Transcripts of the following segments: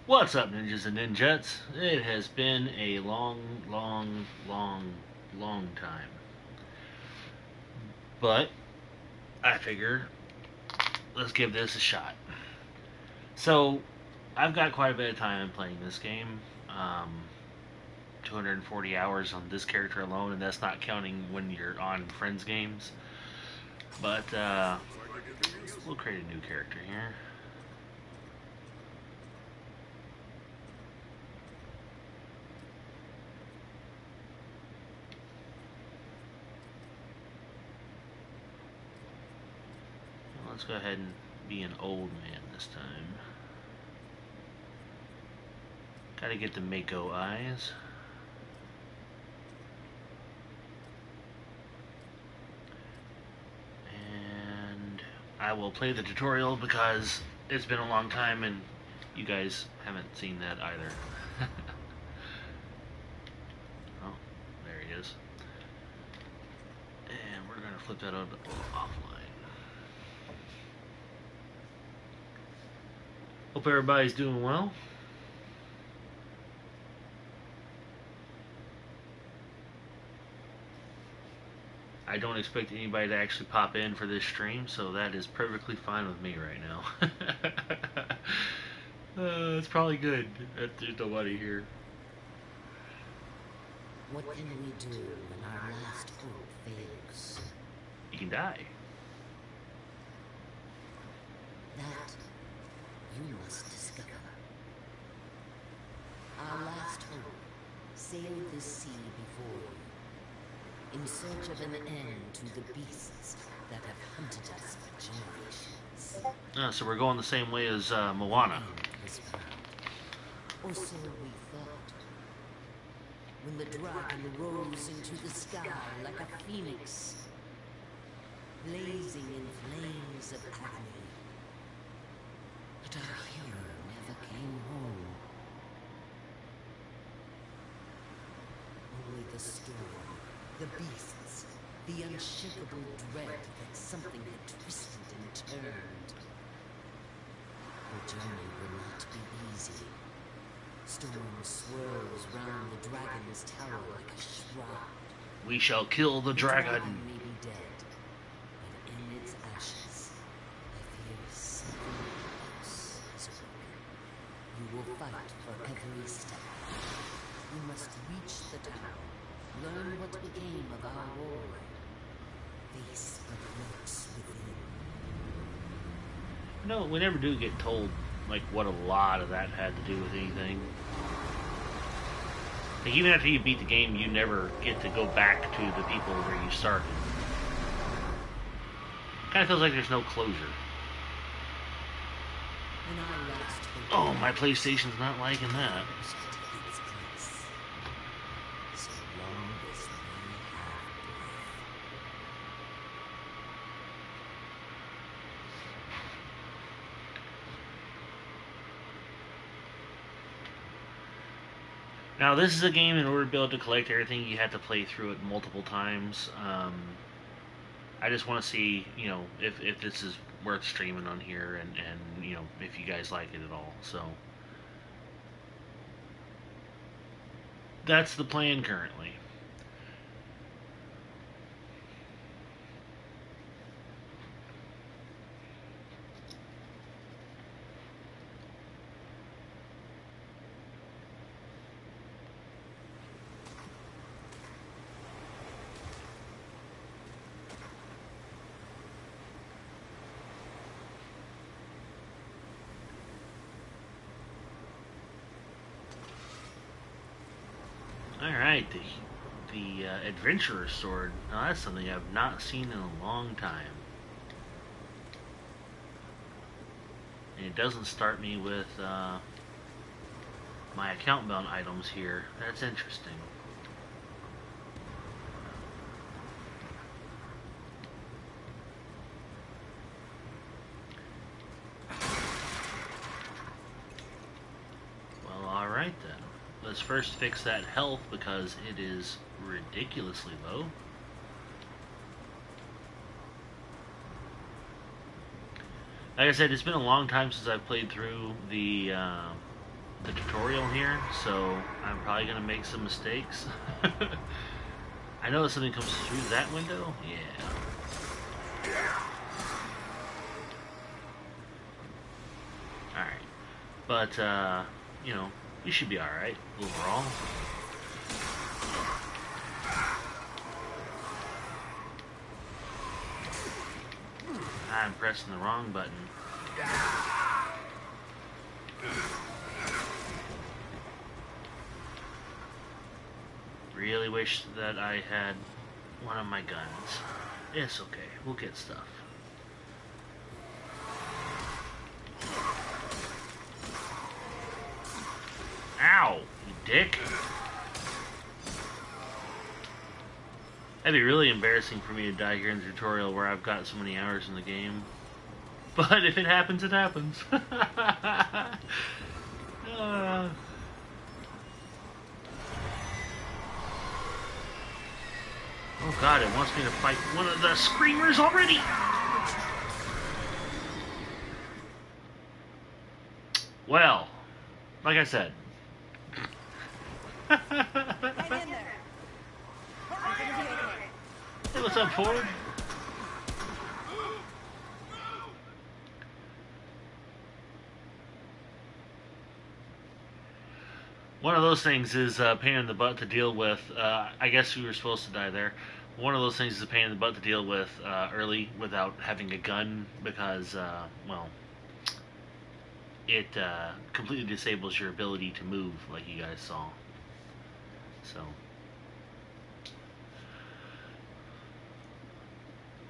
What's up, ninjas and ninjets? It has been a long time. But I figure let's give this a shot. So I've got quite a bit of time in playing this game. 240 hours on this character alone, and that's not counting when you're on friends games. But we'll create a new character here. Let's go ahead and be an old man this time. Gotta get the Mako eyes. And I will play the tutorial because it's been a long time and you guys haven't seen that either. Oh, there he is. And we're gonna flip that over offline. Hope everybody's doing well. I don't expect anybody to actually pop in for this stream, so that is perfectly fine with me right now. It's probably good that there's nobody here. What can we do when our last hope fails? You can die. That you must discover. Our last hope sailed this sea before you, in search of an end to the beasts that have hunted us for generations. So we're going the same way as Moana. Or so we thought. When the dragon rose into the sky like a phoenix, blazing in flames of agony. But our hero never came home. Only the storm, the beasts, the unshakable dread that something had twisted and turned. The journey will not be easy. Storm swirls round the dragon's tower like a shroud. We shall kill the dragon. May be dead, but in its ashes, I fear something else is awoken. You will fight for every step. We must reach the tower, learn what became of our war, face what lurks within. No, we never do get told like what a lot of that had to do with anything. Like, even after you beat the game, you never get to go back to the people where you started. Kind of feels like there's no closure. Oh, my PlayStation's not liking that. Now, this is a game, in order to be able to collect everything, you have to play through it multiple times. I just want to see, if this is worth streaming on here, and if you guys like it at all. So, that's the plan currently. Alright, the Adventurer's Sword. Now that's something I've not seen in a long time. And it doesn't start me with my account bound items here. That's interesting. Well, alright then. Let's first fix that health because it is ridiculously low. Like I said, it's been a long time since I've played through the the tutorial here, so I'm probably gonna make some mistakes. I know that something comes through that window. Yeah. All right, but you know, we should be all right overall. I'm pressing the wrong button. Really wish that I had one of my guns. It's okay, we'll get stuff. Ow, you dick. That'd be really embarrassing for me to die here in the tutorial where I've got so many hours in the game. But if it happens, it happens. Oh god, it wants me to fight one of the screamers already! Well, like I said. Hey, what's up, Ford? One of those things is a pain in the butt to deal with. I guess we were supposed to die there. One of those things is a pain in the butt to deal with early without having a gun because, well, it completely disables your ability to move, like you guys saw. So.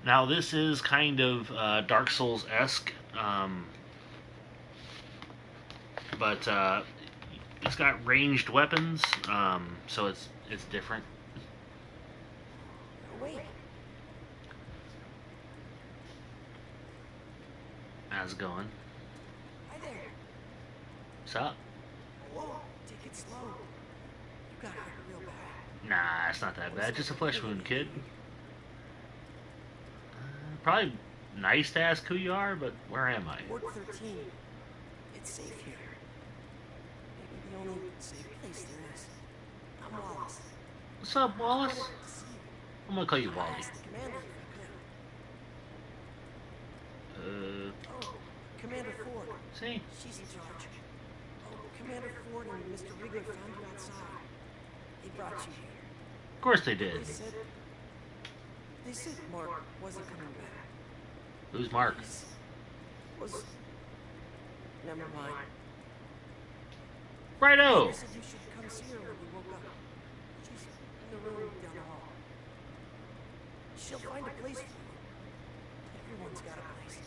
Now, this is kind of Dark Souls-esque, but it's got ranged weapons, so it's different. Wait. How's it going? Hi there. What's up? Whoa, take it slow. You got hurt real bad. Nah, it's not that bad. Just a flesh wound, kid. Probably nice to ask who you are, but where am I? Ward 13. It's safe here. Maybe the only safe place there is. I'm Wallace. What's up, Wallace? I wanted to see you. I'm gonna call you Wally. Ask the commander if I could. Oh, Commander Ford. See? She's in charge. Oh, Commander Ford and Mr. Rigler found you outside. They brought you here. Of course they did. They said Mark wasn't coming back. Who's Mark? Was... Never mind. Righto! They said you should come see her when you woke up. She's in the room down the hall. She'll find a place for you. Everyone's got a place.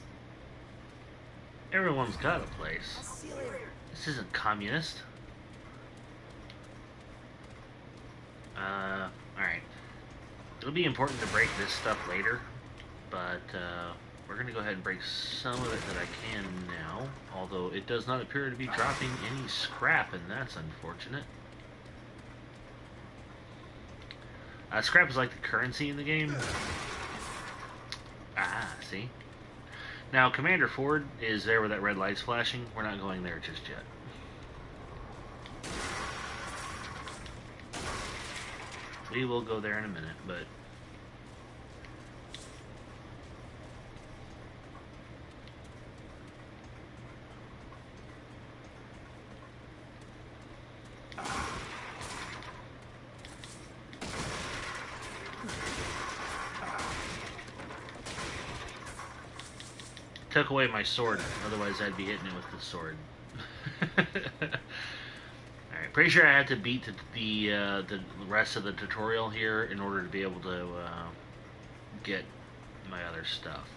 Everyone's got a I'll place. see you later. This isn't communist. Alright. It'll be important to break this stuff later, but we're going to go ahead and break some of it that I can now, although it does not appear to be dropping any scrap, and that's unfortunate. Scrap is like the currency in the game. Ah, see? Now, Commander Ford is there where that red light's flashing. We're not going there just yet. We will go there in a minute, but... Took away my sword, otherwise I'd be hitting it with the sword. Alright, pretty sure I had to beat the rest of the tutorial here in order to be able to get my other stuff.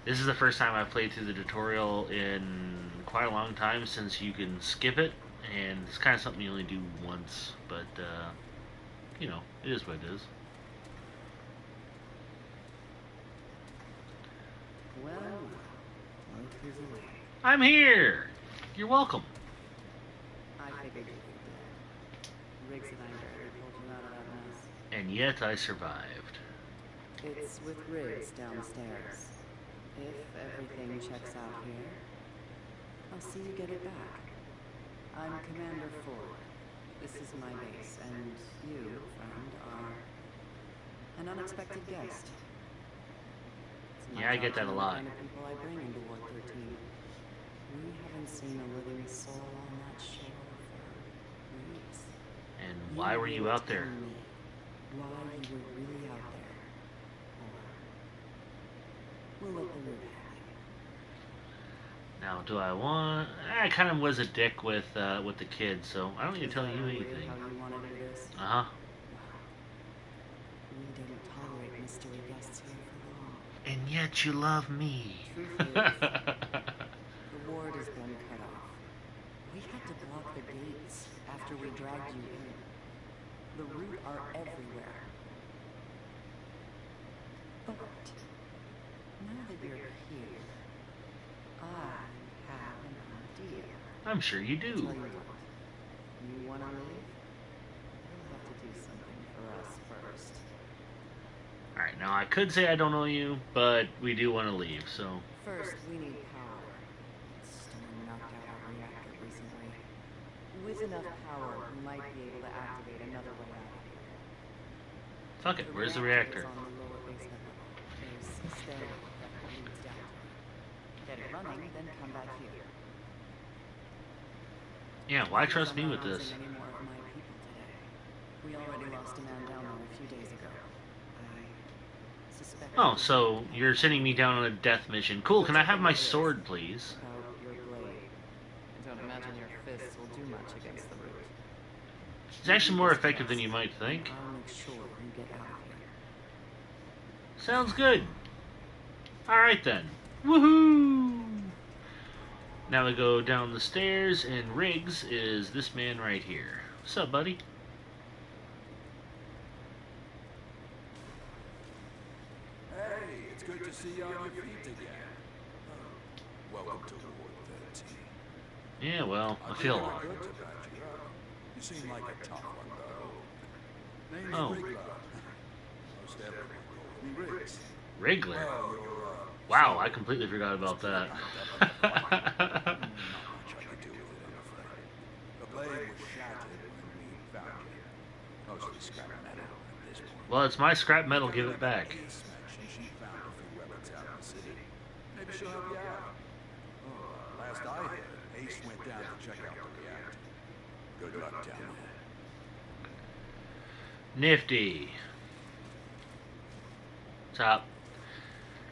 This is the first time I've played through the tutorial in quite a long time, since you can skip it, and it's kind of something you only do once, but you know, it is what it is. Well, life is a way. I'm here! You're welcome. I figured you'd be dead. Riggs and I barely pulled you out of that mess. And yet I survived. It's with Riggs downstairs. If everything checks out here, I'll see you get it back. I'm Commander Ford. This is my base, and you, friend, are an unexpected guest. It's my Yeah, I get job to that a know lot. the kind of people I bring into Ward 13. We haven't seen a living soul on that shore for weeks. And why were you will out there? tell me why you were really out there. Or we'll let the root happen. Now, do I want... I kind of was a dick with the kids, so I don't need to tell you anything. How you want to do this? Uh-huh. We didn't tolerate mystery guests here for long. And yet you love me. Truth is, the ward has been cut off. We had to block the gates after we dragged you in. The root are everywhere. But now that you're here, I have an idea. I'm sure you Tell do. you what, you want to leave? You'll have to do something for us first. Alright, now I could say I don't know you, but we do want to leave, so... First, we need power. Storm knocked out our reactor recently. With enough power, we might be able to activate another way out of here. Fuck it, where's the reactor? Is on the lower basement level. There's a stairwell that leads down. Get it running, then come back here. Yeah, why trust me I'm with not this? losing any more of my people today. We already lost a man down there a few days ago. I suspect... Oh, so you're sending me down on a death mission. Cool, can I have my sword, please? About your blade. I don't imagine your fists will do much against the root. It's actually more effective than you might think. I'll make sure you get out of here. Sounds good. Alright then. Woohoo! Now we go down the stairs, and Riggs is this man right here. What's up, buddy? Hey, it's good to see you on your feet again. Welcome to Ward 13. Yeah, well, I feel think odd. we're good to patch you up. You seem like a tough one, though. Name's Oh. Wriggler. Most everyone calls me Riggs. Wriggler? Well, you're, Wow, I completely forgot about that. not much I could do with it, I'm afraid. The blade was shattered when we found it. Mostly scrap metal at this point. Well, it's my scrap metal, give it back. Ace mentioned she found a few weapons out in the city. Maybe she'll help you out. Oh, last I heard, Ace went down to check out the reactor. Good luck down there. Nifty. Top.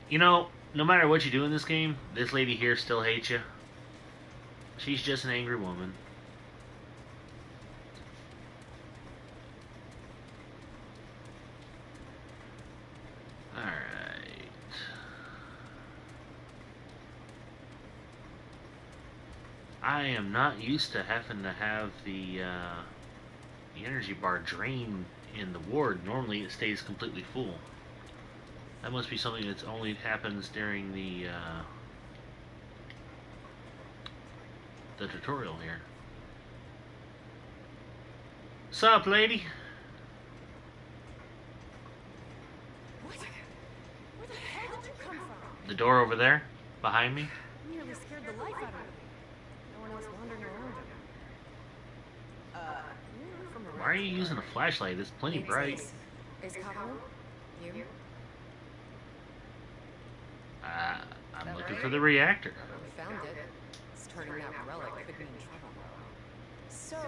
You know, no matter what you do in this game, this lady here still hates you. She's just an angry woman. Alright. I am not used to having to have the energy bar drain in the ward. Normally it stays completely full. That must be something that only happens during the tutorial here. Sup, lady? What? Where the hell did you come from? The door over there, behind me. Nearly scared the life out of me. No one else wandering around him. You're from Why are you using a flashlight? It's plenty bright. Ace Cabo? You? I'm looking for the reactor. We found it. It's turning that relic could mean trouble. So,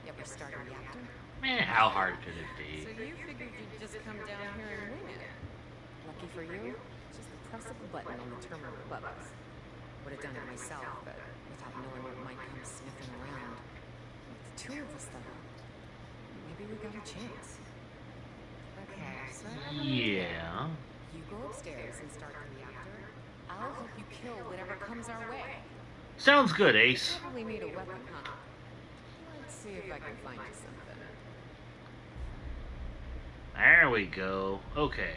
you ever start a reactor? Man, how hard could it So be? you figured you'd just come down here and wing it? Lucky for you, just the press of a button on the terminal above us. Would have done it myself, but without knowing what might come sniffing around. With the two of us, though, maybe we got a chance. Okay, so Yeah. you go upstairs and start the reactor. I'll help you kill whatever comes our way. Sounds good, Ace. Probably need a weapon, huh? Let's see if I can find you something. There we go. Okay.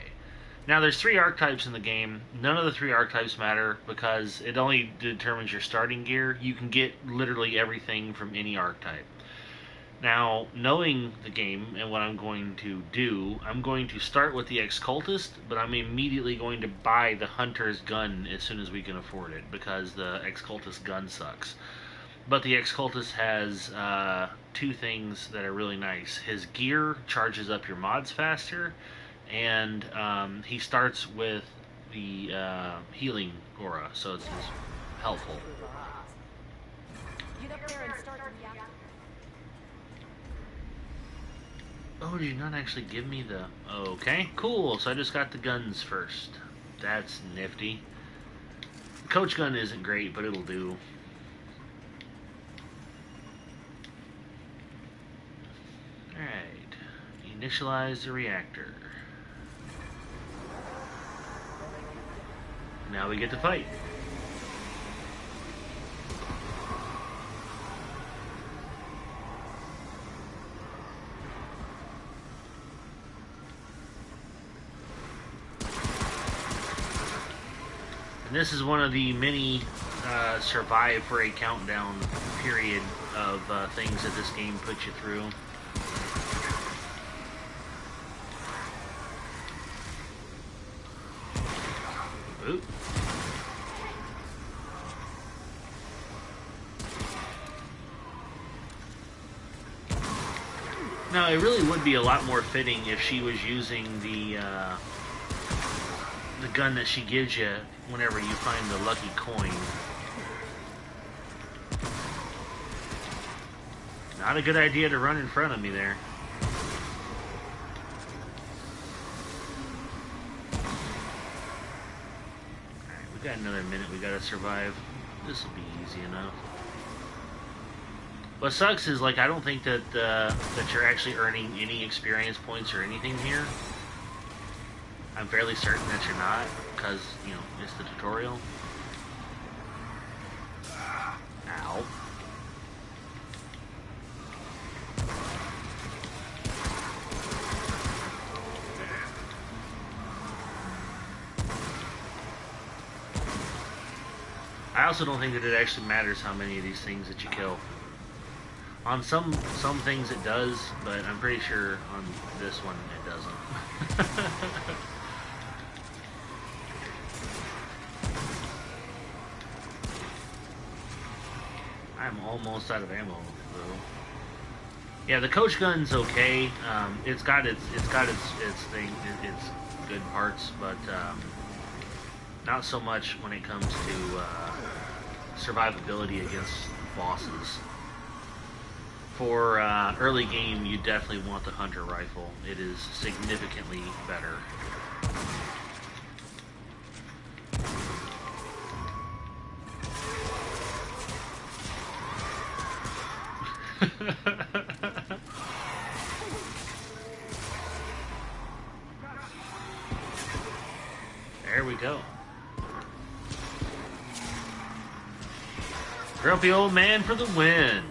Now, there's 3 archetypes in the game. None of the 3 archetypes matter because it only determines your starting gear. You can get literally everything from any archetype. Now, knowing the game and what I'm going to do, I'm going to start with the ex-cultist, but I'm immediately going to buy the hunter's gun as soon as we can afford it, because the ex-cultist gun sucks. But the ex-cultist has two things that are really nice. His gear charges up your mods faster, and he starts with the healing aura, so it's helpful. Get up there and start the reactor. Oh, did you not actually give me the... Okay, cool. So I just got the guns first. That's nifty. The coach gun isn't great, but it'll do. Alright. Initialize the reactor. Now we get to fight. And this is one of the many survive for a countdown period of things that this game puts you through. Oop. Now, it really would be a lot more fitting if she was using the gun that she gives you whenever you find the lucky coin. Not a good idea to run in front of me there. Alright, we got another minute we gotta survive. This will be easy enough. What sucks is, like, I don't think that that you're actually earning any experience points or anything here. I'm fairly certain that you're not, because, you know, it's the tutorial. Ow. I also don't think that it actually matters how many of these things that you kill. On some things it does, but I'm pretty sure on this one it doesn't. I'm almost out of ammo, though. Yeah, the coach gun's okay. It's got its thing, its good parts, but not so much when it comes to survivability against bosses. For early game, you definitely want the hunter rifle. It is significantly better. There we go. Grumpy old man for the win.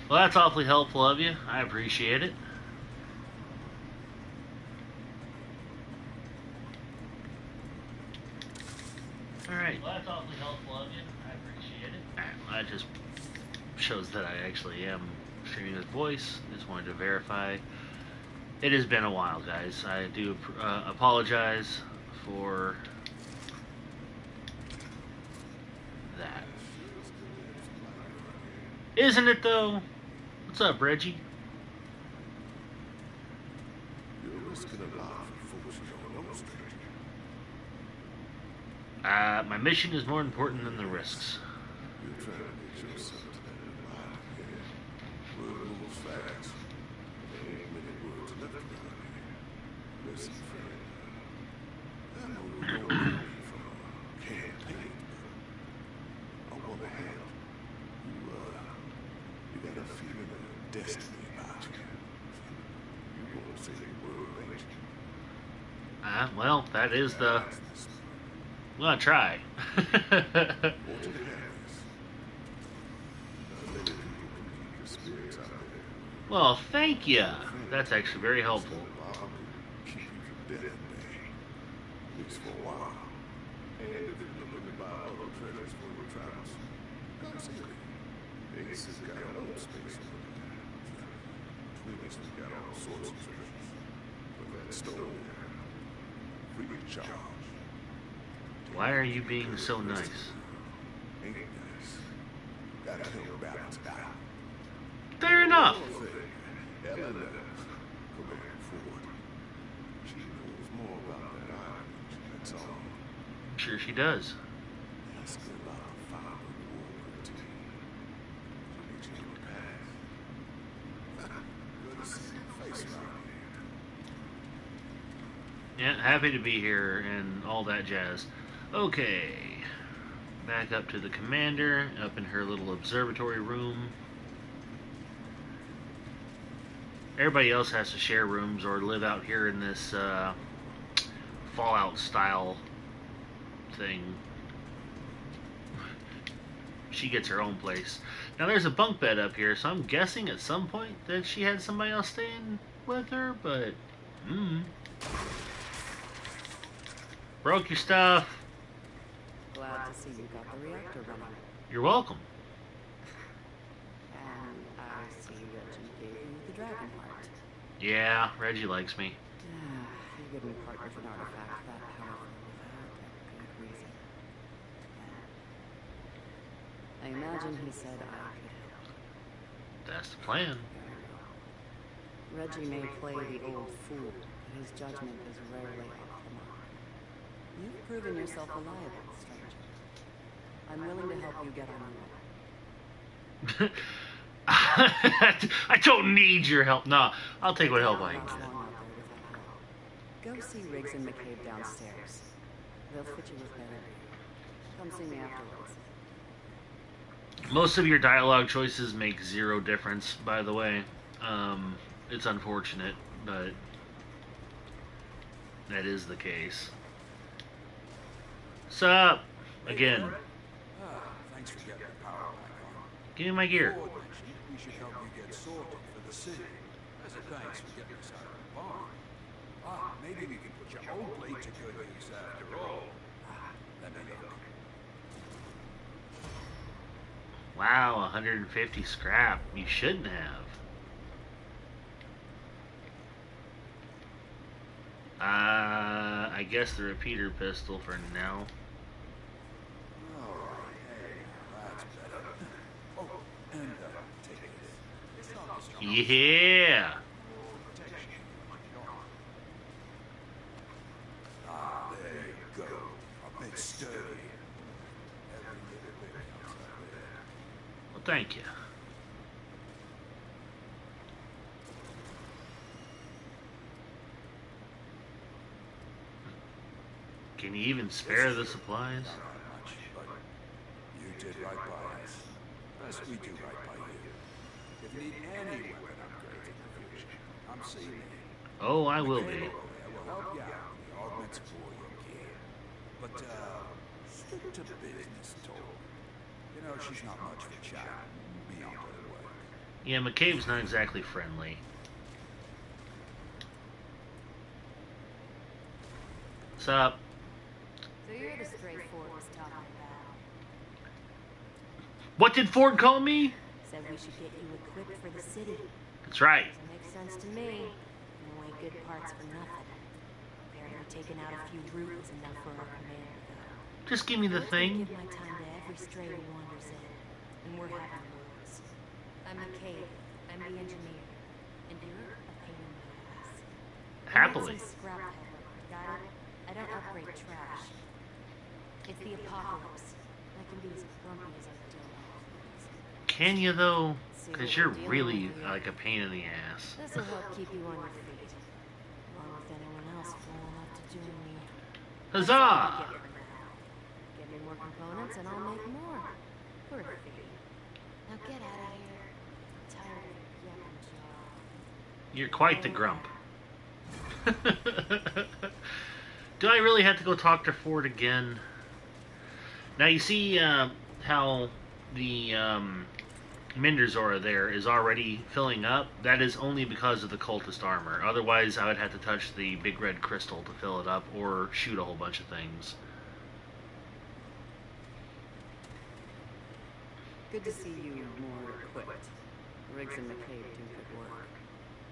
Well, that's awfully helpful of you. I appreciate it. Alright. Well, that's awfully helpful of you. I appreciate it. Alright, well, that just shows that I actually am streaming with voice. Just wanted to verify. It has been a while, guys. I do apologize for that. Isn't it, though? What's up, Reggie? You're risking a lot for folks you don't know, stranger. My mission is more important than the risks. You're trying to get yourself to that alive here. Word moves fast. There ain't many words left around here. Listen, friend. I know you're going away from a campaign, but I want to help. You got a feeling of destiny. Well, that is the... Well, I try. Or to the Harris. Many people can keep your spirits out there. Well, thank you. That's actually very helpful. Bob will keep you from death at bay. At least for a while. And if you're looking to buy other treasures for your travels, come see me. Ace has got our own space over there. Between us, we got all sorts of treasures. But that stone there, free of charge. Why are you being so nice? Ain't nice. Gotta help balance it out. Fair enough. Eleanor, Commander Ford. She knows more about that island, that's all. Sure she does. Ask her about the fire of the war team. She makes you look past. Good to see your face around here. Yeah, happy to be here and all that jazz. Okay. Back up to the commander, up in her little observatory room. Everybody else has to share rooms or live out here in this Fallout style thing. She gets her own place. Now there's a bunk bed up here, so I'm guessing at some point that she had somebody else staying with her, but broke your stuff. Glad to see you got the reactor running. You're welcome. And I see Reggie gave you the dragon heart. Yeah, Reggie likes me. You wouldn't part with an artifact that powerful without a good reason. I imagine he said I could help. That's the plan. Reggie may play the old fool, but his judgment is rarely off the mark. You've proven yourself reliable, stranger. I'm willing to help you get on your way. I don't need your help. No, I'll take what help I can get. Go see Riggs and McCabe downstairs. They'll fit you with better. Come see me afterwards. Most of your dialogue choices make zero difference, by the way. It's unfortunate, but that is the case. Sup? Again. Thanks for getting the power back on. Give me my gear. Ford mentioned we should help you get sorted for the city. As a thanks for getting us out of the barn. Maybe we can put your old blade to good use after all. Let me look. Wow, 150 scrap. You shouldn't have. I guess the repeater pistol for now. Alright, hey, that's better. Oh, and take this. It's not as strong as Yeah. protection. There you go. A bit sturdy. Every little bit counts up there. Well, thank you. Can you even spare the supplies? Not much, but you did right by us. As we do right by you. If you need any weapon upgrades in the future, I'm seeing you. Oh, I will be. I will help you out with the augments for your gear. But, stick to business talk. You know, she's not much for chat beyond her work. Yeah, McCabe's not exactly friendly. What's up? So you're the stray Ford was talking about. What did Ford call me? Said we should get you equipped for the city. That's right. Doesn't make sense to me. No way good parts for nothing. Apparently taking out a few root is enough for our commander, though. Just give me the I thing. give my time to every stray who wanders in, and we're having wars. I'm McCabe. I'm the engineer, and you're a pain in the ass. Happily. I need some scrap pepper. Got it? I don't upgrade trash. It's the apocalypse. I can be as grumpy as I do. Can you, though? Because you're really like a pain in the ass. This will help keep you on your feet, along with anyone else falling up to join me. Huzzah! Get me more components and I'll make more. For a fee. Now get out of here. I'm tired of your yapping job. You're quite the grump. Do I really have to go talk to Ford again? Now you see how the Minderzora there is already filling up. That is only because of the cultist armor. Otherwise, I would have to touch the big red crystal to fill it up, or shoot a whole bunch of things. Good to see you more equipped. Riggs and McCabe do good work.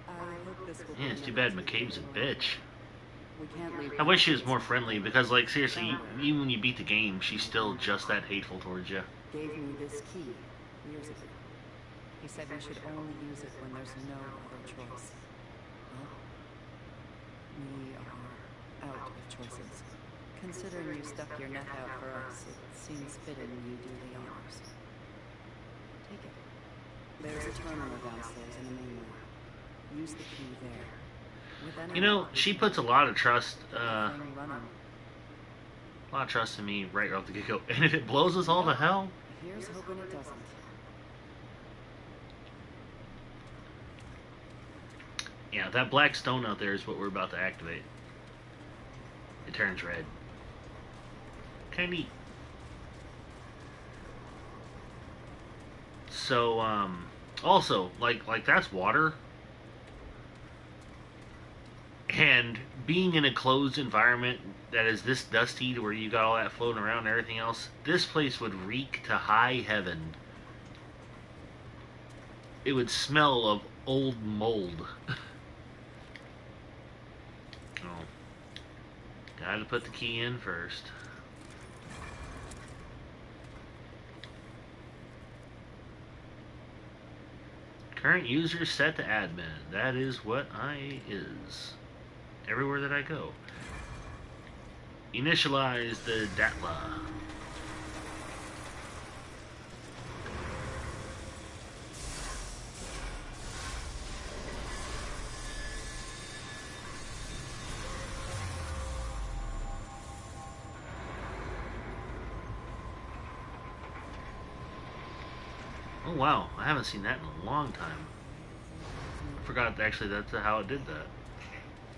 I hope this will. Yeah, it's too bad McCabe's a bitch. We can't leave. I wish she was more friendly, because, like, seriously, even when you beat the game, she's still just that hateful towards you. Gave me this key years ago. He said we should only use it when there's no other choice. Well, we are out of choices. Considering you stuck your neck out for us, it seems fitting you do the honors. Take it. There's a terminal downstairs in the main room. Use the key there. You know, she puts a lot of trust, running. a lot of trust in me right off the get-go. And if it blows us all to hell... Here's hoping it doesn't. Yeah, that black stone out there is what we're about to activate. It turns red. Kinda neat. So, also, like that's water. And being in a closed environment that is this dusty to where you got all that floating around and everything else, this place would reek to high heaven. It would smell of old mold. Oh. Gotta put the key in first. Current user set to admin. That is what I is. Everywhere that I go. Initialize the Datla. Oh wow, I haven't seen that in a long time. I forgot actually that's how it did that.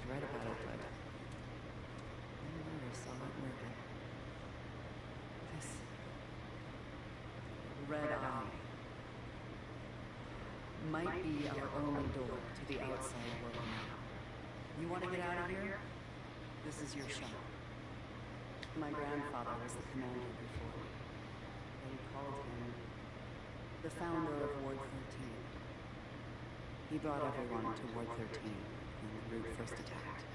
Right about it, but I never saw it working. This red eye might be our only door to the outside world now. You want to get out of here? This is your shot. My grandfather was the commander before. They called him the founder of Ward 13. He brought everyone to Ward 13 when the root first attacked.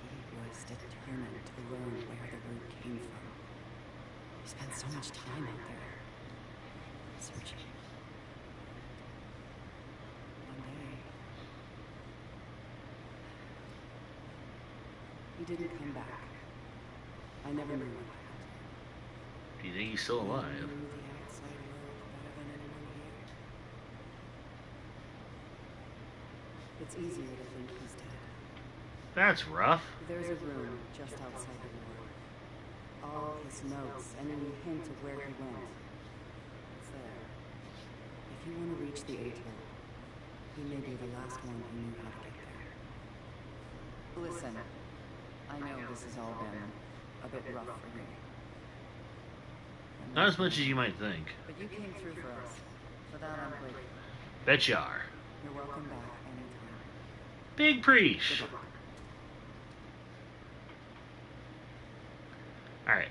He was determined to learn where the root came from. He spent so much time out there, searching. One day, he didn't come back. I never knew what happened. Do you think he's still alive? He knew the outside world better than anyone here. It's easier to think he's dead. That's rough. There's a room just outside the ward. All his notes and any hint of where he went. It's there. If you want to reach the Atoll, he may be the last one who knew how to get there. Listen, I know this has all been a bit rough for me. Not as much as you might think. But you came through for us. For that I'm grateful. Bet you are. You're welcome back anytime. Big preach. Good luck. Alright.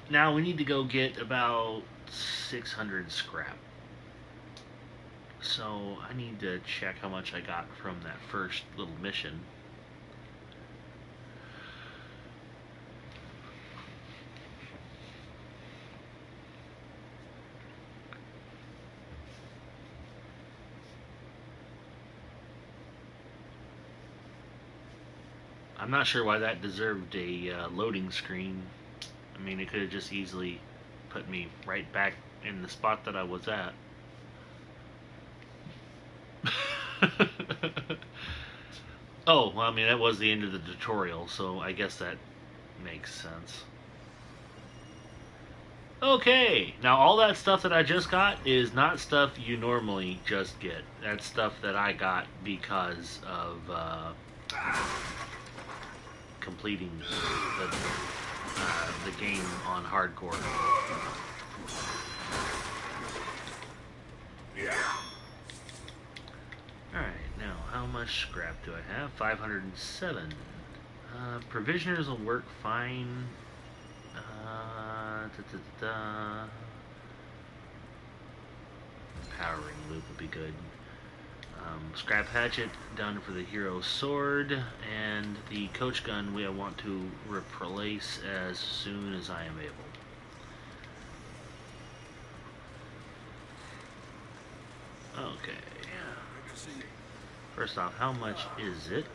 Now we need to go get about 600 scrap. So I need to check how much I got from that first little mission. I'm not sure why that deserved a loading screen. I mean, it could have just easily put me right back in the spot that I was at. Oh, well, I mean, that was the end of the tutorial, so I guess that makes sense. Okay, now all that stuff that I just got is not stuff you normally just get. That's stuff that I got because of completing the game on hardcore. Alright, now how much scrap do I have? 507. Provisioners will work fine. Powering loop would be good. Scrap hatchet done for the hero sword, and the coach gun I want to replace as soon as I am able. Okay. First off, how much is it?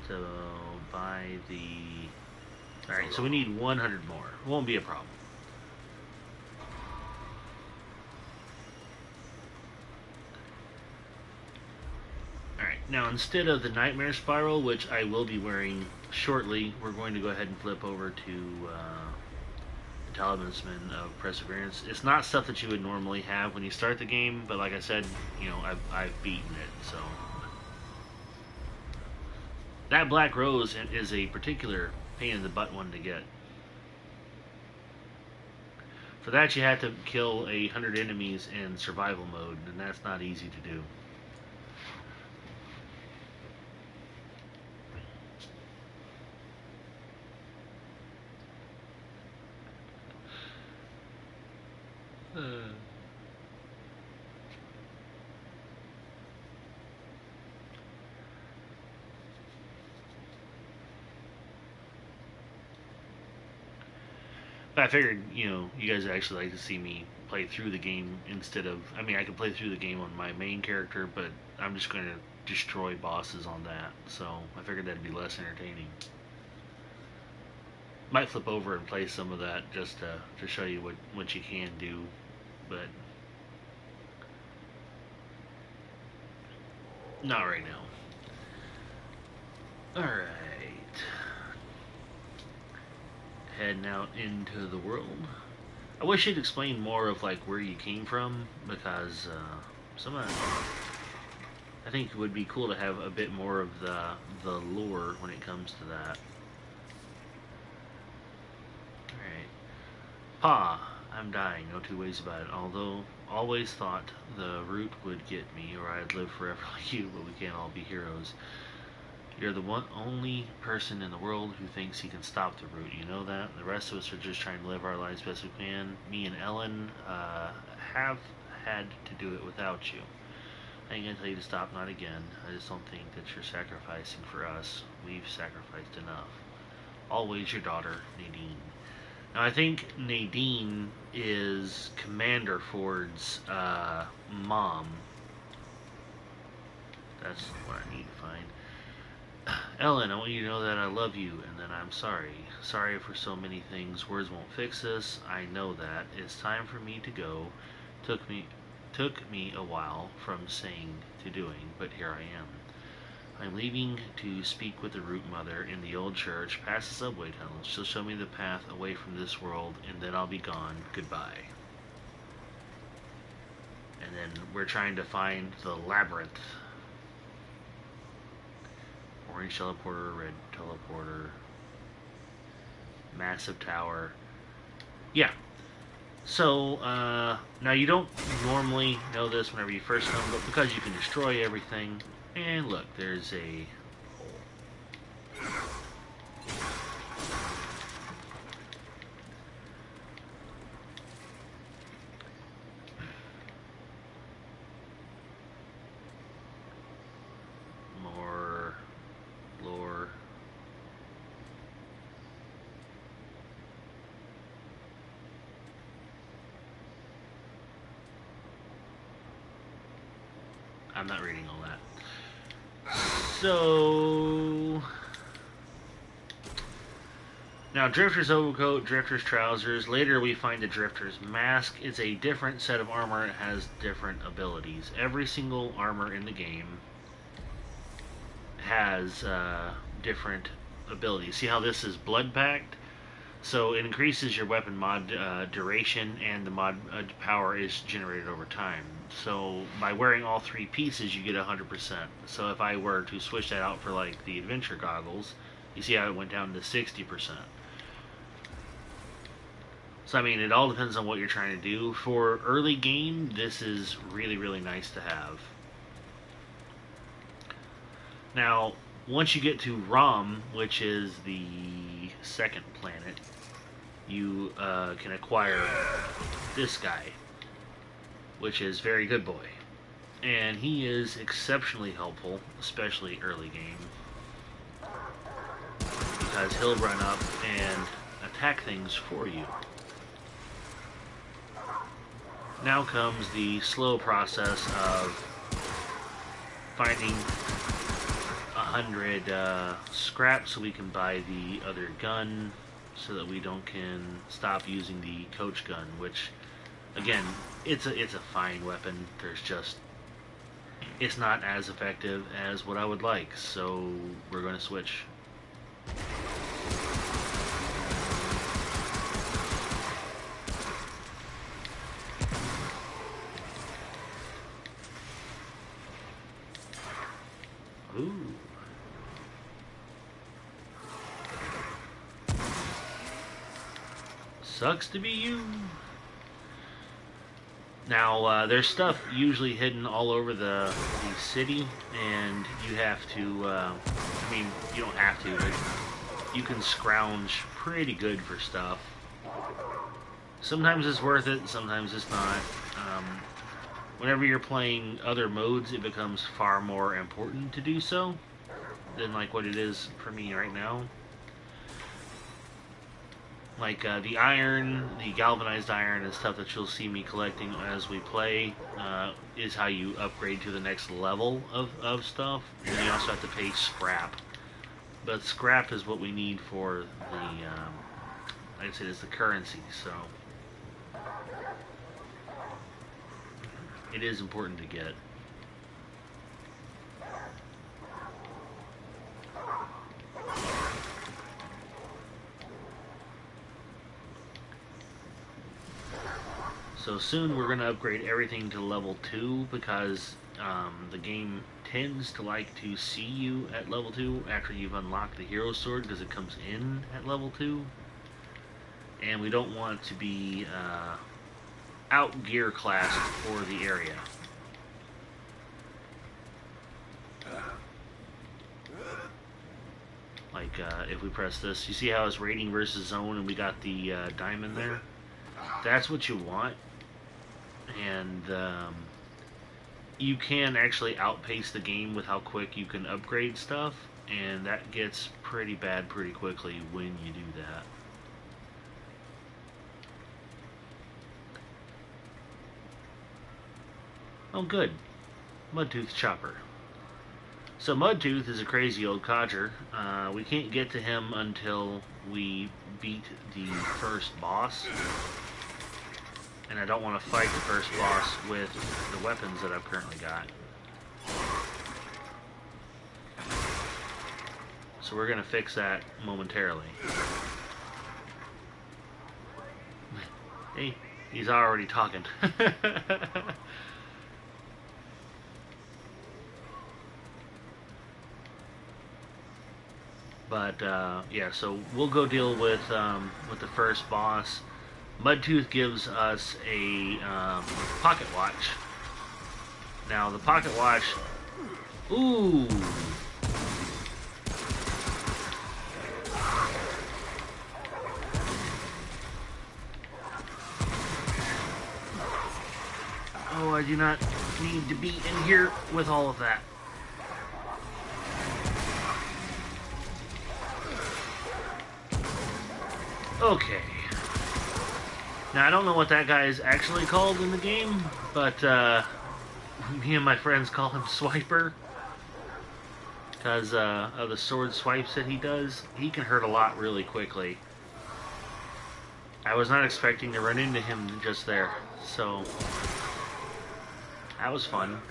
So buy the... Alright, so we need 100 more. Won't be a problem. Alright, now instead of the Nightmare Spiral, which I will be wearing shortly, we're going to go ahead and flip over to the Talisman of Perseverance. It's not stuff that you would normally have when you start the game, but like I said, you know, I've beaten it, so... That Black Rose is a particular pain in the butt one to get. For that you have to kill 100 enemies in survival mode, and that's not easy to do. I figured, you know, you guys would actually like to see me play through the game instead of... I mean, I can play through the game on my main character, but I'm just going to destroy bosses on that. So, I figured that'd be less entertaining. Might flip over and play some of that just to show you what you can do, but... not right now. Alright. Heading out into the world. I wish you'd explain more of like where you came from, because some of that, I think it would be cool to have a bit more of the lore when it comes to that. Alright. Pa, I'm dying, no two ways about it. Although always thought the root would get me, or I'd live forever like you, but we can't all be heroes. You're the only person in the world who thinks he can stop the root. You know that? The rest of us are just trying to live our lives best we can. Me and Ellen have had to do it without you. I ain't gonna tell you to stop, not again. I just don't think that you're sacrificing for us. We've sacrificed enough. Always your daughter, Nadine. Now I think Nadine is Commander Ford's mom. That's what I need to find. Ellen, I want you to know that I love you and that I'm sorry. Sorry for so many things. Words won't fix this. I know that. It's time for me to go. Took me a while from saying to doing, but here I am. I'm leaving to speak with the Root Mother in the old church, past the subway tunnels. She'll show me the path away from this world, and then I'll be gone. Goodbye. And then we're trying to find the labyrinth. Orange teleporter, red teleporter, massive tower. Yeah. So, now you don't normally know this whenever you first come, but because you can destroy everything, and look, there's a hole. More lore. I'm not reading all that. So now Drifter's overcoat, Drifter's trousers. Later we find the Drifter's mask. It's a different set of armor. It has different abilities. Every single armor in the game has different abilities. See how this is blood packed? So it increases your weapon mod duration, and the mod power is generated over time. So by wearing all three pieces, you get 100%. So if I were to switch that out for like the adventure goggles, you see how it went down to 60%. So I mean, it all depends on what you're trying to do. For early game, this is really, really nice to have. Now, once you get to Rom, which is the second planet, you can acquire this guy, which is Very Good Boy. And he is exceptionally helpful, especially early game, because he'll run up and attack things for you. Now comes the slow process of finding 100 scrap so we can buy the other gun, so that we can stop using the coach gun, which again, it's a fine weapon. It's not as effective as what I would like, so we're going to switch. Ooh. Sucks to be you. Now, there's stuff usually hidden all over the city, and you have to, I mean, you don't have to, but you can scrounge pretty good for stuff. Sometimes it's worth it, sometimes it's not. Whenever you're playing other modes, it becomes far more important to do so than like what it is for me right now. Like the iron, the galvanized iron and stuff that you'll see me collecting as we play is how you upgrade to the next level of stuff. And you also have to pay scrap. But scrap is what we need for the, like I said, it's the currency, so it is important to get. So soon we're going to upgrade everything to level 2 because the game tends to like to see you at level 2 after you've unlocked the hero sword, because it comes in at level 2. And we don't want to be out gear classed for the area. Like if we press this, you see how it's rating versus zone and we got the diamond there? That's what you want. And you can actually outpace the game with how quick you can upgrade stuff, and that gets pretty bad pretty quickly when you do that. Oh good, Mudtooth Chopper. So Mudtooth is a crazy old codger. We can't get to him until we beat the first boss. And I don't want to fight the first boss with the weapons that I've currently got. So we're going to fix that momentarily. Hey, he's already talking. But yeah, so we'll go deal with the first boss. Mudtooth gives us a pocket watch. Now the pocket watch, ooh, oh, I do not need to be in here with all of that. Okay. Now, I don't know what that guy is actually called in the game, but me and my friends call him Swiper. Because of the sword swipes that he does. He can hurt a lot really quickly. I was not expecting to run into him just there, so that was fun.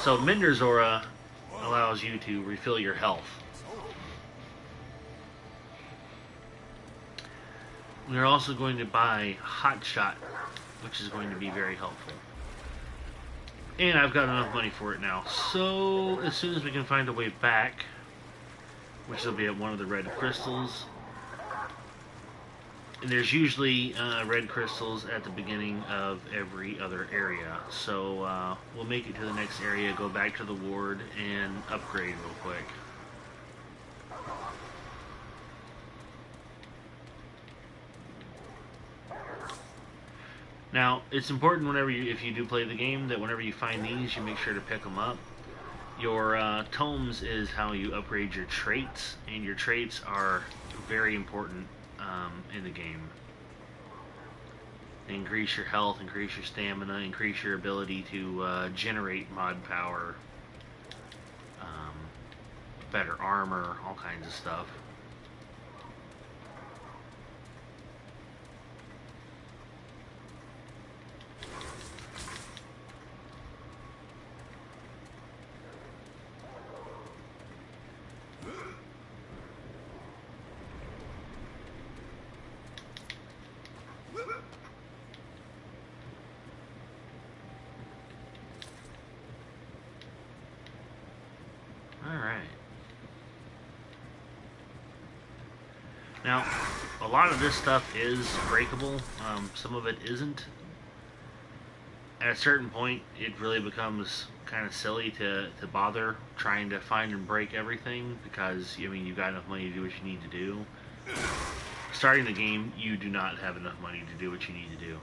So Minder's Aura allows you to refill your health. we're also going to buy Hot Shot, which is going to be very helpful. And I've got enough money for it now. So, as soon as we can find a way back, which will be at one of the red crystals, and there's usually red crystals at the beginning of every other area. So, we'll make it to the next area, go back to the ward, and upgrade real quick. Now, it's important if you do play the game, that whenever you find these, you make sure to pick them up. Your tomes is how you upgrade your traits, and your traits are very important in the game. They increase your health, increase your stamina, increase your ability to generate mod power, better armor, all kinds of stuff. Alright. Now, a lot of this stuff is breakable. Some of it isn't. At a certain point, it really becomes kind of silly to bother trying to find and break everything, because, I mean, you've got enough money to do what you need to do. Starting the game, you do not have enough money to do what you need to do.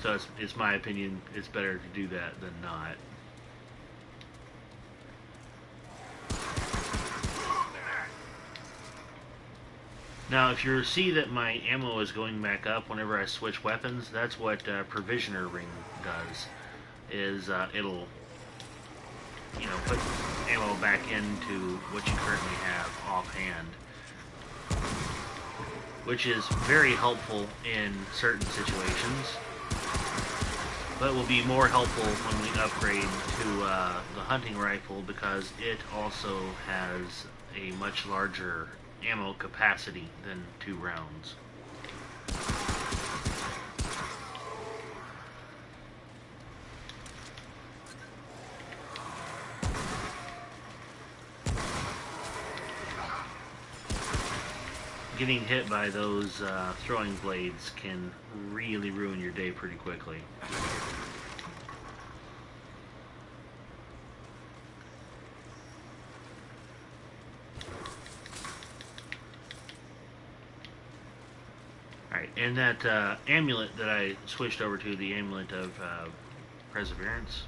So it's my opinion, it's better to do that than not. Now, if you see that my ammo is going back up whenever I switch weapons, that's what Provisioner Ring does. Is it'll, put ammo back into what you currently have offhand, which is very helpful in certain situations, but will be more helpful when we upgrade to the hunting rifle, because it also has a much larger ammo capacity than 2 rounds. Getting hit by those throwing blades can really ruin your day pretty quickly. Alright, and that amulet that I switched over to, the amulet of perseverance,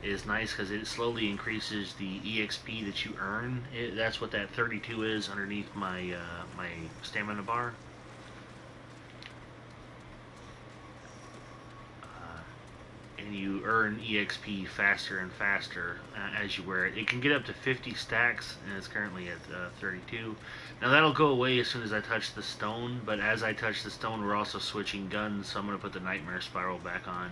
is nice because it slowly increases the EXP that you earn. That's what that 32 is underneath my my stamina bar. And you earn EXP faster and faster as you wear it. It can get up to 50 stacks, and it's currently at 32. Now that'll go away as soon as I touch the stone, but as I touch the stone, we're also switching guns, so I'm going to put the Nightmare Spiral back on.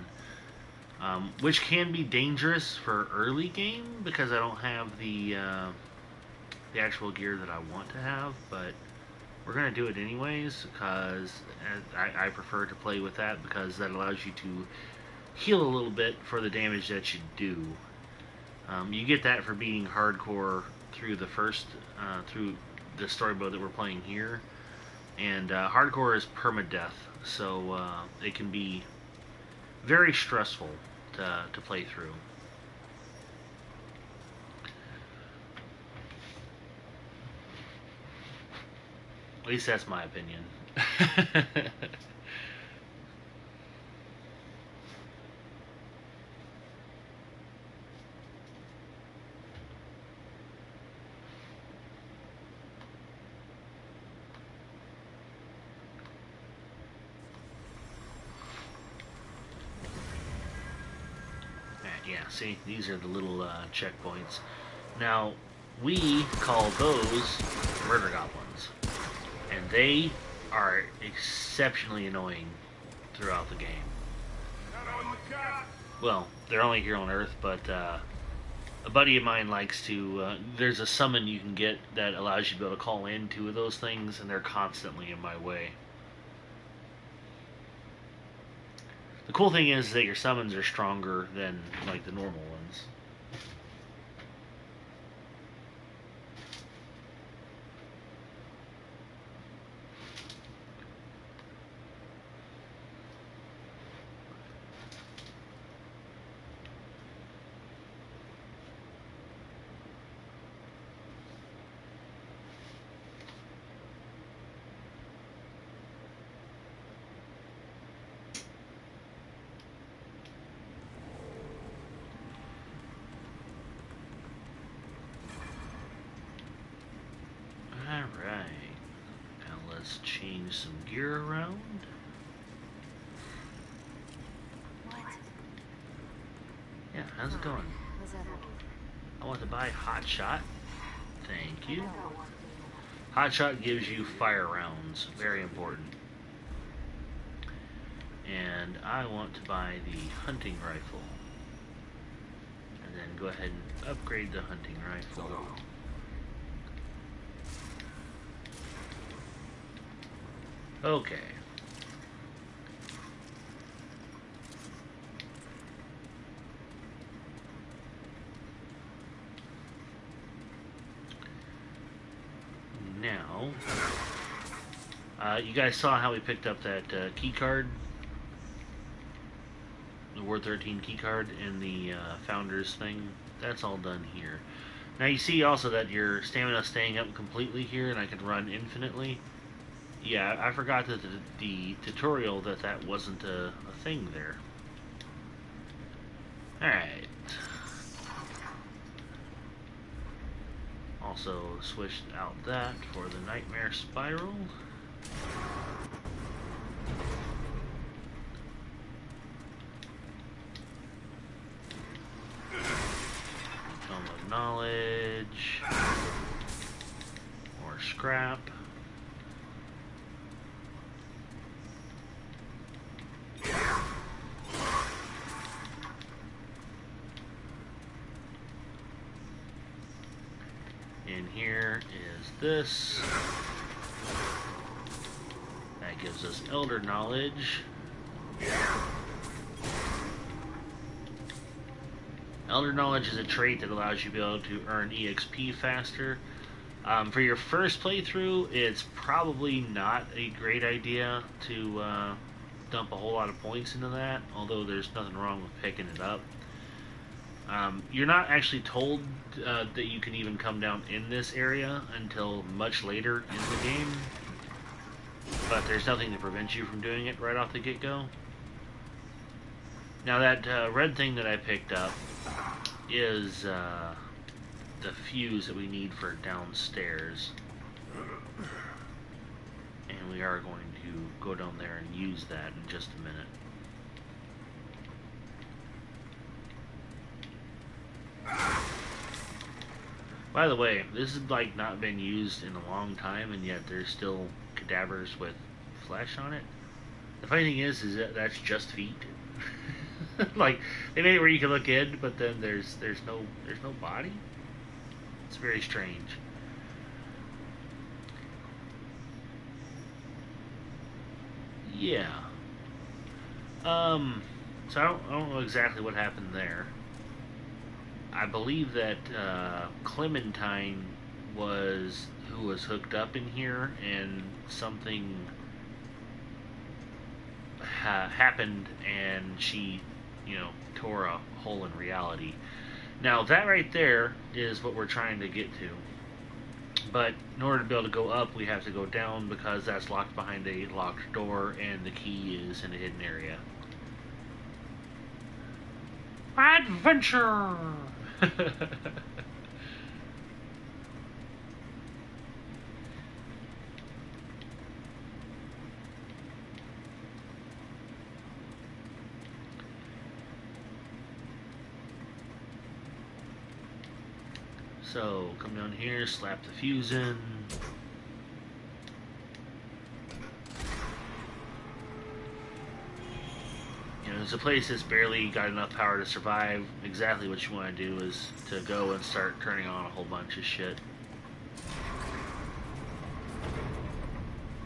Which can be dangerous for early game, because I don't have the actual gear that I want to have, but we're going to do it anyways, because I prefer to play with that, because that allows you to heal a little bit for the damage that you do. You get that for being hardcore through the through the story mode that we're playing here, and hardcore is permadeath, so it can be very stressful to play through. At least that's my opinion. Yeah, see, these are the little checkpoints. Now, we call those murder goblins, and they are exceptionally annoying throughout the game. Well, they're only here on Earth, but A buddy of mine likes to. There's a summon you can get that allows you to be able to call in two of those things, and they're constantly in my way. The cool thing is that your summons are stronger than like the normal ones. Alright. Now let's change some gear around. What? Yeah, how's it going? Was that? I want to buy Hot Shot. Thank you. I don't want to be Hot Shot gives you fire rounds. Very important. And I want to buy the hunting rifle. And then go ahead and upgrade the hunting rifle. Okay. Now, you guys saw how we picked up that key card, the Ward 13 key card in the Founders thing. That's all done here. Now you see also that your stamina is staying up completely here, and I can run infinitely. Yeah, I forgot that the tutorial that wasn't a thing there. Alright. Also switched out that for the Nightmare Spiral. Tome of Knowledge. More scrap. In here is this. That gives us Elder Knowledge. Elder Knowledge is a trait that allows you to be able to earn EXP faster. For your first playthrough, it's probably not a great idea to dump a whole lot of points into that, although there's nothing wrong with picking it up. You're not actually told that you can even come down in this area until much later in the game, but there's nothing to prevent you from doing it right off the get-go. Now that red thing that I picked up is the fuse that we need for downstairs, and we are going to go down there and use that in just a minute. By the way, this has like not been used in a long time, and yet there's still cadavers with flesh on it. The funny thing is that that's just feet. Like they made it where you can look in, but then there's no body. It's very strange. Yeah. So I don't know exactly what happened there. I believe that Clementine was who was hooked up in here, and something happened, and she, tore a hole in reality. Now that right there is what we're trying to get to. But in order to be able to go up, we have to go down because that's locked behind a locked door, and the key is in a hidden area. Adventure! So, come down here, slap the fuse in. It's a place that's barely got enough power to survive. Exactly what you want to do is to go and start turning on a whole bunch of shit.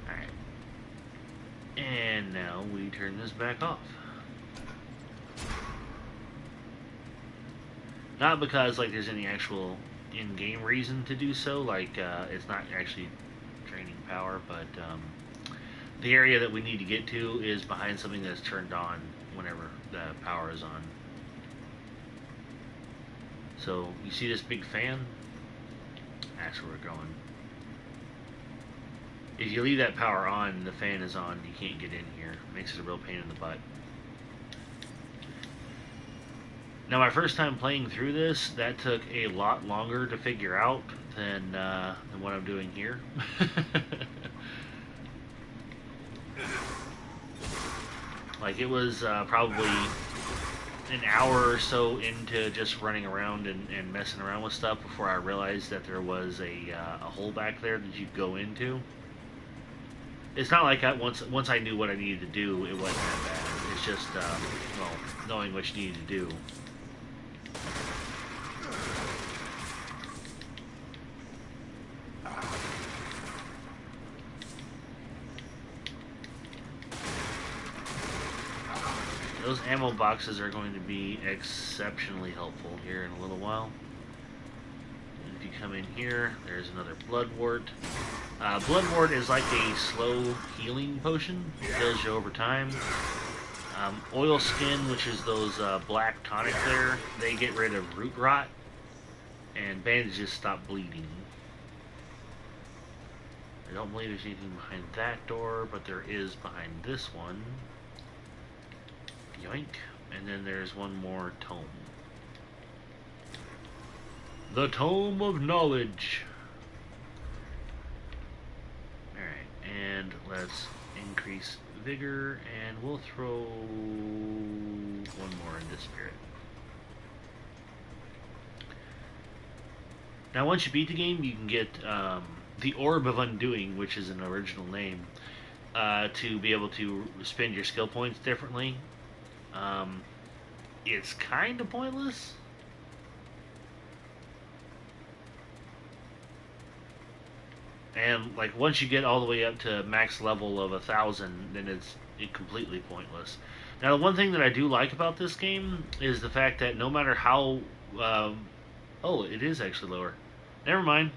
Alright. And now we turn this back off. Not because like there's any actual in-game reason to do so, like it's not actually draining power, but the area that we need to get to is behind something that's turned on whenever the power is on. So, you see this big fan? That's where we're going. If you leave that power on and the fan is on, you can't get in here. Makes it a real pain in the butt. Now, my first time playing through this, that took a lot longer to figure out than what I'm doing here. Like, it was probably an hour or so into just running around and messing around with stuff before I realized that there was a hole back there that you go into. It's not like once I knew what I needed to do, it wasn't that bad. It's just, well, knowing what you need to do. Those ammo boxes are going to be exceptionally helpful here in a little while. And if you come in here, there's another Bloodwort. Bloodwort is like a slow healing potion. It heals you over time. Oil Skin, which is those black tonic there, they get rid of root rot. And bandages stop bleeding. I don't believe there's anything behind that door, but there is behind this one. Yoink. And then there's one more tome. The Tome of Knowledge. Alright, and let's increase vigor, and we'll throw one more into spirit. Now once you beat the game, you can get the Orb of Undoing, which is an original name, to be able to spend your skill points differently. It's kind of pointless. And like once you get all the way up to max level of 1,000, then it's completely pointless. Now the one thing that I do like about this game is the fact that no matter how oh, it is actually lower. Never mind.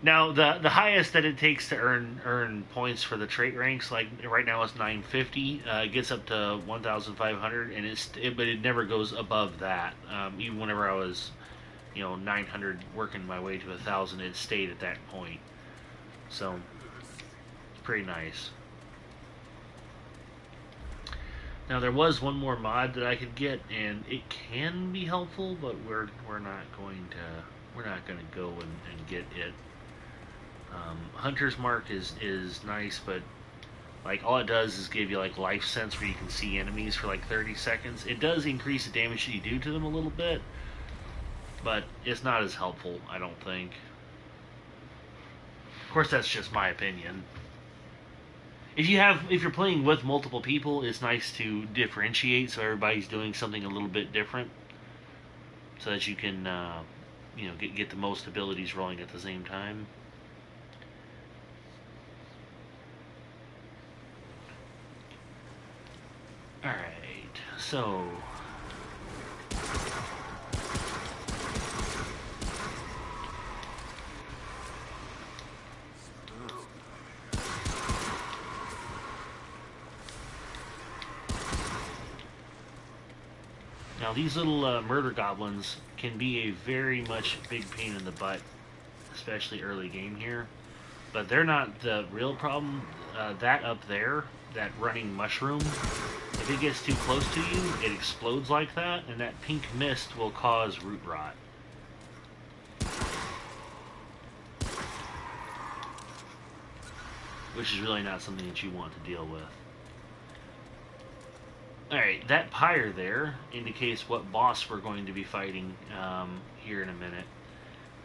Now the highest that it takes to earn points for the trait ranks, like right now it's 950. It gets up to 1,500, and but it never goes above that. Even whenever I was, 900 working my way to 1,000, it stayed at that point. So it's pretty nice. Now there was one more mod that I could get, and it can be helpful, but we're not going to go and get it. Hunter's Mark is nice, but like all it does is give you like life sense where you can see enemies for like 30 seconds. It does increase the damage that you do to them a little bit, but it's not as helpful, I don't think. Of course, that's just my opinion. If you're playing with multiple people, it's nice to differentiate so everybody's doing something a little bit different, so that you can get the most abilities rolling at the same time. Alright, so now these little murder goblins can be a very much big pain in the butt, especially early game here. But they're not the real problem. That up there, that running mushroom, if it gets too close to you, it explodes like that, and that pink mist will cause root rot. Which is really not something that you want to deal with. Alright, that pyre there indicates what boss we're going to be fighting here in a minute.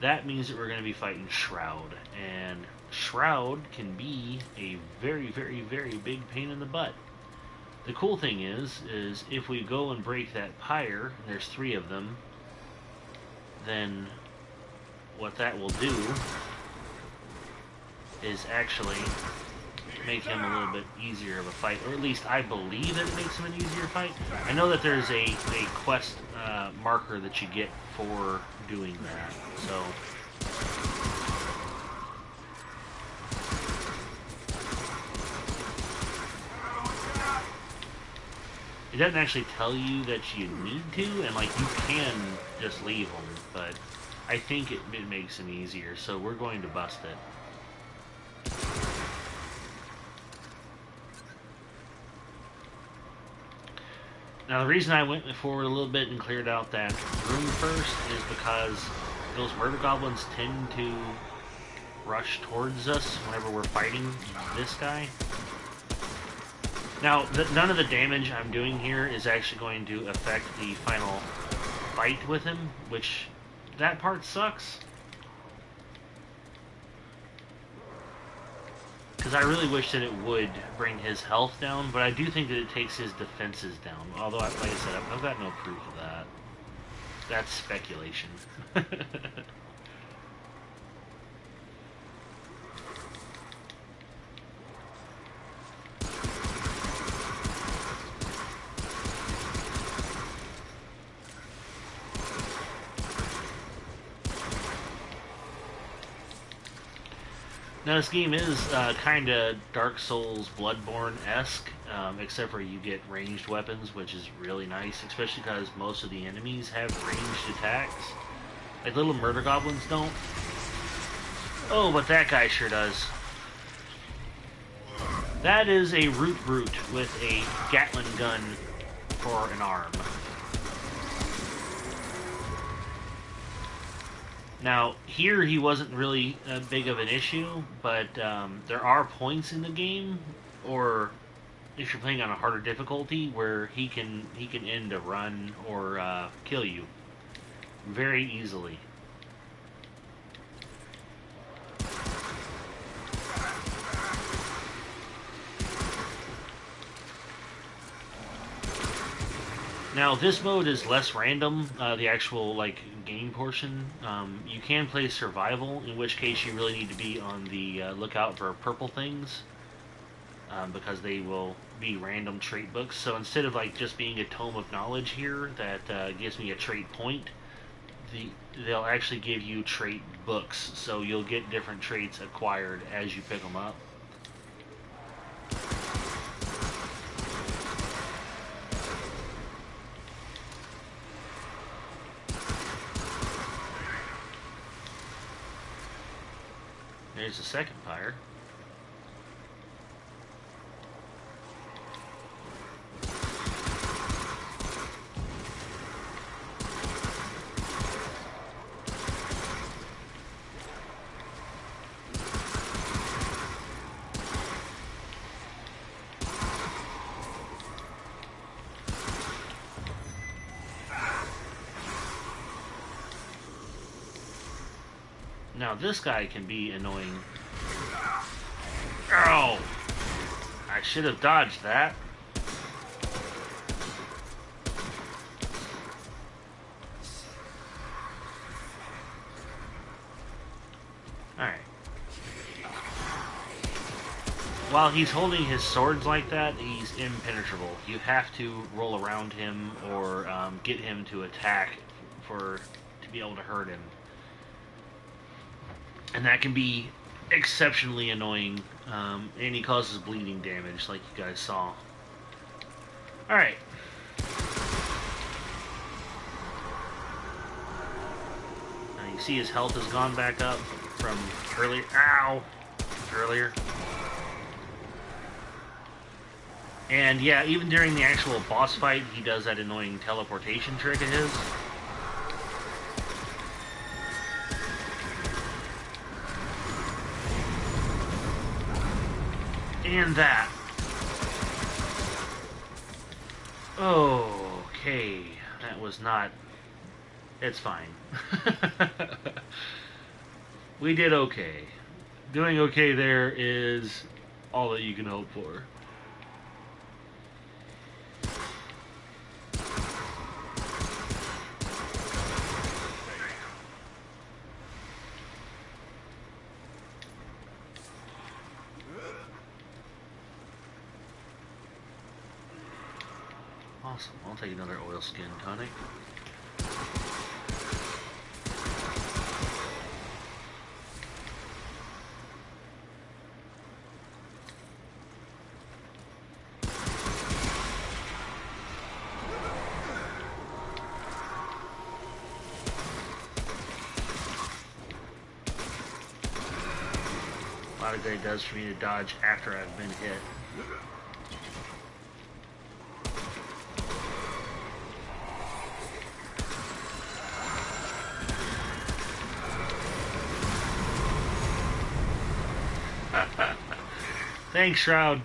That means that we're going to be fighting Shroud, and Shroud can be a very, very, very big pain in the butt. The cool thing is if we go and break that pyre, and there's 3 of them, then what that will do is actually make him a little bit easier of a fight, or at least I believe it makes him an easier fight. I know that there's a quest marker that you get for doing that, so... It doesn't actually tell you that you need to, and like you can just leave them, but I think it makes them easier, so we're going to bust it. Now the reason I went forward a little bit and cleared out that room first is because those murder goblins tend to rush towards us whenever we're fighting this guy. Now, none of the damage I'm doing here is actually going to affect the final fight with him, which, that part sucks. Because I really wish that it would bring his health down, but I do think that it takes his defenses down. Although, like I said, I've got no proof of that. That's speculation. Now this game is kind of Dark Souls Bloodborne-esque, except for you get ranged weapons, which is really nice, especially because most of the enemies have ranged attacks. Like little murder goblins don't. Oh, but that guy sure does. That is a root brute with a Gatling gun for an arm. Now, here he wasn't really big of an issue, but there are points in the game, or if you're playing on a harder difficulty, where he can end a run or kill you very easily. Now, this mode is less random, the actual, like, game portion. You can play survival, in which case you really need to be on the lookout for purple things, because they will be random trait books. So instead of, like, just being a tome of knowledge here that gives me a trait point, they'll actually give you trait books, so you'll get different traits acquired as you pick them up. There's the second pyre. Now this guy can be annoying. Ow! I should have dodged that. Alright. While he's holding his swords like that, he's impenetrable. You have to roll around him or get him to attack to be able to hurt him. And that can be exceptionally annoying, and he causes bleeding damage, like you guys saw. Alright. Now you see his health has gone back up from earlier. Ow! Earlier. And yeah, even during the actual boss fight, he does that annoying teleportation trick of his. And that. Okay. That was not... It's fine. We did okay. Doing okay there is all that you can hope for. Awesome. I'll take another oil skin tonic. A lot of good it does for me to dodge after I've been hit. Thanks, Shroud.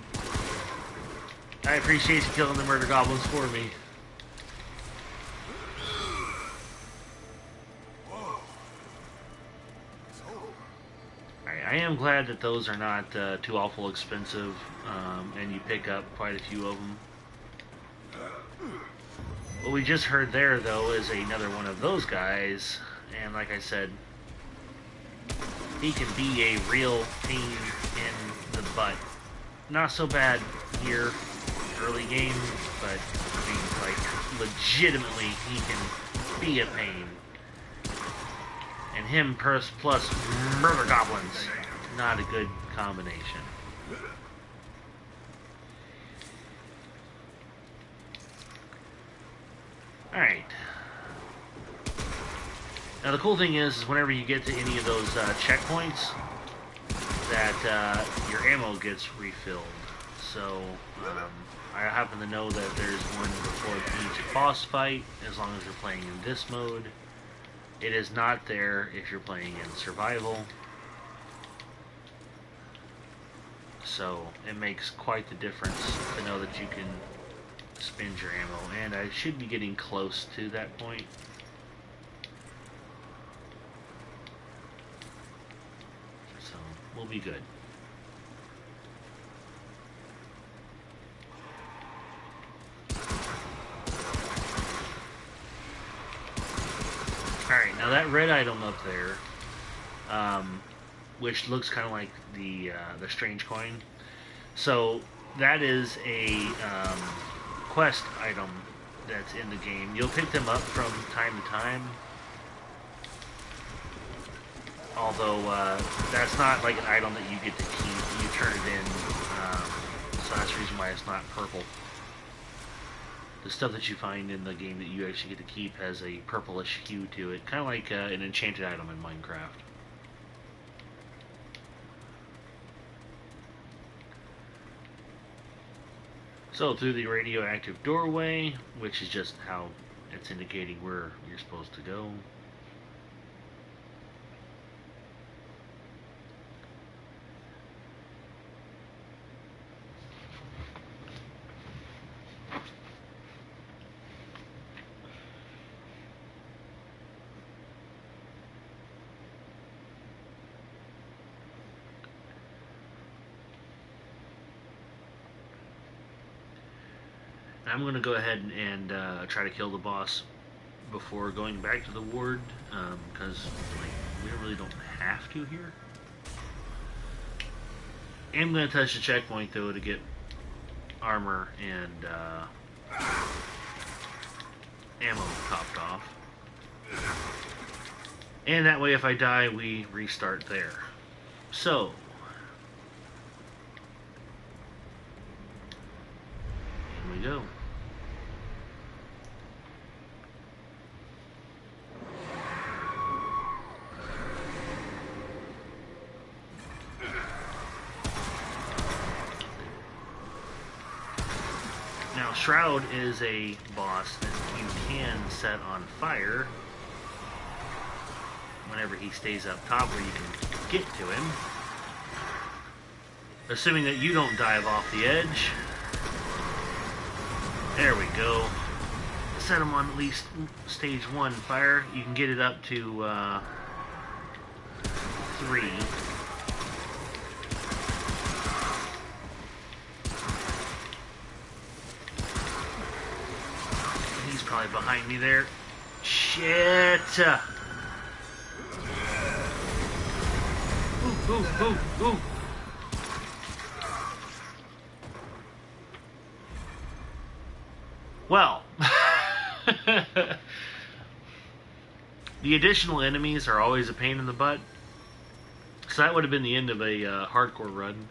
I appreciate you killing the murder goblins for me. I am glad that those are not too awful expensive, and you pick up quite a few of them. What we just heard there, though, is another one of those guys, and like I said, he can be a real pain in the butt. Not so bad here, early game, but I mean, like, legitimately, he can be a pain. And him plus murder goblins, not a good combination. Alright. Now the cool thing is whenever you get to any of those checkpoints, that your ammo gets refilled. So, I happen to know that there's one before each boss fight, as long as you're playing in this mode. It is not there if you're playing in survival. So, it makes quite the difference to know that you can spend your ammo. And I should be getting close to that point. So, we'll be good. Alright, now that red item up there, which looks kind of like the strange coin, so that is a quest item that's in the game. You'll pick them up from time to time, although that's not like an item that you get to keep. You turn it in, so that's the reason why it's not purple. The stuff that you find in the game that you actually get to keep has a purplish hue to it, kind of like an enchanted item in Minecraft. So through the radioactive doorway, which is just how it's indicating where you're supposed to go. I'm going to go ahead and try to kill the boss before going back to the ward, because like, we really don't have to here. I'm going to touch the checkpoint though to get armor and ammo topped off. And that way if I die, we restart there. So, here we go. Now, Shroud is a boss that you can set on fire whenever he stays up top where you can get to him. Assuming that you don't dive off the edge. There we go. Set him on at least stage 1 fire. You can get it up to 3. He's probably behind me there. Shit! Ooh, ooh, ooh, ooh. Well, the additional enemies are always a pain in the butt. So that would have been the end of a hardcore run.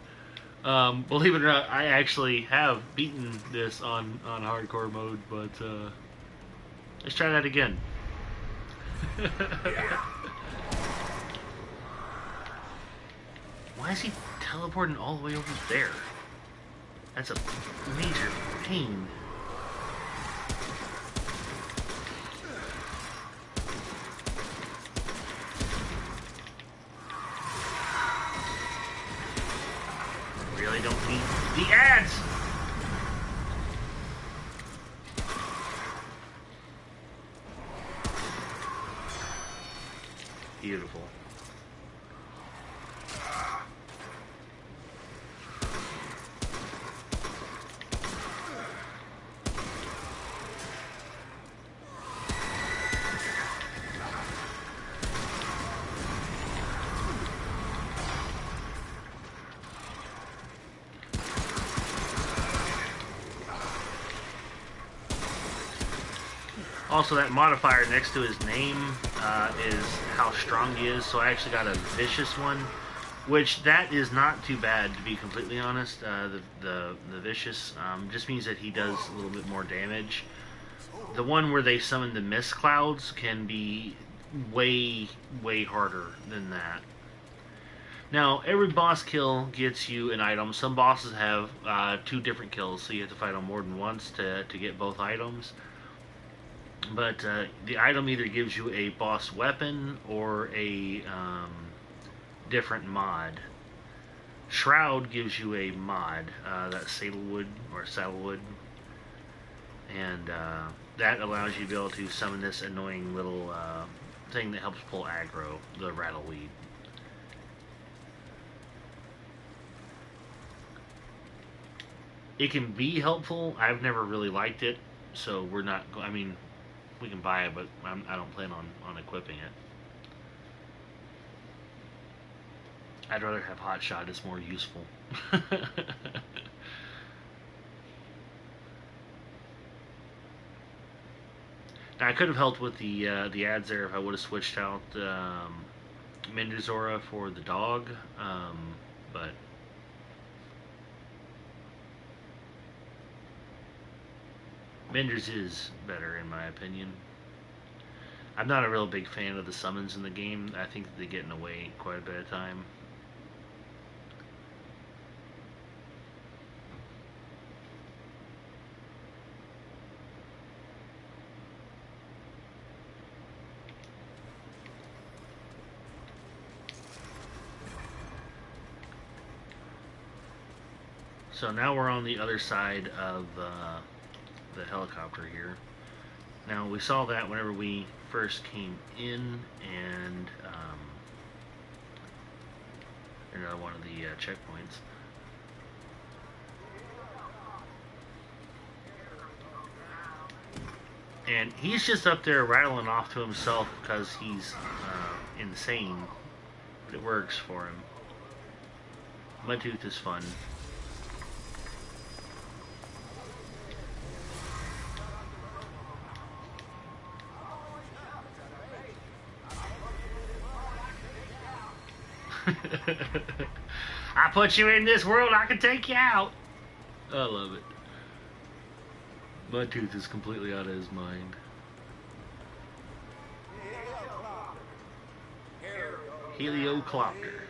Believe it or not, I actually have beaten this on hardcore mode, but let's try that again. Why is he teleporting all the way over there? That's a major pain. Really don't need the ads! Beautiful. Also, that modifier next to his name is how strong he is, so I actually got a vicious one, which that is not too bad, to be completely honest. The vicious just means that he does a little bit more damage. The one where they summon the mist clouds can be way, way harder than that. Now, every boss kill gets you an item. Some bosses have 2 different kills, so you have to fight them more than once to get both items. But the item either gives you a boss weapon or a different mod. Shroud gives you a mod, that's Saddlewood or Saddlewood, and that allows you to be able to summon this annoying little thing that helps pull aggro, the Rattleweed. It can be helpful. I've never really liked it, so we're not. I mean, we can buy it, but I don't plan on equipping it. I'd rather have Hot Shot. It's more useful. Now, I could have helped with the ads there if I would have switched out Mendozora for the dog, but Menders is better in my opinion. I'm not a real big fan of the summons in the game. I think they get in the way quite a bit of time. So now we're on the other side of the helicopter here. Now we saw that whenever we first came in, and another one of the checkpoints. And he's just up there rattling off to himself because he's insane, but it works for him. Mudtooth is fun. I put you in this world, I can take you out. I love it. Mudtooth is completely out of his mind. Heliocopter.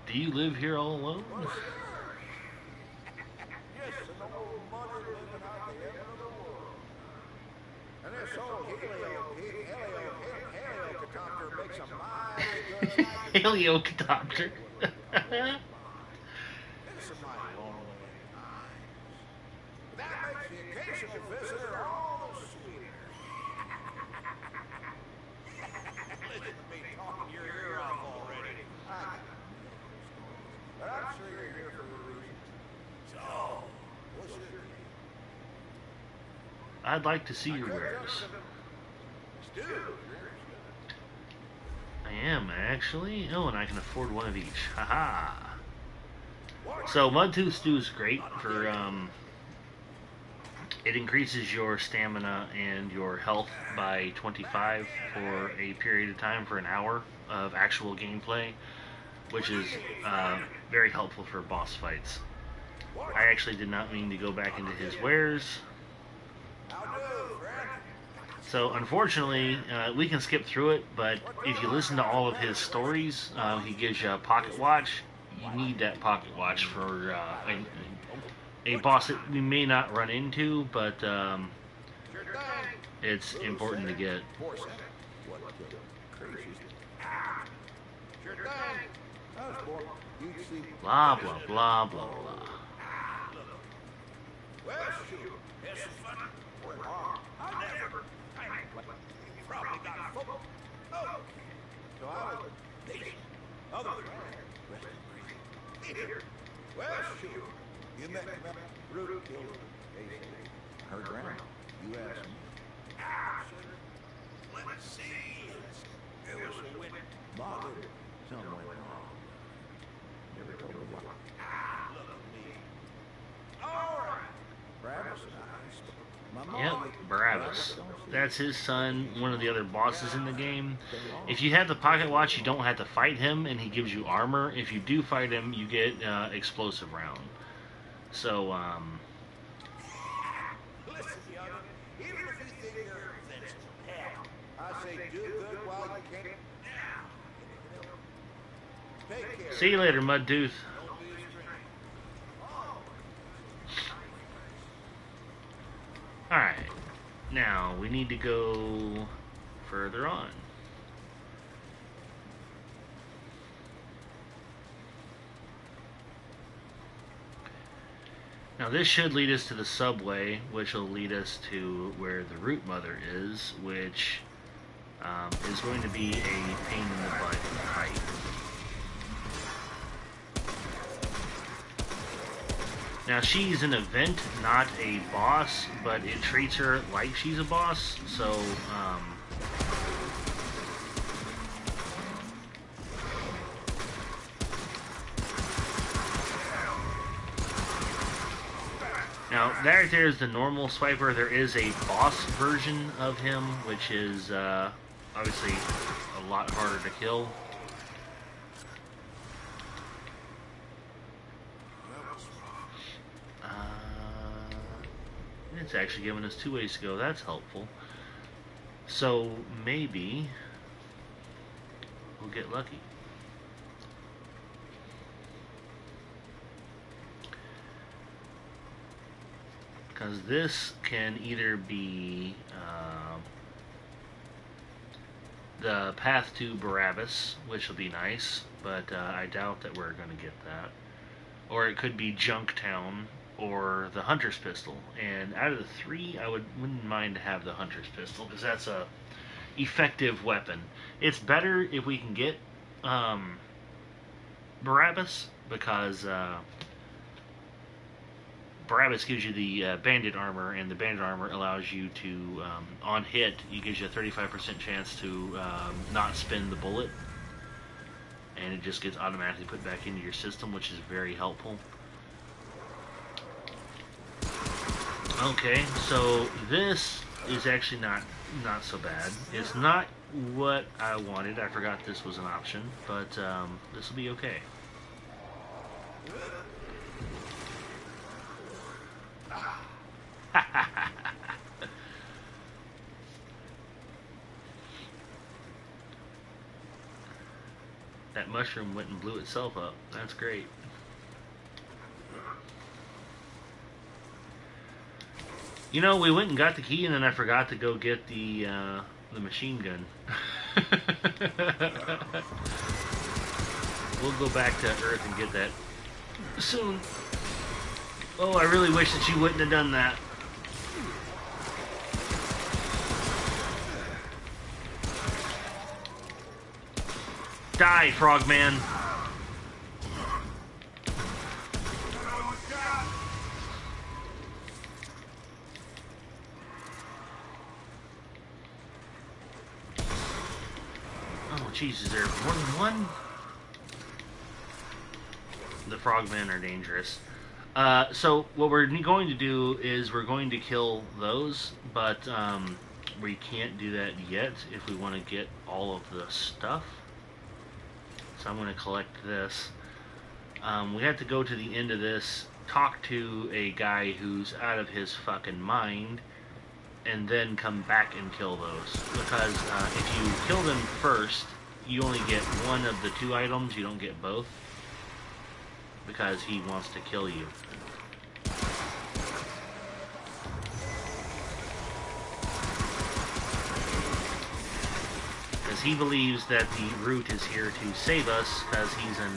Do you live here all alone? Yes, an old mother living out the end of the world. And this old heliocopter makes a mighty good idea. Heliocopter. This is my lonely times. That makes the occasional visitor all the sweeter. Listen to me talking your ear off already. But I'm sure you're here for a reason. So, what's it? I'd like to see your wares. Stew. I am, actually. Oh, and I can afford one of each. Haha. So, Mudtooth Stew is great for, it increases your stamina and your health by 25 for a period of time for an hour of actual gameplay, which is very helpful for boss fights. I actually did not mean to go back into his wares. So unfortunately, we can skip through it, but if you listen to all of his stories, he gives you a pocket watch. You need that pocket watch for a boss that we may not run into, but it's important to get. Blah, blah, blah, blah, blah. Well, shoot. Here's some fun. I never. You probably got football. Oh. So I was dating other rest in peace. Here. Well, shoot. You met Root killed her grandma. You asked me. Let's see. It was a win. Mother. Something went wrong. Never told her why. Look at me. All right. Barabbas and I. Yep, Barabbas. That's his son, one of the other bosses in the game. If you have the pocket watch, you don't have to fight him, and he gives you armor. If you do fight him, you get explosive round. So, Listen, young, even if you think you're invincible, hell, I say do good while you can. Now, take care. see you later, Mudtooth. Don't be a stranger. Alright, now we need to go further on. Now this should lead us to the subway, which will lead us to where the root mother is, which is going to be a pain in the butt fight. Now she's an event, not a boss, but it treats her like she's a boss, so now, that right there is the normal swiper. There is a boss version of him, which is obviously a lot harder to kill. It's actually giving us 2 ways to go. That's helpful. So, maybe we'll get lucky. Because this can either be the path to Barabbas, which will be nice, but I doubt that we're going to get that. Or it could be Junktown, or the Hunter's Pistol. And out of the 3, I wouldn't mind to have the Hunter's Pistol, because that's a effective weapon. It's better if we can get Barabbas, because Barabbas gives you the bandit armor, and the bandit armor allows you to, on hit, it gives you a 35% chance to not spin the bullet, and it just gets automatically put back into your system, which is very helpful. Okay, so this is actually not so bad. It's not what I wanted. I forgot this was an option, but this will be okay. That mushroom went and blew itself up. That's great. You know, we went and got the key, and then I forgot to go get the machine gun. We'll go back to Earth and get that soon. Oh, I really wish that you wouldn't have done that. Die, Frogman. Oh, jeez, is there more than one? The frogmen are dangerous. So what we're going to do is we're going to kill those, but we can't do that yet if we want to get all of the stuff. So I'm going to collect this. We have to go to the end of this, talk to a guy who's out of his fucking mind, and then come back and kill those. Because if you kill them first, you only get one of the two items, you don't get both. Because he wants to kill you. Because he believes that the root is here to save us, because he's an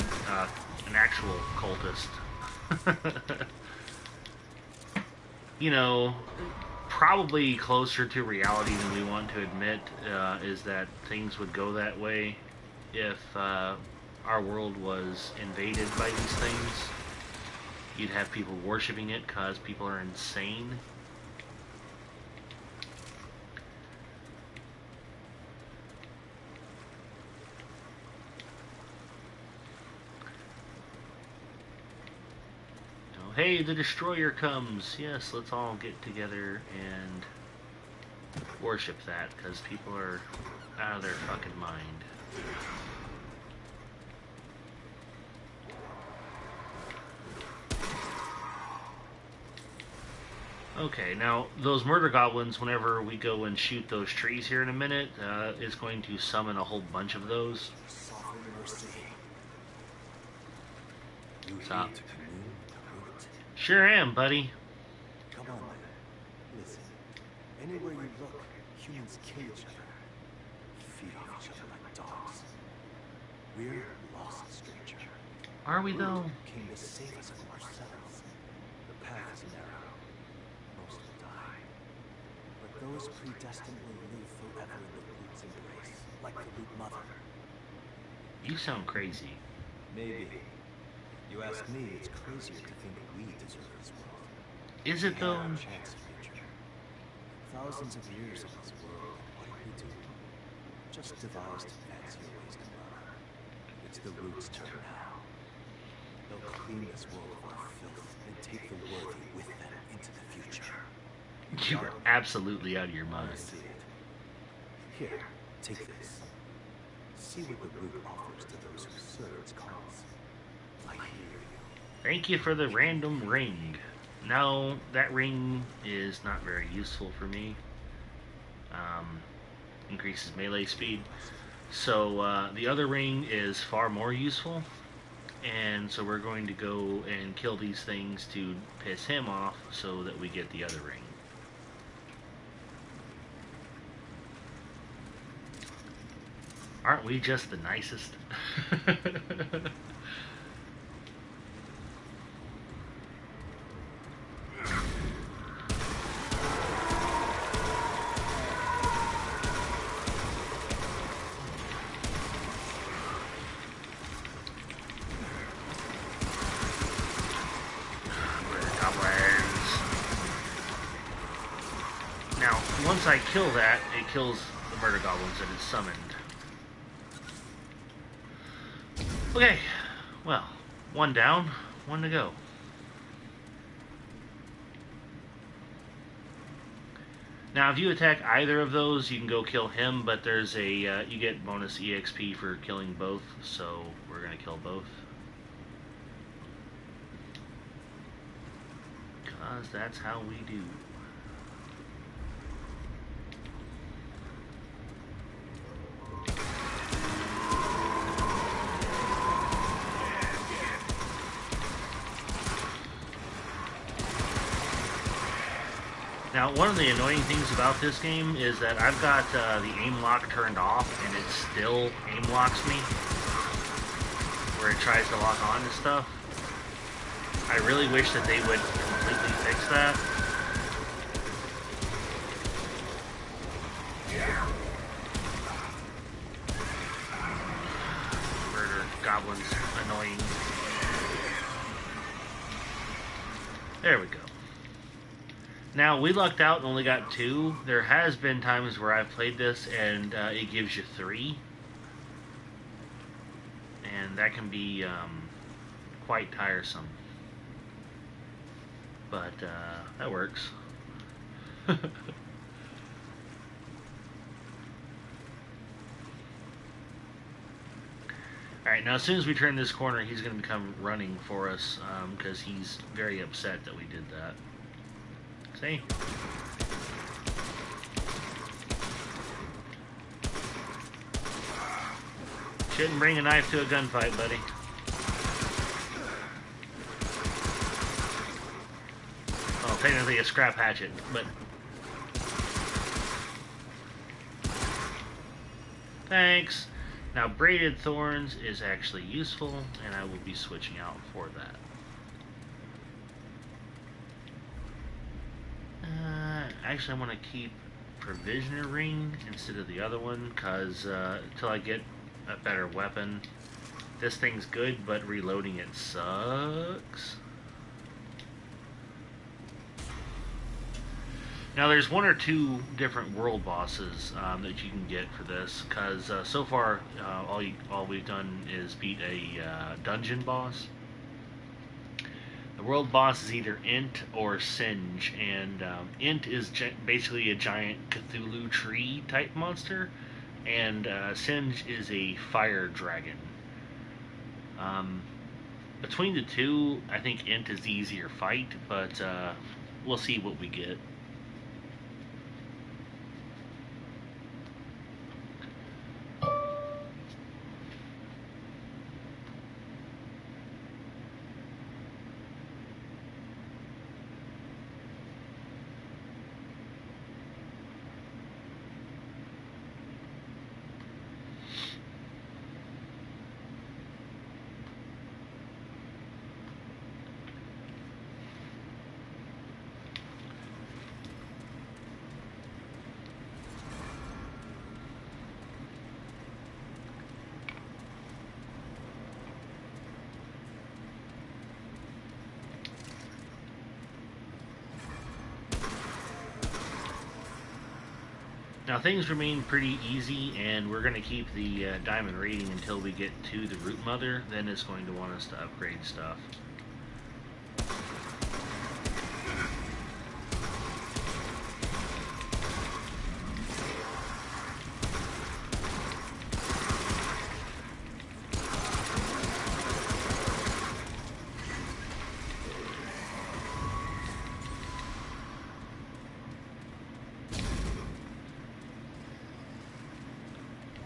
actual cultist. You know, probably closer to reality than we want to admit, is that things would go that way if our world was invaded by these things. You'd have people worshipping it because people are insane. Oh, hey, the destroyer comes. Yes, let's all get together and worship that because people are out of their fucking mind. Okay, now those murder goblins, whenever we go and shoot those trees here in a minute, is going to summon a whole bunch of those. Sovereign mercy. You Stop. here to commune with the root? Sure am, buddy. Come on, man. Listen. Anywhere you look, humans kill each other. Feed off each other like dogs. We're lost, stranger. Are we though? Came to save us from ourselves. The path is narrow. Most will die. But those predestined will live forever in the root's embrace, like the root mother. You sound crazy. Maybe. You ask me, it's crazier to think we deserve this world. Is it though? We had our chance, stranger. Thousands of years in this world, what did we do? Just devised fancier ways to murder. It's the root's turn now. They'll clean this world of our filth and take the worthy with them into the future. You are absolutely out of your mind. I see it. Here, take this. See what the root offers to those who serve its cause. I hear you. Thank you for the random ring. No, that ring is not very useful for me. Increases melee speed. So the other ring is far more useful. And so we're going to go and kill these things to piss him off so that we get the other ring. Aren't we just the nicest? Now, once I kill that, it kills the murder goblins that it's summoned. Okay, well, one down, one to go. Now, if you attack either of those, you can go kill him, but there's a, you get bonus EXP for killing both, so we're gonna kill both. Because that's how we do. Now, one of the annoying things about this game is that I've got the aim lock turned off, and it still aim locks me, where it tries to lock on to stuff. I really wish that they would completely fix that. Murder goblins, annoying. There we go. Now, we lucked out and only got 2. There has been times where I've played this and it gives you 3. And that can be quite tiresome. But that works. Alright, now as soon as we turn this corner, he's going to become running for us, because he's very upset that we did that. See? Shouldn't bring a knife to a gunfight, buddy. Well, technically a scrap hatchet, but... Thanks! Now, braided thorns is actually useful, and I will be switching out for that. Actually, I want to keep provisioner ring instead of the other one, because until I get a better weapon, this thing's good, but reloading it sucks. Now, there's 1 or 2 different world bosses that you can get for this, because so far all we've done is beat a dungeon boss. The world boss is either Int or Singe, and Int is basically a giant Cthulhu tree type monster, and Singe is a fire dragon. Between the 2, I think Int is the easier fight, but we'll see what we get. Now things remain pretty easy, and we're going to keep the diamond rating until we get to the root mother. Then it's going to want us to upgrade stuff.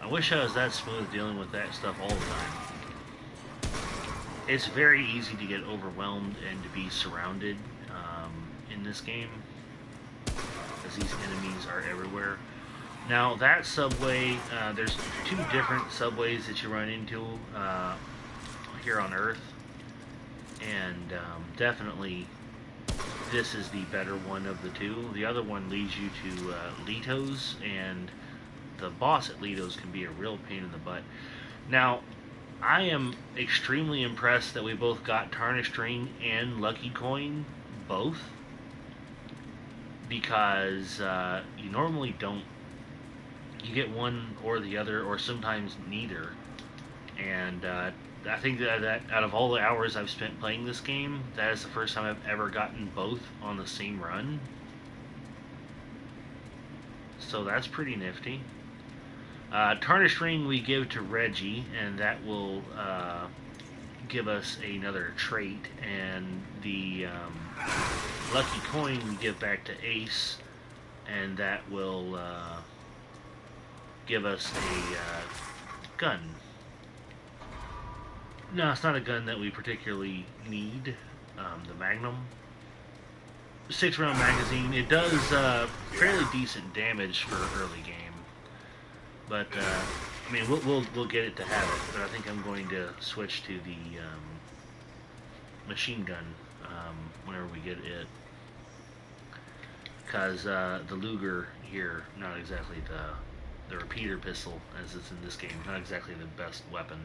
I wish I was that smooth dealing with that stuff all the time. It's very easy to get overwhelmed and to be surrounded in this game, as these enemies are everywhere. Now that subway, there's 2 different subways that you run into here on Earth, and definitely this is the better one of the 2. The other one leads you to Leto's, and the boss at Leto's can be a real pain in the butt. Now, I am extremely impressed that we both got Tarnished Ring and Lucky Coin, both, because you normally don't. You get one or the other, or sometimes neither. And I think that out of all the hours I've spent playing this game, that is the first time I've ever gotten both on the same run. So that's pretty nifty. Tarnished Ring we give to Reggie, and that will give us another trait, and the Lucky Coin we give back to Ace, and that will give us a gun. No, it's not a gun that we particularly need, the Magnum. 6-round magazine. It does fairly decent damage for early game. But, I mean, we'll get it to have it, but I think I'm going to switch to the machine gun whenever we get it. Because the Luger here, not exactly the repeater pistol as it's in this game, not exactly the best weapon.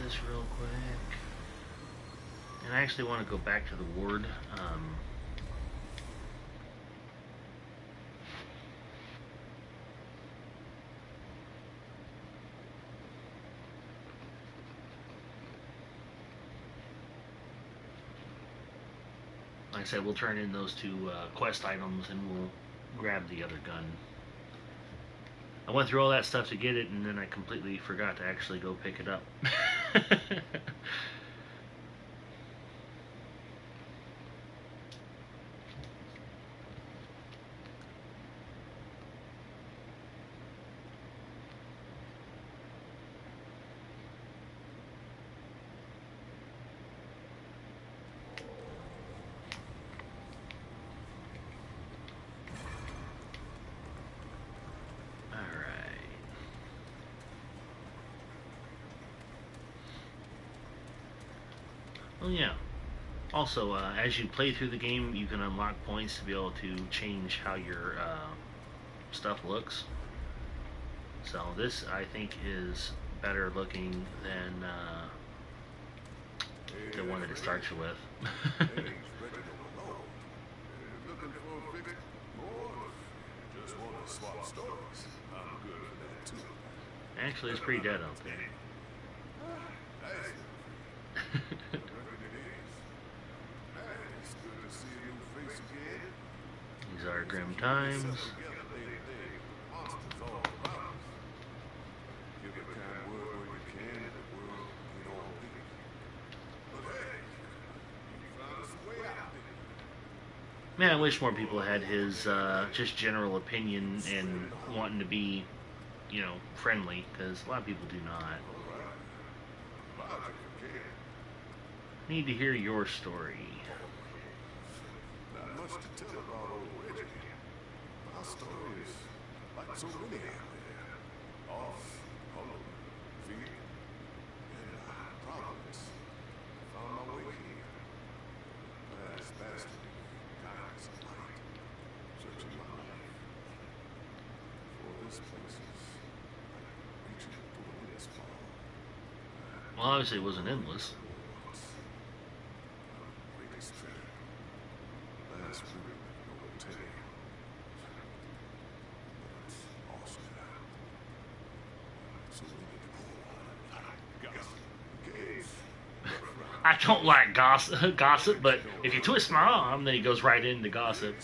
This real quick, and I actually want to go back to the ward. Like I said, we'll turn in those two quest items and we'll grab the other gun. I went through all that stuff to get it, and then I completely forgot to actually go pick it up. Oh yeah. Also, as you play through the game, you can unlock points to be able to change how your stuff looks. So this, I think, is better looking than the one that it starts you with. Looking for a fix? Or just want to swap stories? I'm good for that too. Actually, it's pretty dead out there. These are grim times. Man, I wish more people had his just general opinion and wanting to be, you know, friendly, because a lot of people do not. Need to hear your story. Not much to tell about old Reggie. My story is like so many out there. Off, hollow, fear, and problems. Found my way here. Last bastard, guidance of light. Searching my life. For this place is like reaching through a endless fall. Well, obviously it wasn't endless. I don't like gossip, but if you twist my arm, then he goes right into gossip.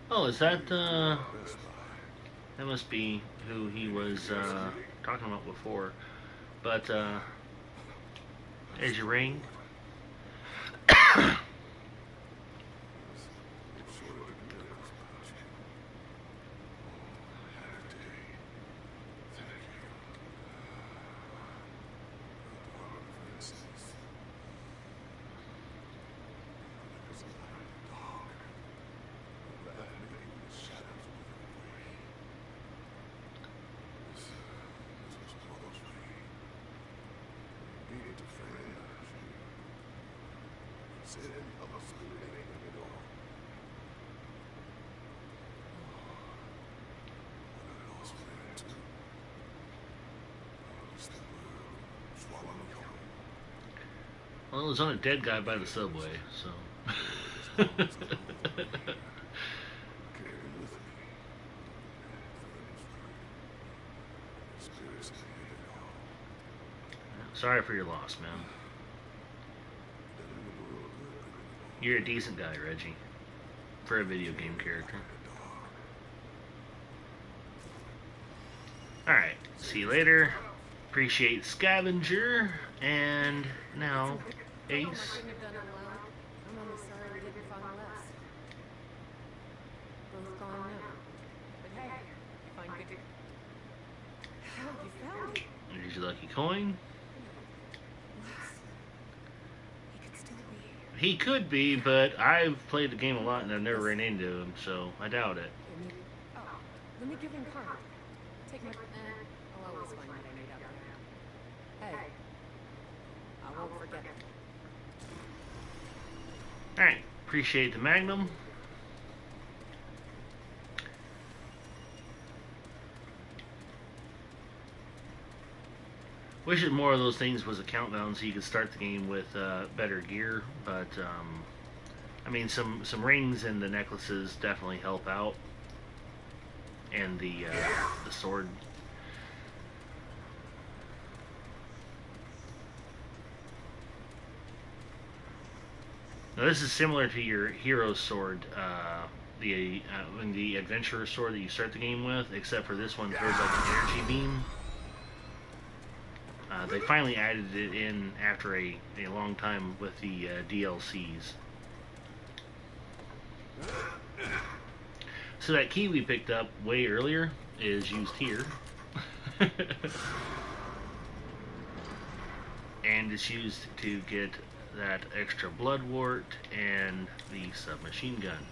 Oh, is that, that must be who he was, talking about before. But, as you ring. Well, there's on a dead guy by the subway, so. Carry him with me. Spirits ahead it all. Sorry for your loss, man. You're a decent guy, Reggie. For a video game character. Alright, see you later. Appreciate Scavenger. And now, Ace. I couldn't have done it alone. I'm only sorry we didn't find less. Both gone now. But hey, find good. Hell, you found it. Here's your lucky coin. He could still be. He could be, but I've played the game a lot and I've never ran into him, so I doubt it. Oh, let me give him card. Take my. I'll always find what I need out there. Hey, I won't forget it. Alright, appreciate the Magnum. Wish it more of those things was a countdown so you could start the game with better gear, but I mean some rings and the necklaces definitely help out, and the sword. Now this is similar to your hero's sword, the adventurer's sword that you start the game with, except for this one throws like an energy beam. They finally added it in after a long time with the DLCs. So that key we picked up way earlier is used here. And it's used to get that extra blood wart and the submachine gun.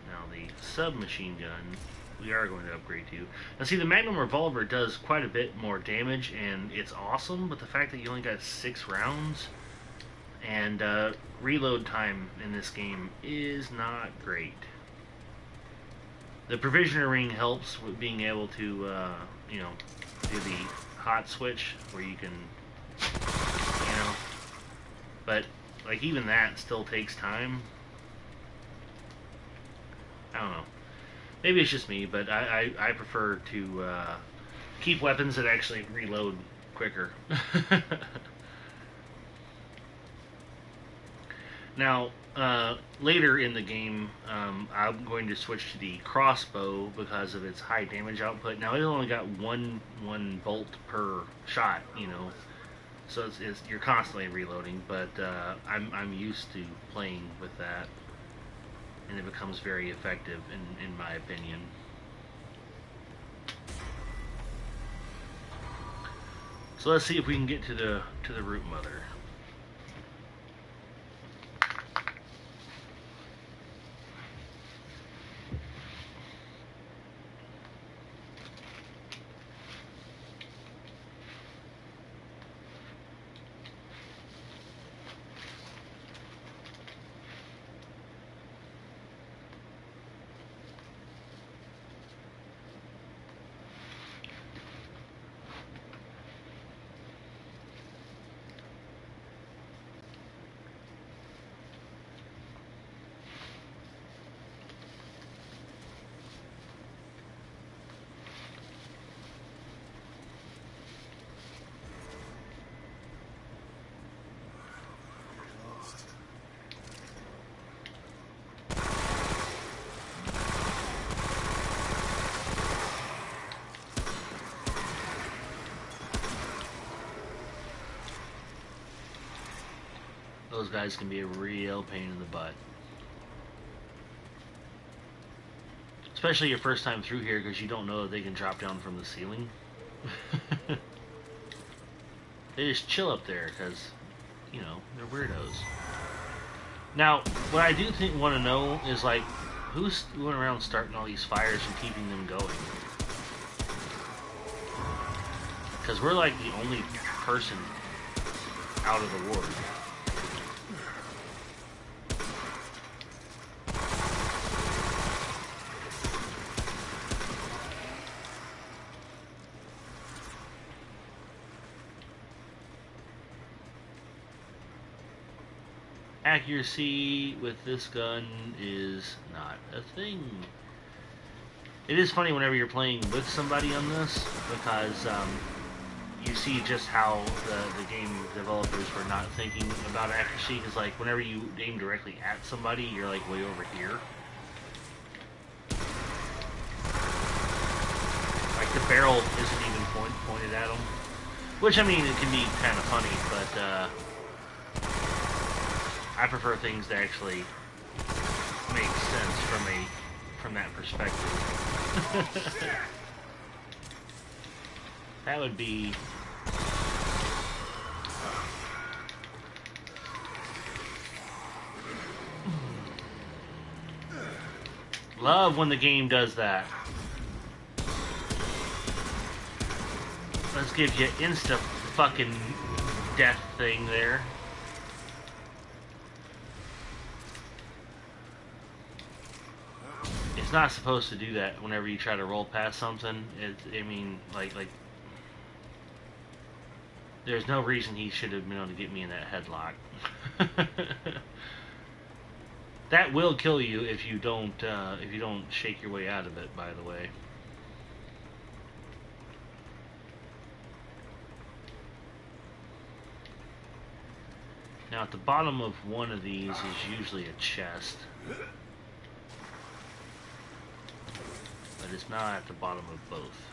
Now the submachine gun we are going to upgrade to. Now see, the Magnum Revolver does quite a bit more damage and it's awesome, but the fact that you only got 6 rounds and reload time in this game is not great. The Provisioner Ring helps with being able to you know, do the hot switch where you can, you know, but like even that still takes time. I don't know. Maybe it's just me, but I prefer to keep weapons that actually reload quicker. Now, later in the game, I'm going to switch to the crossbow because of its high damage output. Now, it only got one bolt per shot, you know, so you're constantly reloading. But I'm used to playing with that, and it becomes very effective in my opinion. So let's see if we can get to the root mother. Those guys can be a real pain in the butt. Especially your first time through here, because you don't know that they can drop down from the ceiling. They just chill up there because, you know, they're weirdos. Now, what I do want to know is, like, who's going around starting all these fires and keeping them going? Because we're like the only person out of the ward. accuracy with this gun is not a thing. It is funny whenever you're playing with somebody on this, because you see just how the game developers were not thinking about accuracy, because like whenever you aim directly at somebody, you're like way over here. Like the barrel isn't even pointed at them. Which, I mean, it can be kind of funny, but I prefer things that actually make sense from that perspective. That would be love when the game does that. Let's give you insta fucking death thing there. It's not supposed to do that whenever you try to roll past something. I mean, like, there's no reason he should have been able to get me in that headlock. That will kill you if you don't shake your way out of it, by the way. Now at the bottom of one of these is usually a chest. But it's not at the bottom of both.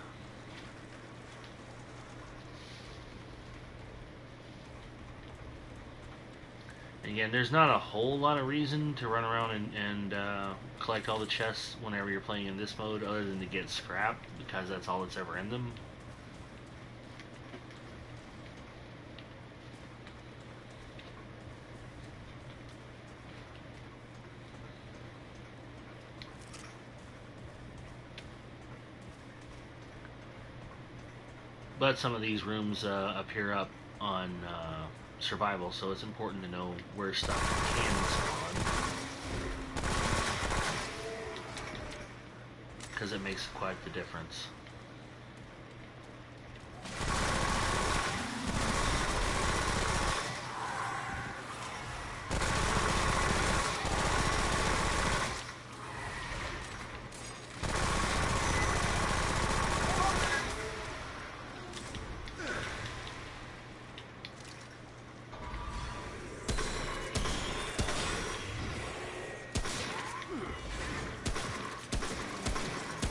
And again, there's not a whole lot of reason to run around and collect all the chests whenever you're playing in this mode, other than to get scrap, because that's all that's ever in them. But some of these rooms appear up on survival, so it's important to know where stuff can spawn, because it makes quite the difference.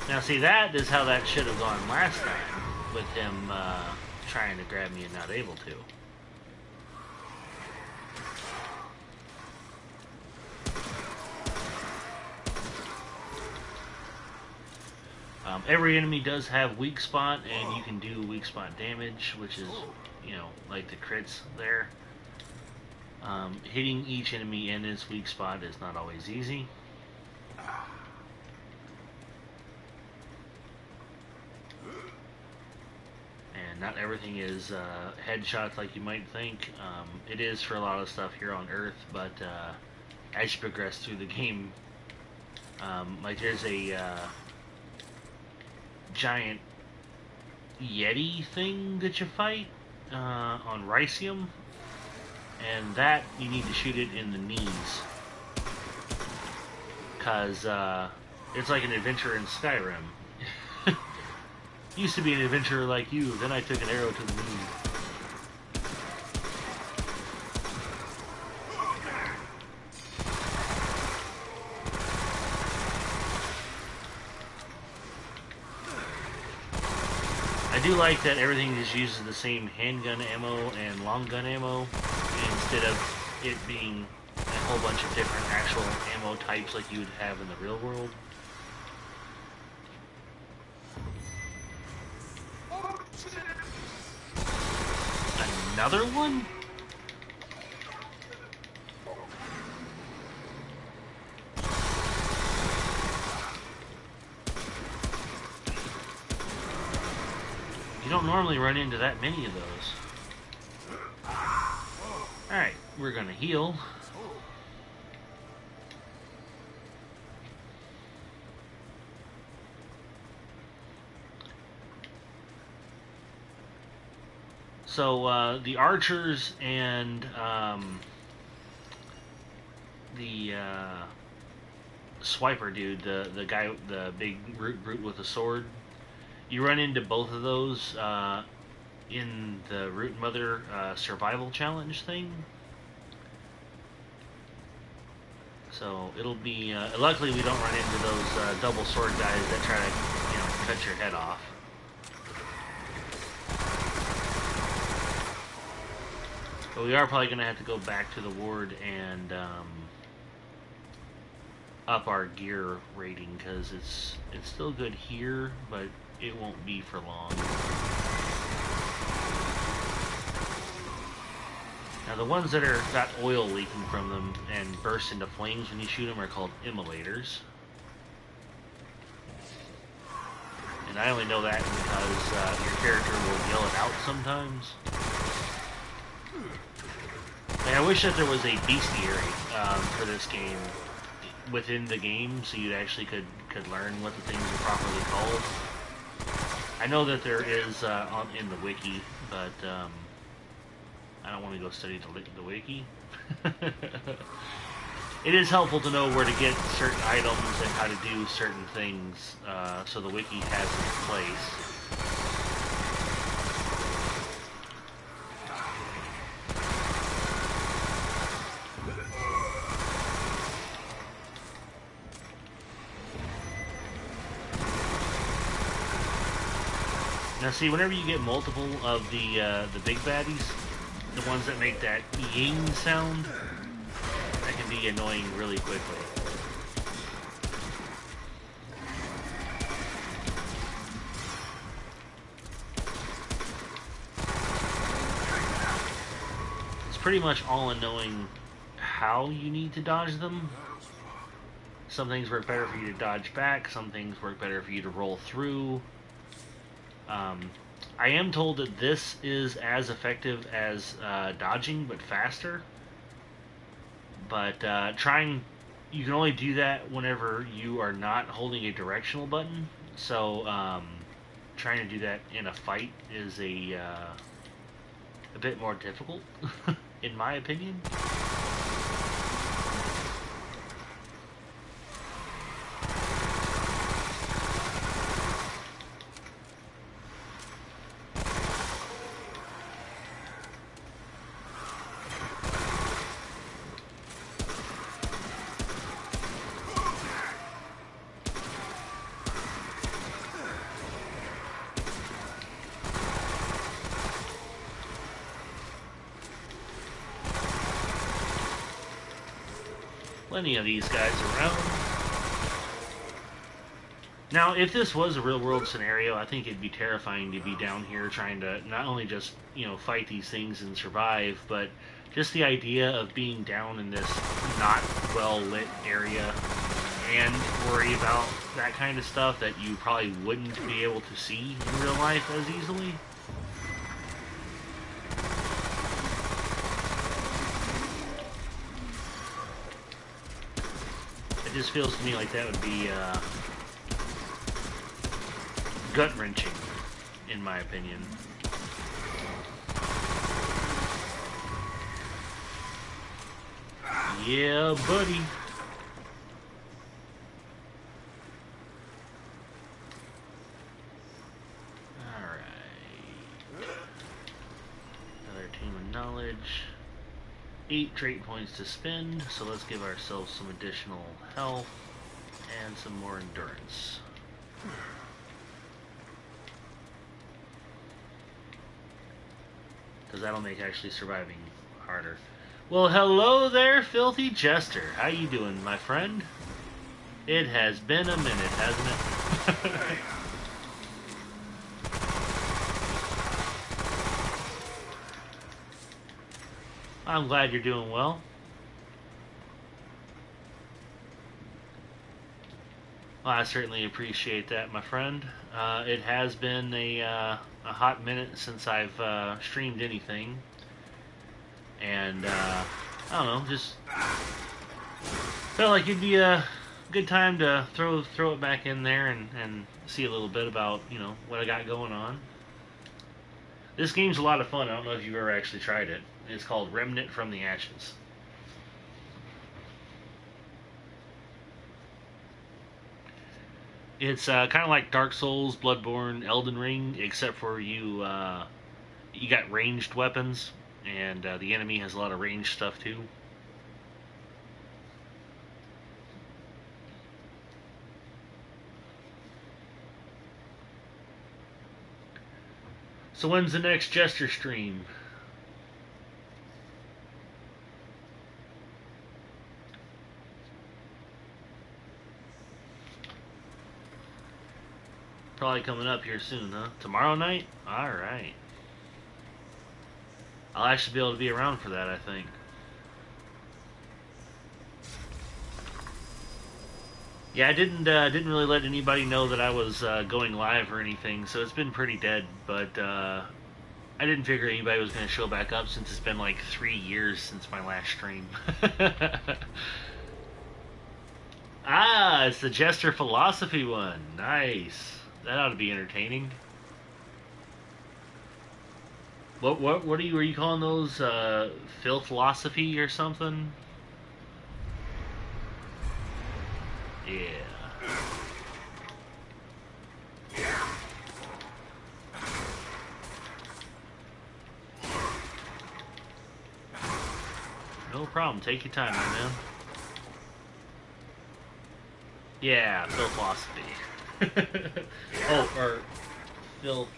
Now see, that is how that should have gone last time, with him trying to grab me and not able to. Every enemy does have weak spot, and you can do weak spot damage, which is, you know, like the crits there. Hitting each enemy in its weak spot is not always easy. And not everything is headshots like you might think. It is for a lot of stuff here on Earth, but as you progress through the game, like there's a giant Yeti thing that you fight on Rycium, and that you need to shoot it in the knees, because it's like an adventure in Skyrim. Used to be an adventurer like you, then I took an arrow to the knee. I do like that everything just uses the same handgun ammo and long gun ammo, instead of it being a whole bunch of different actual ammo types like you would have in the real world. Another one? You don't normally run into that many of those. Alright, we're gonna heal. So, the archers and the swiper dude, the guy, the big brute with a sword. You run into both of those in the Root Mother survival challenge thing. So it'll be. Luckily, we don't run into those double sword guys that try to, cut your head off. But we are probably going to have to go back to the ward and up our gear rating, because it's still good here, but it won't be for long. Now the ones that got oil leaking from them and burst into flames when you shoot them are called immolators. And I only know that because your character will yell it out sometimes. And I wish that there was a bestiary for this game within the game, so you actually could learn what the things are properly called. I know that there is in the wiki, but I don't want to go study the wiki. It is helpful to know where to get certain items and how to do certain things, so the wiki has its place. Now see, whenever you get multiple of the big baddies, the ones that make that ying sound, that can be annoying really quickly. It's pretty much all in knowing how you need to dodge them. Some things work better for you to dodge back, some things work better for you to roll through. I am told that this is as effective as dodging, but faster. But you can only do that whenever you are not holding a directional button. So trying to do that in a fight is a bit more difficult, in my opinion. Plenty of these guys around. Now, if this was a real-world scenario, I think it'd be terrifying to be down here trying to not only just, fight these things and survive, but just the idea of being down in this not well-lit area and worry about that kind of stuff that you probably wouldn't be able to see in real life as easily. It just feels to me like that would be gut-wrenching, in my opinion. Yeah, buddy. Alright. Another team of knowledge. 8 trait points to spend, so let's give ourselves some additional health and some more endurance. Because that'll make actually surviving harder. Well, hello there, Filthy Jester. How you doing, my friend? It has been a minute, hasn't it? I'm glad you're doing well. Well, I certainly appreciate that, my friend. It has been a hot minute since I've streamed anything. And, I don't know, just felt like it'd be a good time to throw it back in there and see a little bit about, what I got going on. This game's a lot of fun. I don't know if you've ever actually tried it. It's called Remnant from the Ashes. It's kind of like Dark Souls, Bloodborne, Elden Ring, except for you got ranged weapons, and the enemy has a lot of ranged stuff too. So when's the next Jester stream? Probably coming up here soon, huh? Tomorrow night? Alright. I'll actually be able to be around for that, I think. Yeah, I didn't really let anybody know that I was going live or anything, so it's been pretty dead. But I didn't figure anybody was going to show back up since it's been like 3 years since my last stream. Ah, it's the Jester Philosophy one. Nice. That ought to be entertaining. What are you calling those? Philosophy or something? Yeah. No problem. Take your time, my man. Yeah, philosophy. Oh, or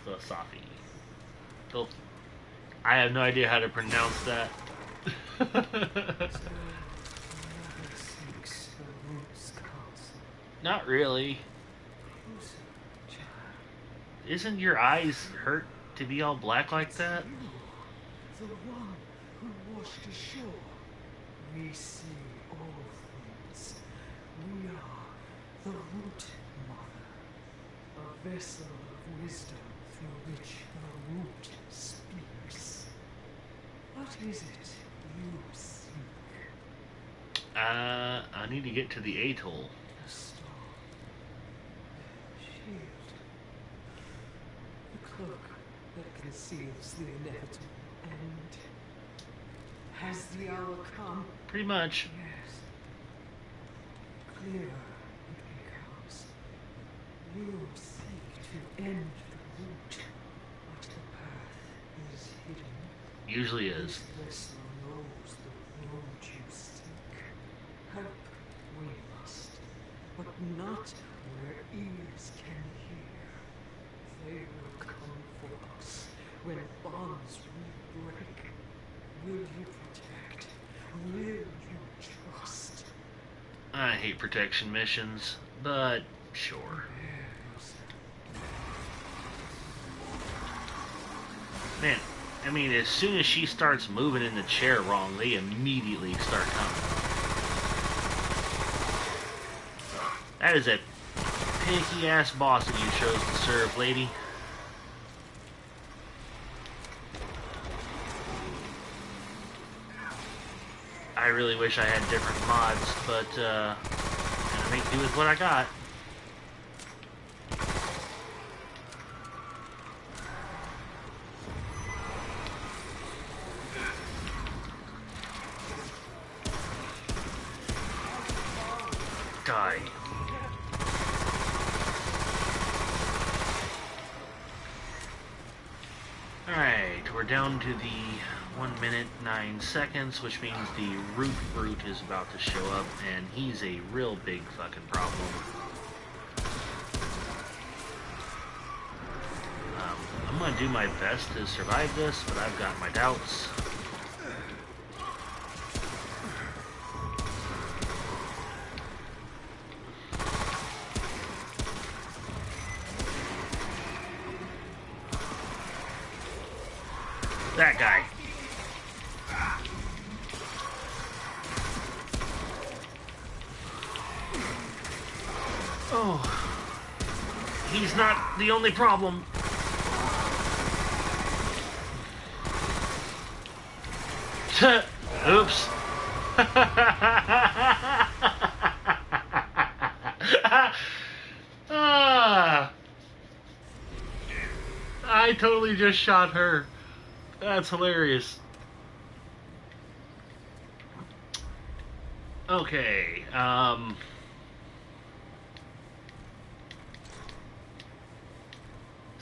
philosophy. Phil. I have no idea how to pronounce that. Not really. Isn't your eyes hurt to be all black like that? The one who washed ashore. We see all things. We are the root mother, a vessel of wisdom through which the root speaks. What is it you seek? I need to get to the atoll. The storm. Shield. The cloak that conceals the inevitable end. Has the hour come? Pretty much. Yes. Clearer it becomes. You seek to end the root, but the path is hidden. Usually is. This vessel knows the road you seek. Help we must, but not where ears can hear. They will come for us when bonds we break. Will you protect? Will you trust? I hate protection missions, but sure. Man, I mean, as soon as she starts moving in the chair wrong, they immediately start coming. That is a picky-ass boss that you chose to serve, lady. I really wish I had different mods, but gonna make do with what I got. Die. Alright, we're down to the 1 minute 9 seconds, which means the root brute is about to show up, and he's a real big fucking problem. I'm gonna do my best to survive this, but I've got my doubts. That guy. Oh. He's not the only problem. Oops. Ah. I totally just shot her. That's hilarious. Okay,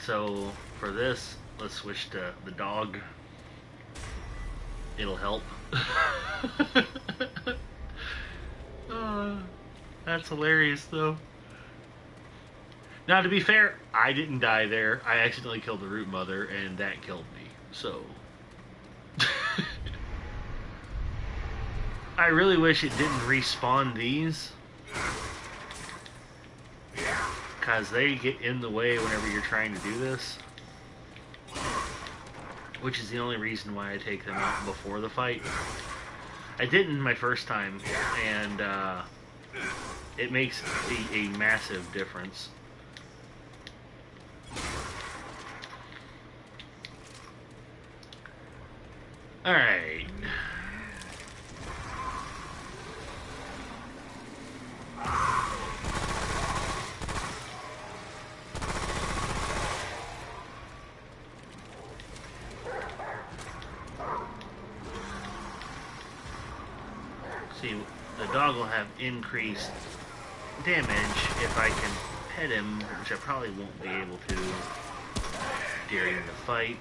So for this, let's switch to the dog. It'll help. That's hilarious, though. Now, to be fair, I didn't die there. I accidentally killed the root mother, and that killed me. So, I really wish it didn't respawn these, because they get in the way whenever you're trying to do this, which is the only reason why I take them out before the fight. I didn't my first time, and it makes a massive difference. Alright. See, the dog will have increased damage if I can pet him, which I probably won't be able to during the fight.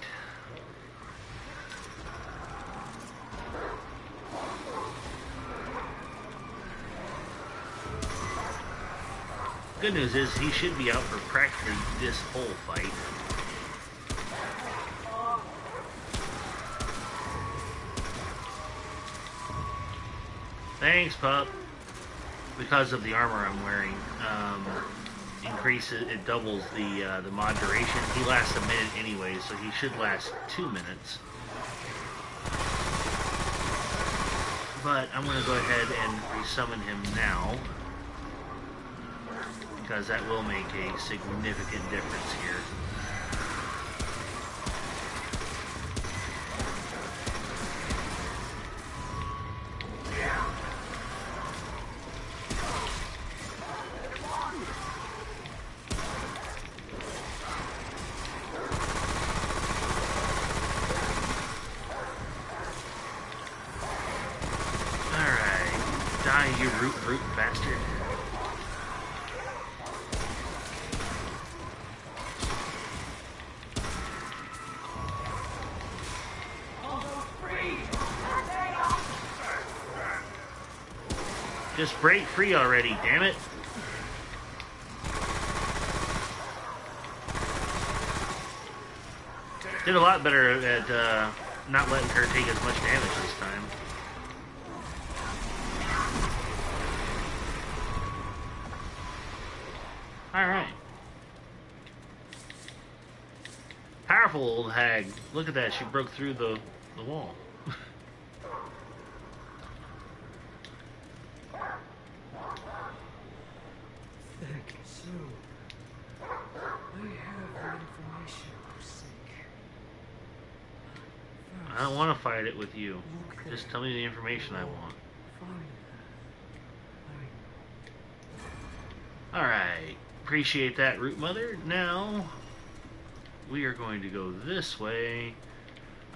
Good news is he should be out for practically this whole fight. Thanks, pup. Because of the armor I'm wearing, increases, it doubles the mod duration. He lasts a minute anyway, so he should last 2 minutes. But I'm going to go ahead and resummon him now, because that will make a significant difference here. Die, you root bastard. Just break free already, damn it. Did a lot better at not letting her take as much damage this time. Alright. Powerful old hag. Look at that, she broke through the wall. Thank you, so I have the information you seek. I don't want to fight it with you. Just tell me the information I want. Alright. Appreciate that, Root Mother. Now, we are going to go this way.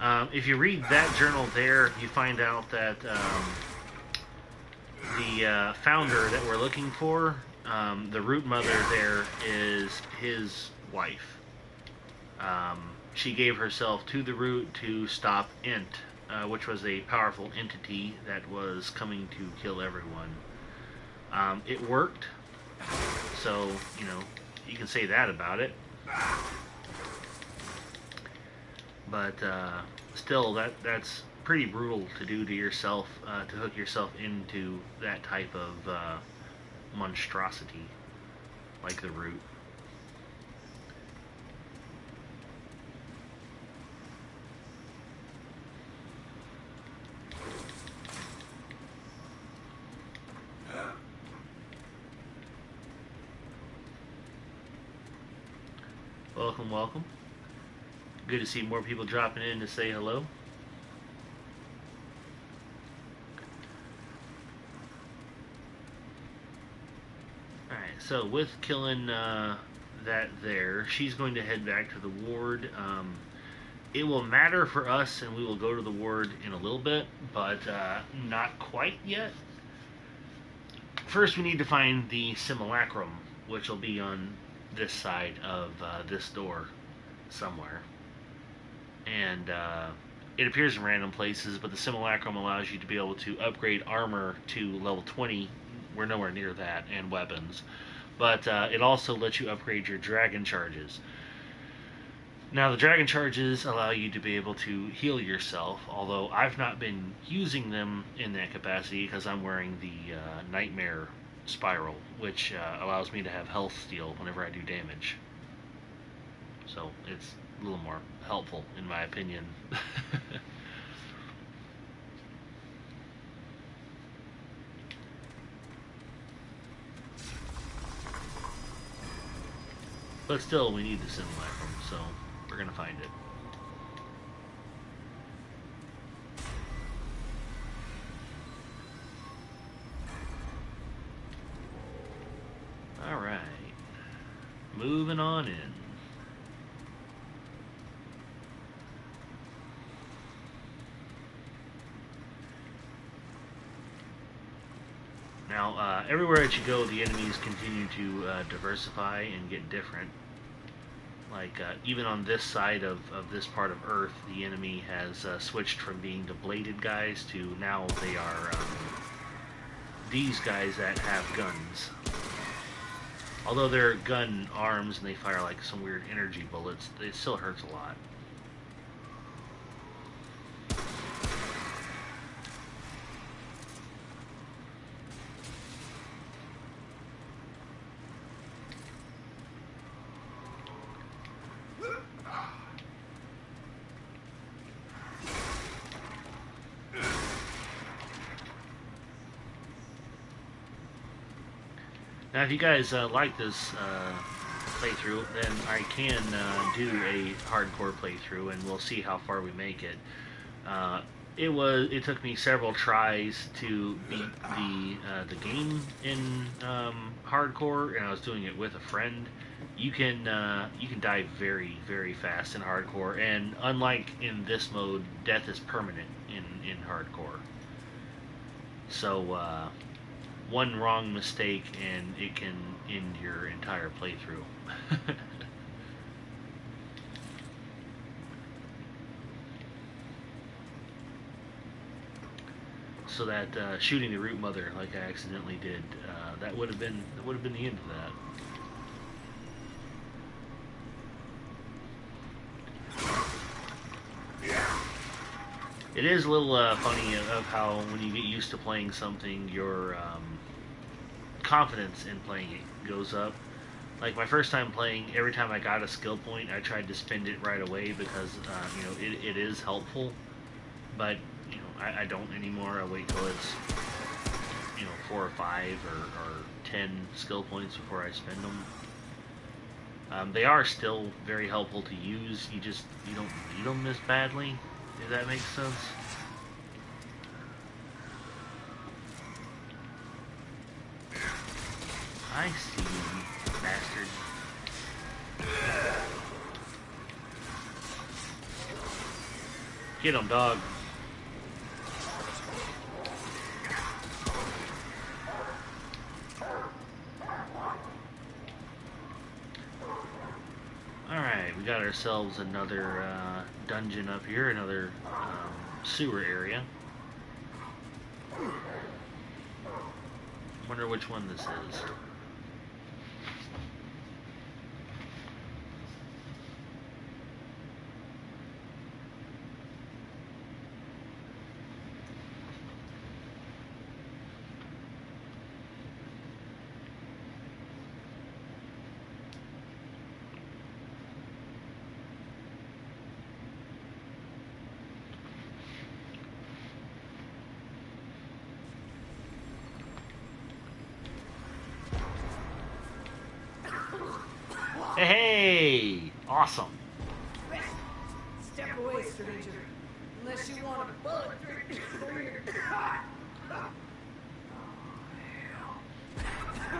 If you read that journal there, you find out that the founder that we're looking for, the Root Mother there, is his wife. She gave herself to the Root to stop Int, which was a powerful entity that was coming to kill everyone. It worked. So, you know, you can say that about it. But still, that's pretty brutal to do to yourself, to hook yourself into that type of monstrosity, like the Root. Welcome, welcome. Good to see more people dropping in to say hello. Alright, so with killing that there, she's going to head back to the ward. It will matter for us, and we will go to the ward in a little bit, but not quite yet. First, we need to find the simulacrum, which will be on this side of this door. somewhere. And it appears in random places, but the simulacrum allows you to be able to upgrade armor to level 20. We're nowhere near that, and weapons. But it also lets you upgrade your dragon charges. Now, the dragon charges allow you to be able to heal yourself, although I've not been using them in that capacity because I'm wearing the Nightmare Spiral, which allows me to have health steal whenever I do damage. So it's a little more helpful, in my opinion. But still, we need the simulacrum, so we're gonna find it. Alright. Moving on in. Now, everywhere that you go, the enemies continue to diversify and get different. Like, even on this side of this part of Earth, the enemy has switched from being the bladed guys to now they are these guys that have guns. Although they're gun arms and they fire like some weird energy bullets, it still hurts a lot. Now, if you guys like this playthrough, then I can do a hardcore playthrough, and we'll see how far we make it. It took me several tries to beat the game in hardcore, and I was doing it with a friend. You can die very, very fast in hardcore, and unlike in this mode, death is permanent in hardcore. So one wrong mistake and it can end your entire playthrough. So that shooting the root mother like I accidentally did, that would have been the end of that. It is a little funny of how when you get used to playing something, your confidence in playing it goes up. Like my first time playing, every time I got a skill point, I tried to spend it right away because it is helpful. But I don't anymore. I wait till it's 4 or 5 or 10 skill points before I spend them. They are still very helpful to use. You don't need them as badly, if that makes sense. I see you, bastard. Get him, dog. Alright, we got ourselves another dungeon up here, another sewer area. Wonder which one this is. Hey! Awesome. Step away, stranger. Unless you want a bullet through your gut. Oh, hell.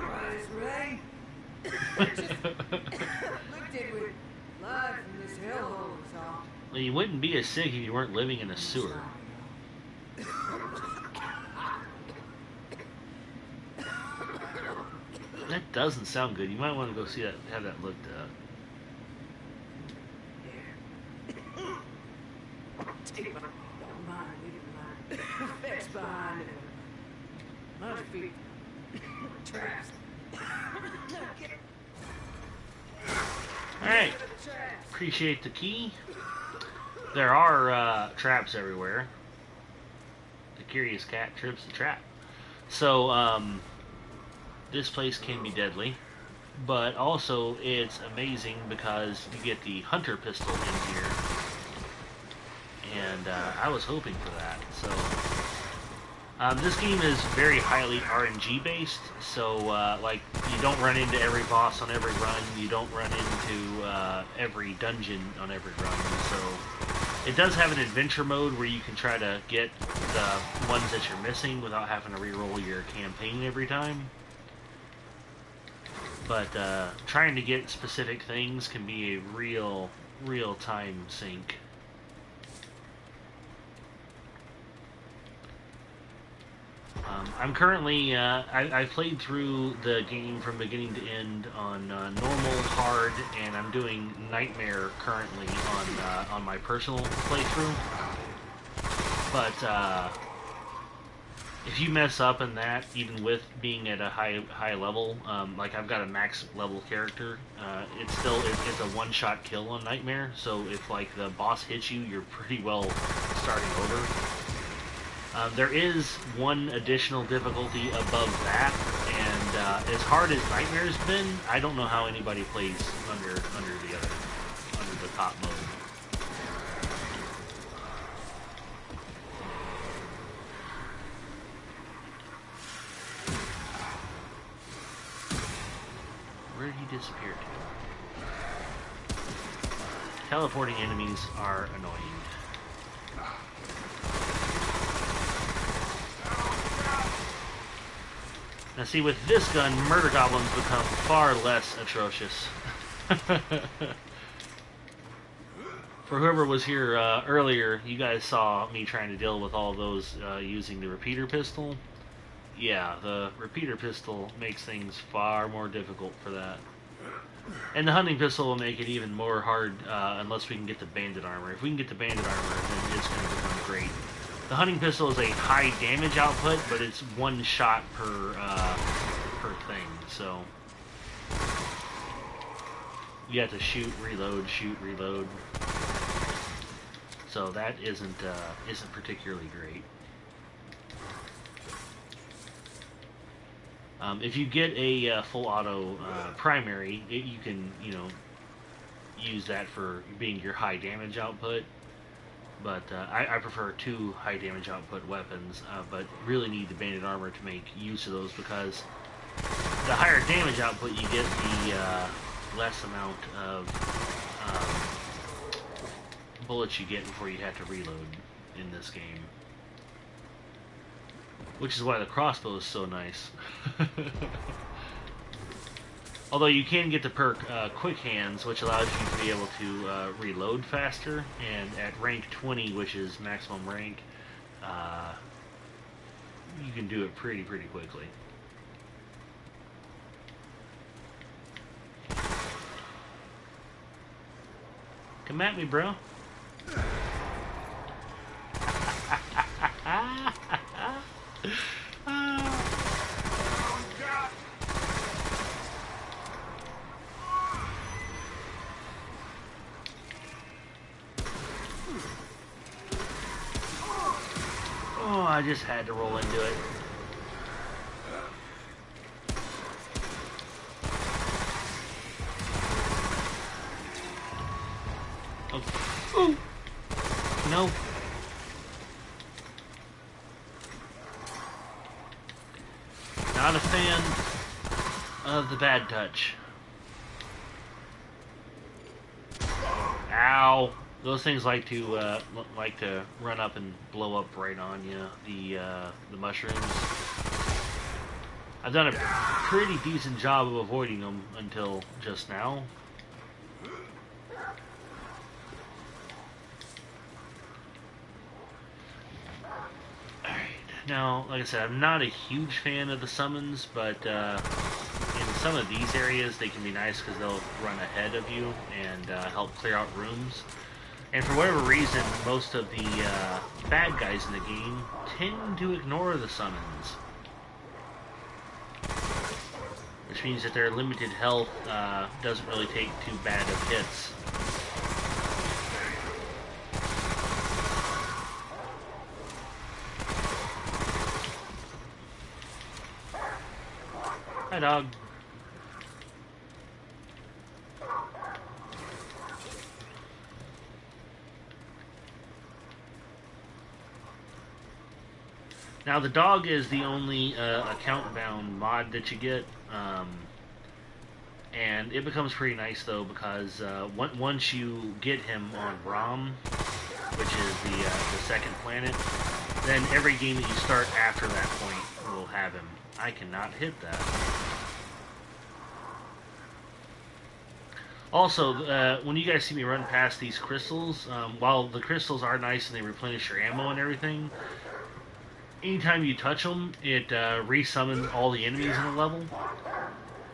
Rise, Ray. Just looked in with blood from this hellhole is all. Well, you wouldn't be as sick if you weren't living in a sewer. That doesn't sound good. You might want to go see that, have that looked at. Take my... Don't mind leaving my effects behind. Mind your feet. Traps. Alright. Appreciate the key. There are traps everywhere. The curious cat trips the trap. So, this place can be deadly. But also, it's amazing because you get the hunter pistol in here. And I was hoping for that. So, this game is very highly RNG based. So, like, you don't run into every boss on every run. You don't run into every dungeon on every run. So, it does have an adventure mode where you can try to get the ones that you're missing without having to re-roll your campaign every time. But trying to get specific things can be a real time sink. I'm currently, I played through the game from beginning to end on normal, hard, and I'm doing Nightmare currently on my personal playthrough. But if you mess up in that, even with being at a high level, like I've got a max level character, it's a one-shot kill on Nightmare. So if like the boss hits you, you're pretty well starting over. There is one additional difficulty above that, and as hard as Nightmare's been, I don't know how anybody plays under the top mode. Where did he disappear to? Teleporting enemies are annoying. Now see, with this gun, murder goblins become far less atrocious. For whoever was here earlier, you guys saw me trying to deal with all those using the repeater pistol. Yeah, the repeater pistol makes things far more difficult for that. And the hunting pistol will make it even more hard unless we can get the bandit armor. If we can get the bandit armor, then it's going to become great. The hunting pistol is a high damage output, but it's one shot per thing, so you have to shoot, reload, so that isn't particularly great. If you get a full auto primary, you can use that for being your high damage output. But I prefer 2 high damage output weapons, but really need the bandit armor to make use of those because the higher damage output you get, the less amount of bullets you get before you have to reload in this game. Which is why the crossbow is so nice. Although you can get the perk Quick Hands, which allows you to be able to reload faster, and at rank 20, which is maximum rank, you can do it pretty quickly. Come at me, bro. Oh, I just had to roll into it. Oh. Ooh. No. Not a fan of the bad touch. Ow. Those things like to run up and blow up right on you. The mushrooms. I've done a pretty decent job of avoiding them until just now. Alright, now, like I said, I'm not a huge fan of the summons, but in some of these areas they can be nice because they'll run ahead of you and help clear out rooms. And for whatever reason, most of the bad guys in the game tend to ignore the summons. Which means that their limited health doesn't really take too bad of hits. Hi, dog. Now, the dog is the only account-bound mod that you get, and it becomes pretty nice, though, because once you get him on Rom, which is the second planet, then every game that you start after that point will have him. I cannot hit that. Also, when you guys see me run past these crystals, while the crystals are nice and they replenish your ammo and everything, anytime you touch them, it resummons all the enemies in the level.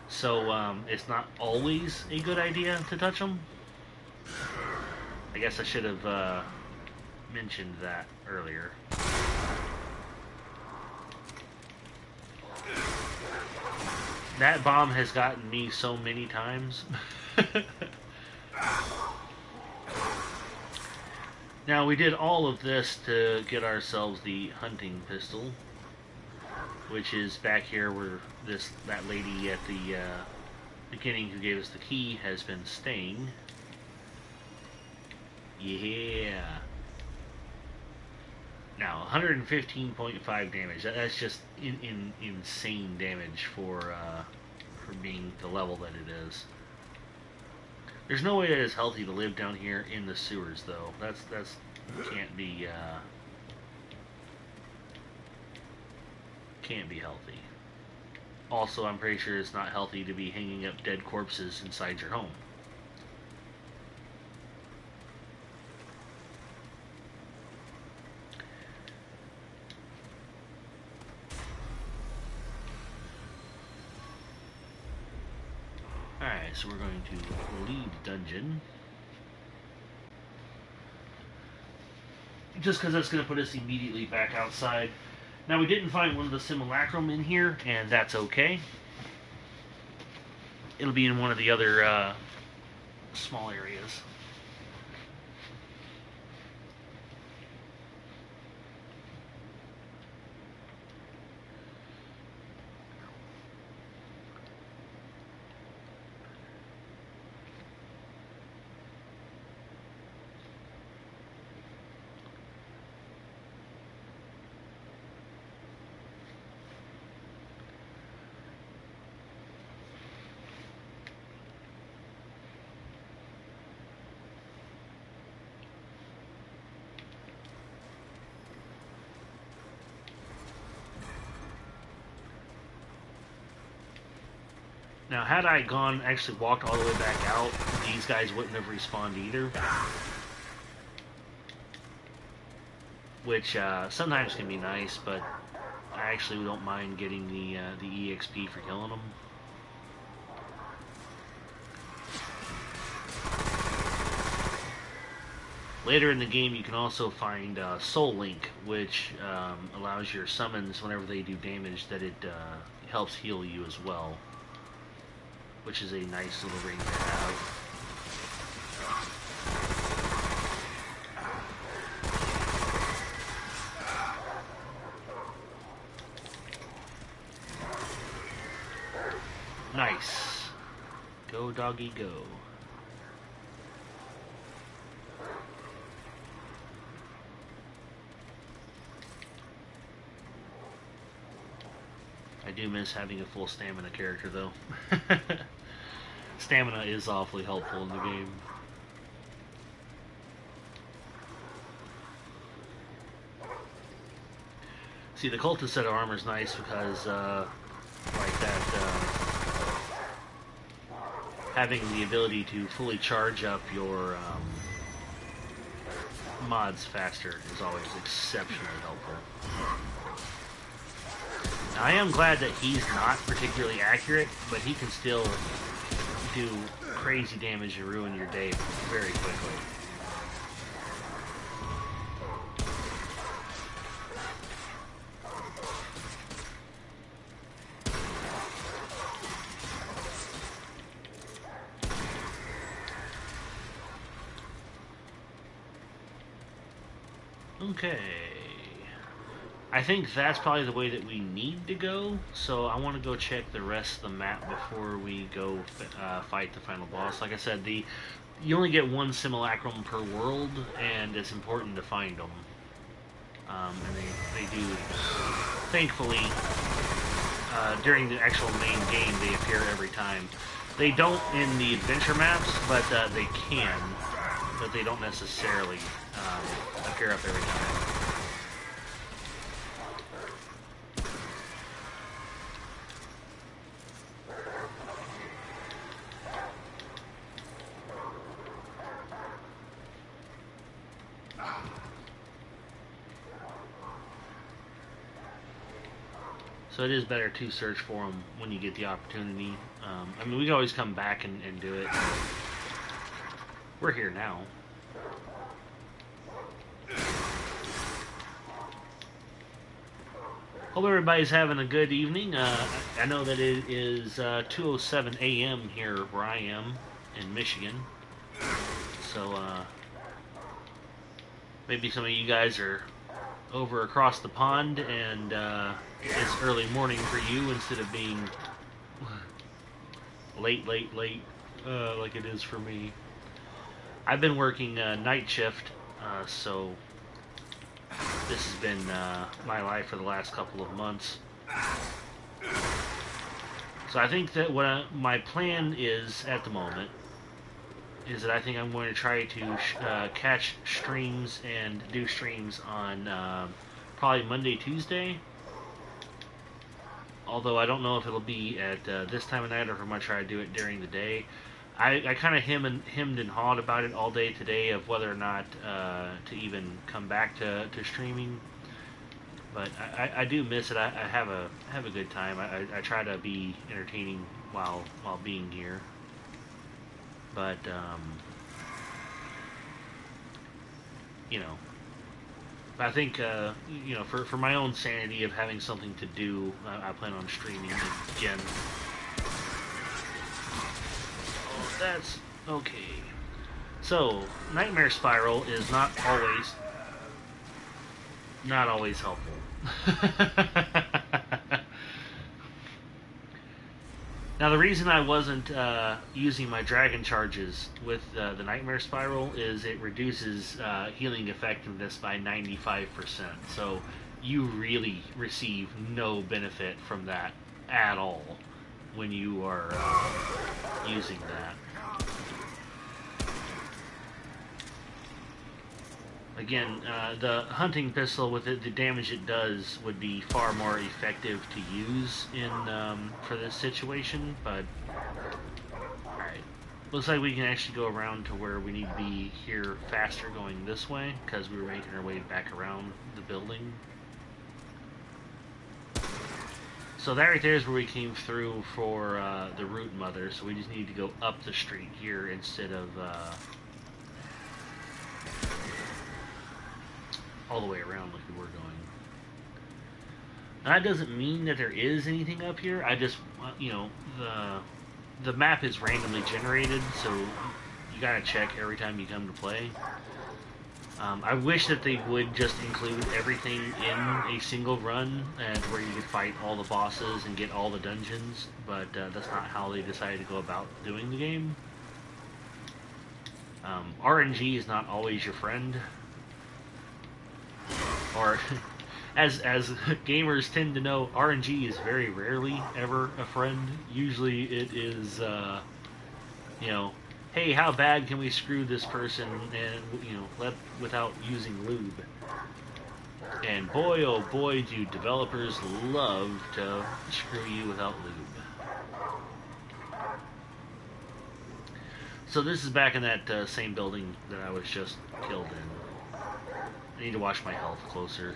So it's not always a good idea to touch them. I guess I should have mentioned that earlier. That bomb has gotten me so many times. Now, we did all of this to get ourselves the hunting pistol, which is back here where that lady at the beginning who gave us the key has been staying. Yeah. Now, 115.5 damage. That's just insane damage for being the level that it is. There's no way that it's healthy to live down here in the sewers, though. That's can't be healthy. Also, I'm pretty sure it's not healthy to be hanging up dead corpses inside your home. Alright, so we're going to leave dungeon. Just because that's going to put us immediately back outside. Now, we didn't find one of the simulacrum in here, and that's okay. It'll be in one of the other small areas. Now, had I actually walked all the way back out, these guys wouldn't have respawned either. Which sometimes can be nice, but I actually don't mind getting the EXP for killing them. Later in the game, you can also find Soul Link, which allows your summons, whenever they do damage, that it helps heal you as well. Which is a nice little ring to have. Nice. Go, doggy, go. I do miss having a full stamina character, though. Stamina is awfully helpful in the game. See, the cultist set of armor is nice because, like that, having the ability to fully charge up your mods faster is always exceptionally helpful. Now, I am glad that he's not particularly accurate, but he can still do crazy damage and ruin your day very quickly. Okay. I think that's probably the way that we need to go, so I want to go check the rest of the map before we go fight the final boss. Like I said, you only get one simulacrum per world, and it's important to find them. And they do, thankfully, during the actual main game, they appear every time. They don't in the adventure maps, but they can, but they don't necessarily appear up every time. So it is better to search for them when you get the opportunity. I mean, we can always come back and do it. We're here now. Hope everybody's having a good evening. I know that it is 2:07 a.m. here where I am in Michigan. So maybe some of you guys are over across the pond and it's early morning for you instead of being late like it is for me. I've been working night shift, so this has been my life for the last couple of months. So I think that what my plan is at the moment is that I think I'm going to try to catch streams and do streams on probably Monday, Tuesday. Although I don't know if it'll be at this time of night or if I'm going to try to do it during the day. I kind of hemmed and hawed about it all day today of whether or not to even come back to streaming. But I do miss it. I have a good time. I try to be entertaining while being here. But you know, I think you know, for my own sanity of having something to do, I plan on streaming again. Oh, that's okay. So, Nightmare Spiral is not always helpful. Now, the reason I wasn't using my dragon charges with the Nightmare Spiral is it reduces healing effectiveness by 95%. So you really receive no benefit from that at all when you are using that. Again, the hunting pistol with it, the damage it does would be far more effective to use in for this situation, but alright. Looks like we can actually go around to where we need to be here faster going this way, because we were making our way back around the building. So that right there is where we came through for the Root Mother, so we just need to go up the street here instead of all the way around like we were going. Now, that doesn't mean that there is anything up here. I just, you know, the map is randomly generated, so you gotta check every time you come to play. I wish that they would just include everything in a single run, and where you could fight all the bosses and get all the dungeons, but that's not how they decided to go about doing the game. RNG is not always your friend. Or, as gamers tend to know, RNG is very rarely ever a friend. Usually it is, you know, hey, how bad can we screw this person, and, you know, without using lube. And boy, oh boy, do developers love to screw you without lube. So this is back in that same building that I was just killed in. I need to watch my health closer.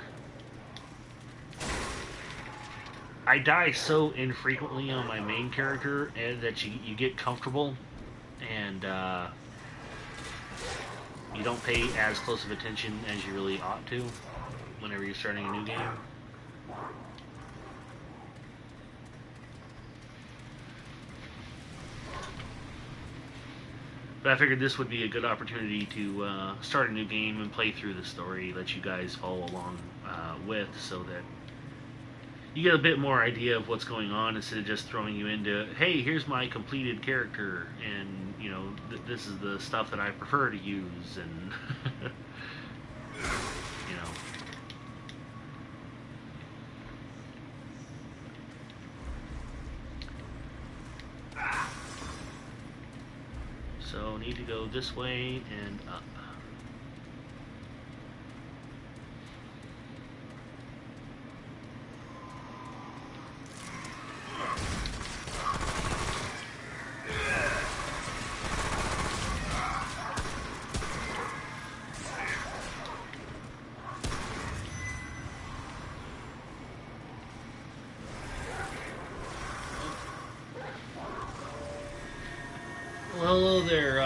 I die so infrequently on my main character that you get comfortable and you don't pay as close of attention as you really ought to whenever you're starting a new game. But But I figured this would be a good opportunity to start a new game and play through the story, let you guys follow along with, so that you get a bit more idea of what's going on instead of just throwing you into, hey, here's my completed character, and you know this is the stuff that I prefer to use, and you know. So need to go this way and up. Well, hello there,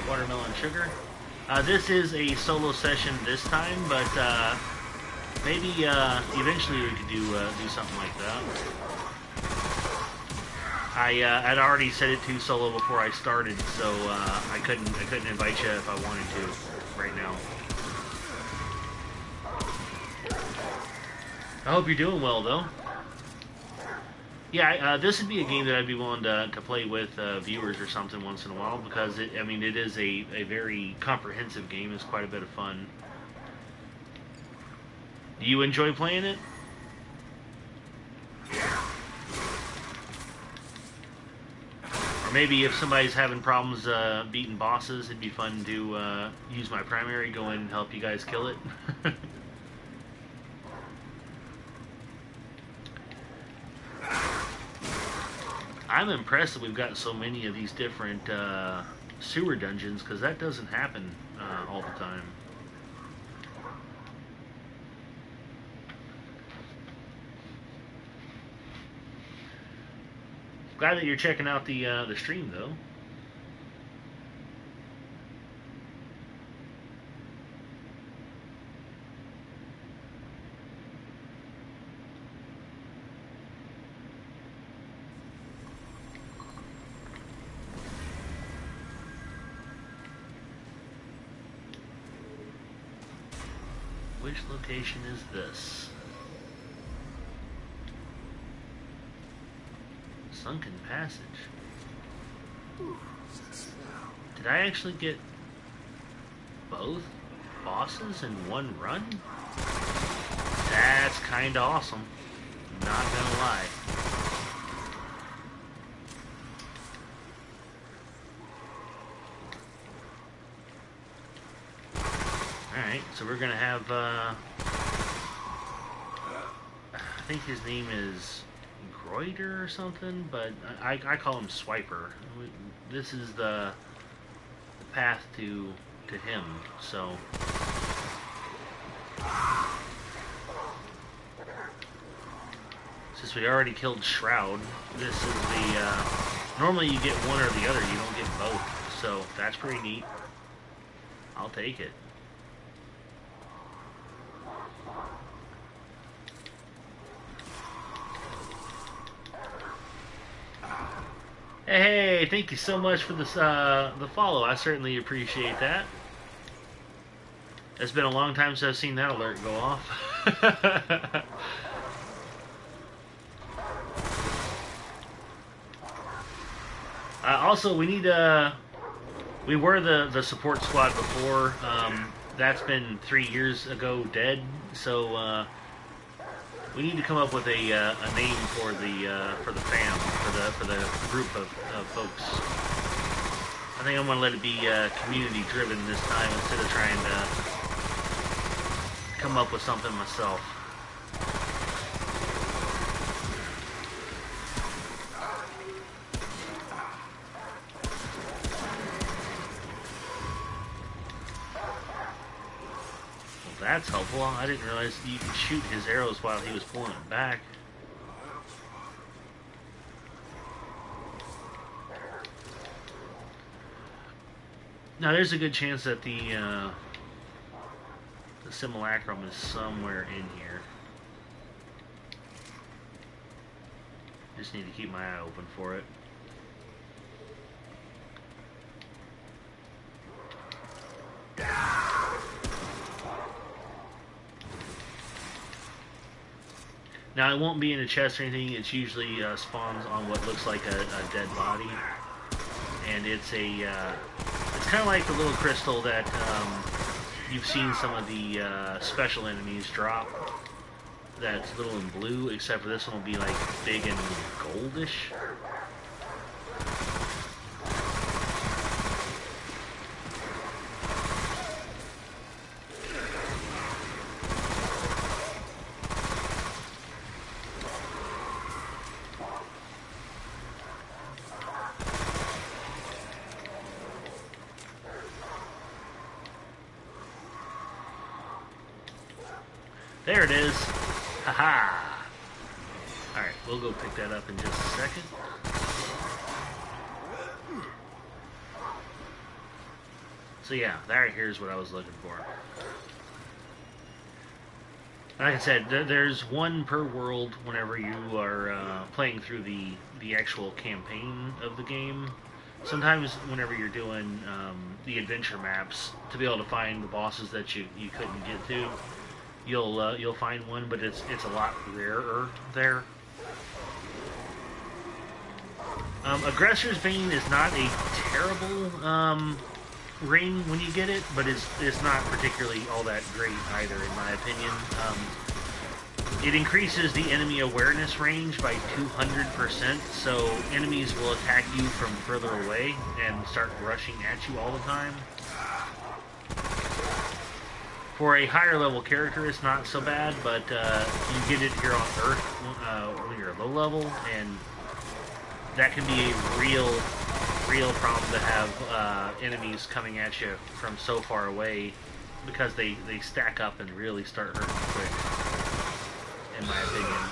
Watermelon Sugar. This is a solo session this time, but maybe eventually we could do something like that. I'd already set it to solo before I started, so I couldn't invite you if I wanted to right now. I hope you're doing well, though. Yeah, this would be a game that I'd be willing to play with viewers or something once in a while, because it is a very comprehensive game. It's quite a bit of fun. Do you enjoy playing it? Or maybe if somebody's having problems beating bosses, it'd be fun to use my primary, go in and help you guys kill it. I'm impressed that we've got so many of these different sewer dungeons, because that doesn't happen all the time. Glad that you're checking out the stream, though. Which location is this? Sunken Passage. Did I actually get both bosses in one run? That's kinda awesome. Not gonna lie. Alright, so we're gonna have, I think his name is Groiter or something, but I call him Swiper. This is the path to him, so... Since we already killed Shroud, this is the, normally you get one or the other, you don't get both, so that's pretty neat. I'll take it. Hey, thank you so much for this, the follow. I certainly appreciate that. It's been a long time since I've seen that alert go off. Also, we need we were the support squad before. That's been 3 years ago dead, so we need to come up with a name for the fam, for the group of folks. I think I'm gonna let it be community driven this time instead of trying to come up with something myself. That's helpful. I didn't realize you could shoot his arrows while he was pulling it back. Now there's a good chance that the simulacrum is somewhere in here. Just need to keep my eye open for it. Now, it won't be in a chest or anything. It's usually spawns on what looks like a dead body, and it's a it's kind of like the little crystal that you've seen some of the special enemies drop. That's little and blue, except for this one will be like big and goldish. There it is. Haha. Alright, we'll go pick that up in just a second. So yeah, that right here is what I was looking for. Like I said, there's one per world whenever you are playing through the actual campaign of the game. Sometimes whenever you're doing the adventure maps, to be able to find the bosses that you couldn't get to, you'll find one, but it's a lot rarer there. Aggressor's Bane is not a terrible ring when you get it, but it's not particularly all that great either, in my opinion. It increases the enemy awareness range by 200%, so enemies will attack you from further away and start rushing at you all the time. For a higher level character, it's not so bad, but you get it here on Earth when you're low level, and that can be a real problem to have enemies coming at you from so far away, because they stack up and really start hurting quick, in my opinion.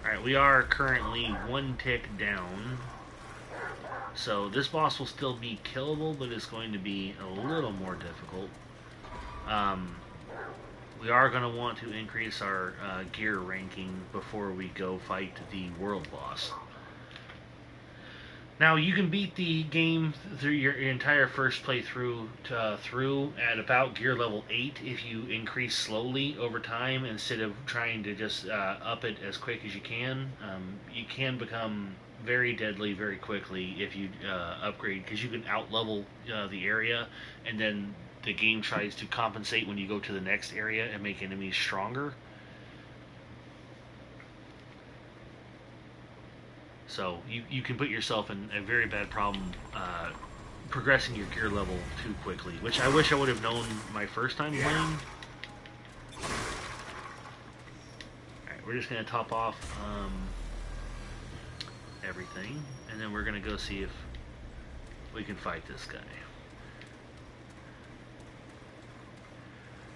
Alright, we are currently one tick down. So this boss will still be killable, but it's going to be a little more difficult. We are going to want to increase our gear ranking before we go fight the world boss. Now, you can beat the game through your entire first playthrough through at about gear level 8 if you increase slowly over time instead of trying to just up it as quick as you can. You can become very deadly very quickly if you upgrade, because you can outlevel the area, and then the game tries to compensate when you go to the next area and make enemies stronger. So you can put yourself in a very bad problem progressing your gear level too quickly, which I wish I would have known my first time playing. Alright, we're just going to top off everything, and then we're going to go see if we can fight this guy.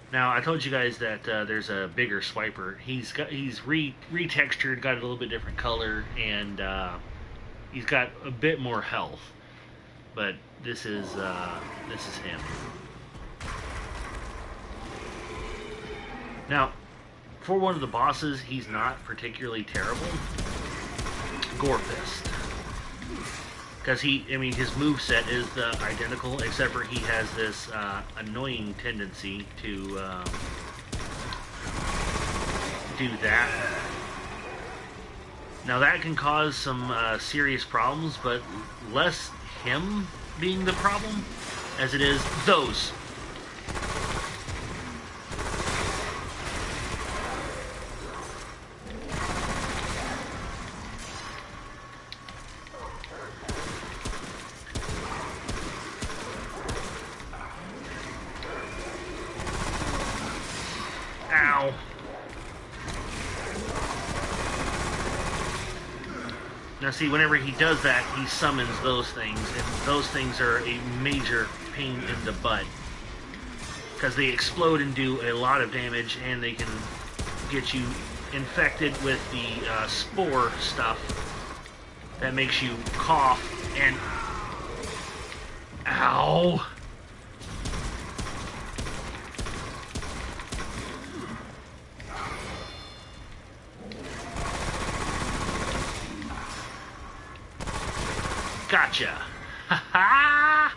Now, I told you guys that there's a bigger swiper. He's retextured, got a little bit different color, and he's got a bit more health. But this is him. Now, for one of the bosses, he's not particularly terrible. Gorefist. Because his moveset is identical, except for he has this annoying tendency to do that. Now that can cause some serious problems, but less him being the problem as it is those. Ow. Now see, whenever he does that, he summons those things, and those things are a major pain in the butt. because they explode and do a lot of damage, and they can get you infected with the spore stuff that makes you cough and... Ow! Gotcha! Ha-ha!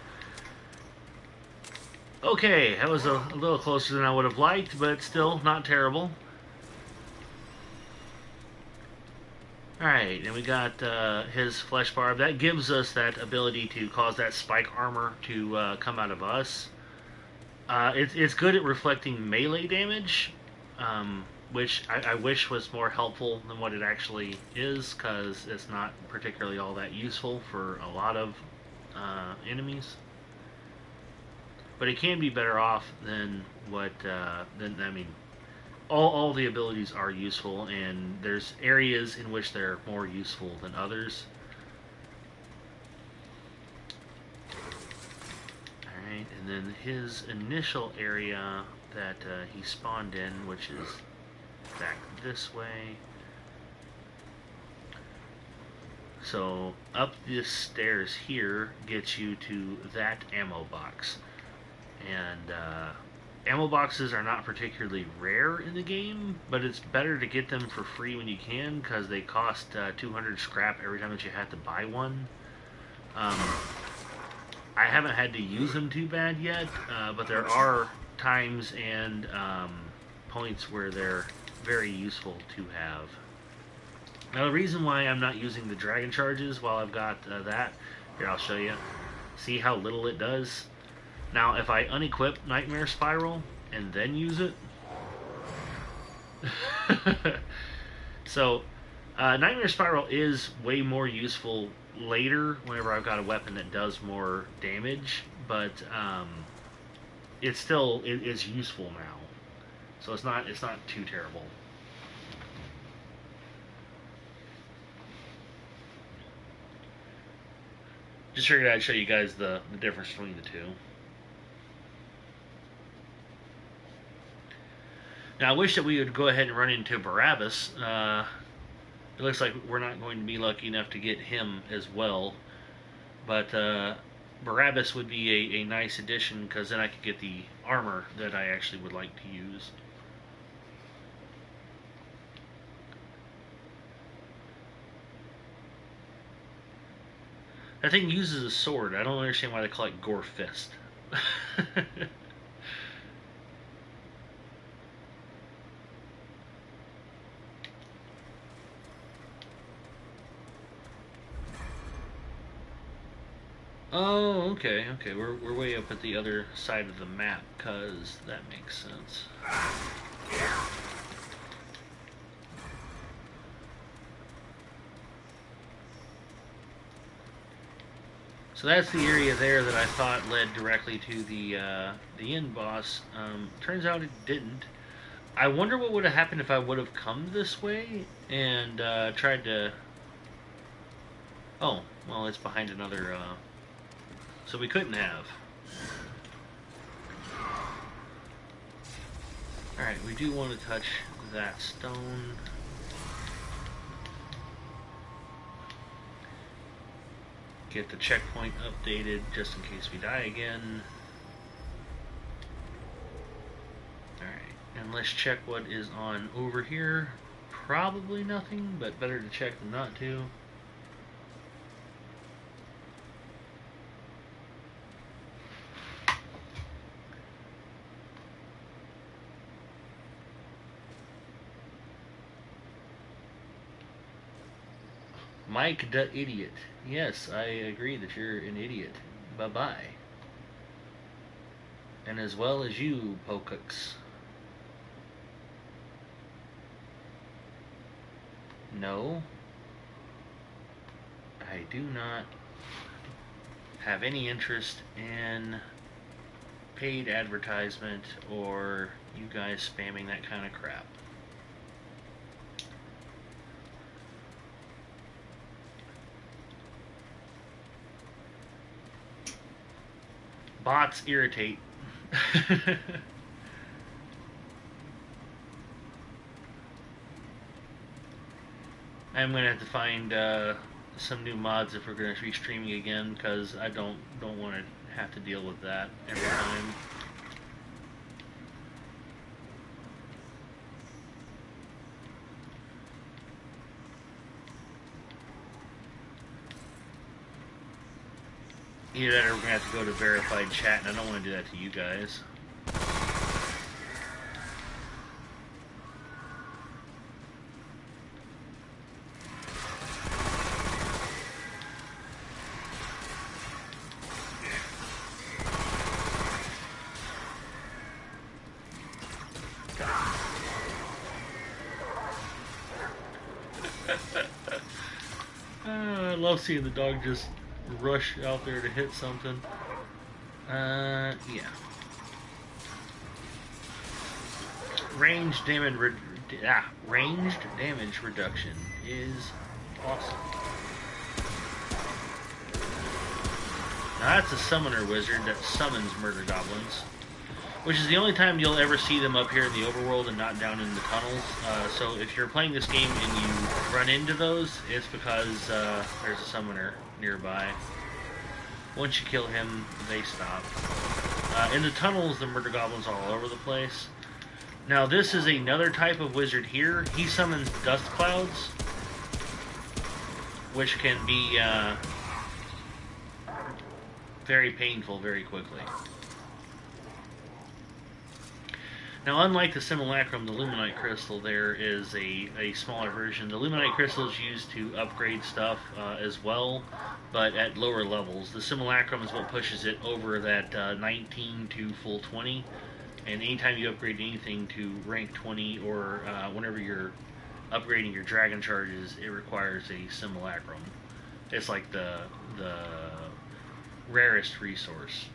Okay, that was a little closer than I would have liked, but still not terrible. Alright, and we got his flesh barb. That gives us that ability to cause that spike armor to come out of us. It's good at reflecting melee damage, which I wish was more helpful than what it actually is, because it's not particularly all that useful for a lot of enemies. But it can be better off than what, I mean, all the abilities are useful, and there's areas in which they're more useful than others. Alright, and then his initial area that he spawned in, which is back this way. So up this stairs here gets you to that ammo box. And ammo boxes are not particularly rare in the game, but it's better to get them for free when you can, because they cost 200 scrap every time that you have to buy one. I haven't had to use them too bad yet, but there are times and points where they're very useful to have. Now the reason why I'm not using the dragon charges while I've got that, here I'll show you. See how little it does? Now if I unequip Nightmare Spiral and then use it, so Nightmare Spiral is way more useful later whenever I've got a weapon that does more damage, but it's useful now, so it's not too terrible. Just figured I'd show you guys the difference between the two. Now I wish that we would go ahead and run into Barabbas. It looks like we're not going to be lucky enough to get him as well, but Barabbas would be a nice addition, because then I could get the armor that I actually would like to use. That thing uses a sword. I don't understand why they call it Gore Fist. Oh, okay. We're way up at the other side of the map, cause that makes sense. So that's the area there that I thought led directly to the end boss. Turns out it didn't. I wonder what would have happened if I would have come this way and tried to... Oh, well, it's behind another... So we couldn't have. Alright, we do want to touch that stone. Get the checkpoint updated just in case we die again. Alright, and let's check what is on over here. Probably nothing, but better to check than not to. Mike the idiot. Yes, I agree that you're an idiot. Bye-bye. And as well as you, Pokax. No. I do not have any interest in paid advertisement or you guys spamming that kind of crap. Bots irritate. I'm gonna have to find some new mods if we're gonna be streaming again, because I don't want to have to deal with that every time. Either that or we're gonna have to go to verified chat, and I don't want to do that to you guys. I love seeing the dog just rush out there to hit something. Yeah. Ranged damage reduction is awesome. Now that's a summoner wizard that summons murder goblins, which is the only time you'll ever see them up here in the overworld and not down in the tunnels. So if you're playing this game and you run into those, it's because there's a summoner nearby. Once you kill him, they stop. In the tunnels, the murder goblins are all over the place. Now this is another type of wizard here. He summons dust clouds, which can be very painful very quickly. Now, unlike the Simulacrum, the Luminite Crystal, there is a smaller version. The Luminite Crystal is used to upgrade stuff as well, but at lower levels. The Simulacrum is what pushes it over that 19 to full 20, and anytime you upgrade anything to rank 20, or whenever you're upgrading your dragon charges, it requires a Simulacrum. It's like the rarest resource.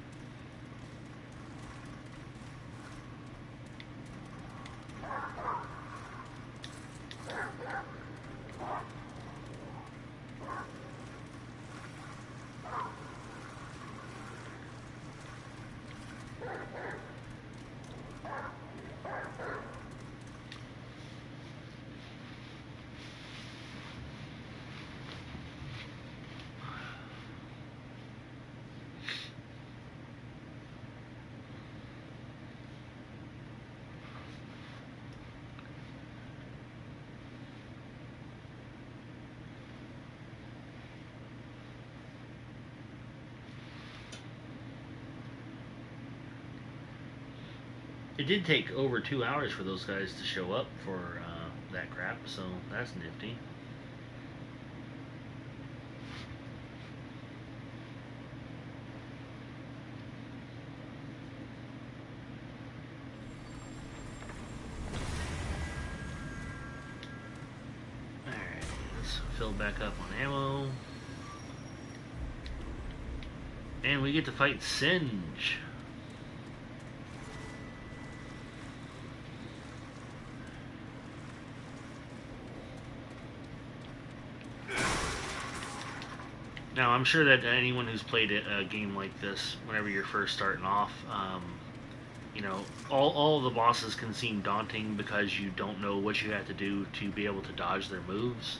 It did take over 2 hours for those guys to show up for that crap, so that's nifty. Alright, let's fill back up on ammo. And we get to fight Singe. Now, I'm sure that anyone who's played a game like this, whenever you're first starting off, you know, all of the bosses can seem daunting because you don't know what you have to do to be able to dodge their moves.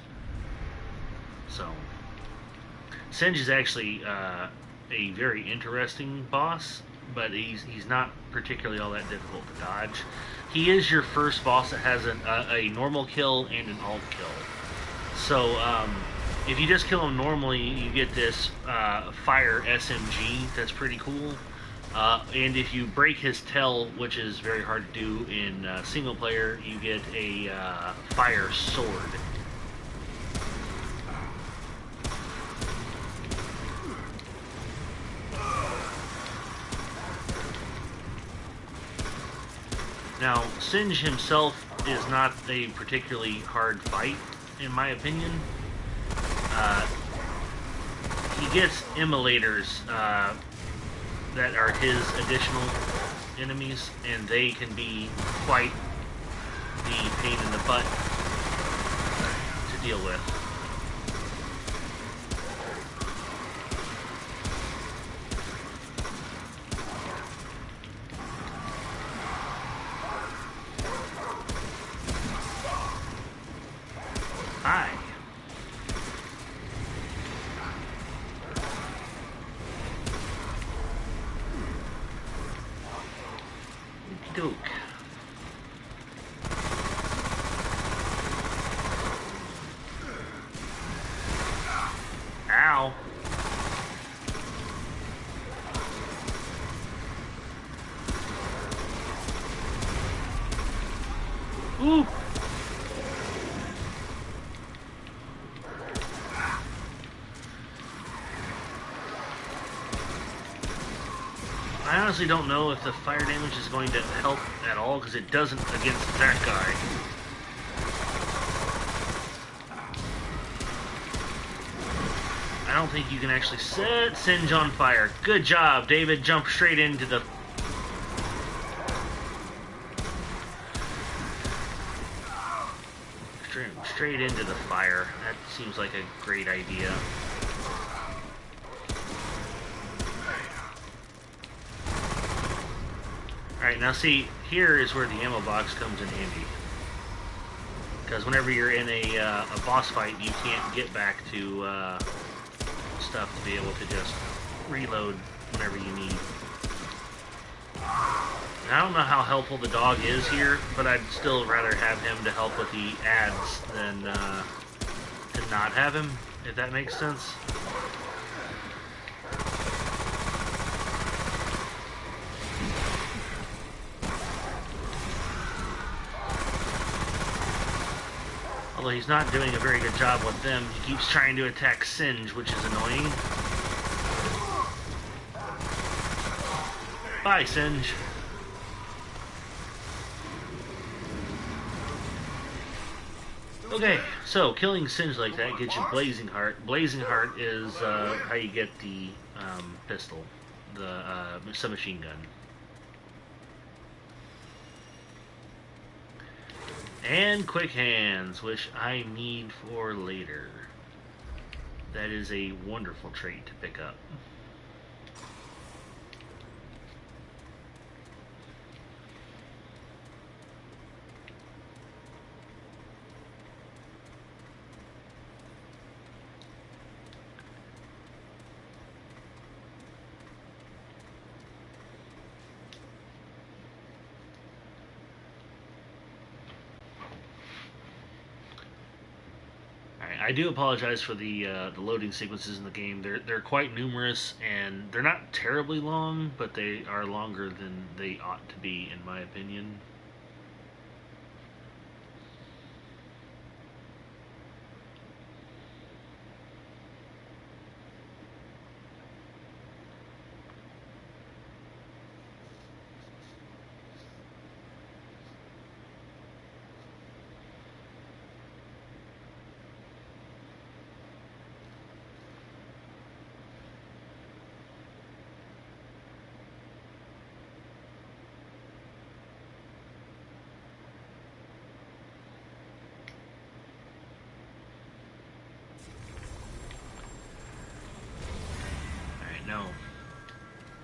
So, Singe is actually a very interesting boss, but he's not particularly all that difficult to dodge. He is your first boss that has a normal kill and an alt kill. So, if you just kill him normally, you get this fire SMG that's pretty cool. And if you break his tail, which is very hard to do in single player, you get a fire sword. Now, Singe himself is not a particularly hard fight, in my opinion. He gets immolators that are his additional enemies, and they can be quite the pain in the butt to deal with. doke. Ow. Ooh. I honestly don't know if the fire damage is going to help at all, because it doesn't against that guy. I don't think you can actually set Singe on fire. Good job, David. Jump straight into the... Straight into the fire. That seems like a great idea. Alright, now see, here is where the ammo box comes in handy. Because whenever you're in a boss fight, you can't get back to stuff to be able to just reload whenever you need. I don't know how helpful the dog is here, but I'd still rather have him to help with the ads than to not have him, if that makes sense. Although he's not doing a very good job with them, he keeps trying to attack Singe, which is annoying. Bye, Singe. Okay, so killing Singe like that gets you Blazing Heart. Blazing Heart is how you get the pistol, the submachine gun. And Quick Hands, which I need for later. That is a wonderful trait to pick up. I do apologize for the loading sequences in the game. They're quite numerous, and they're not terribly long, but they are longer than they ought to be, in my opinion. No.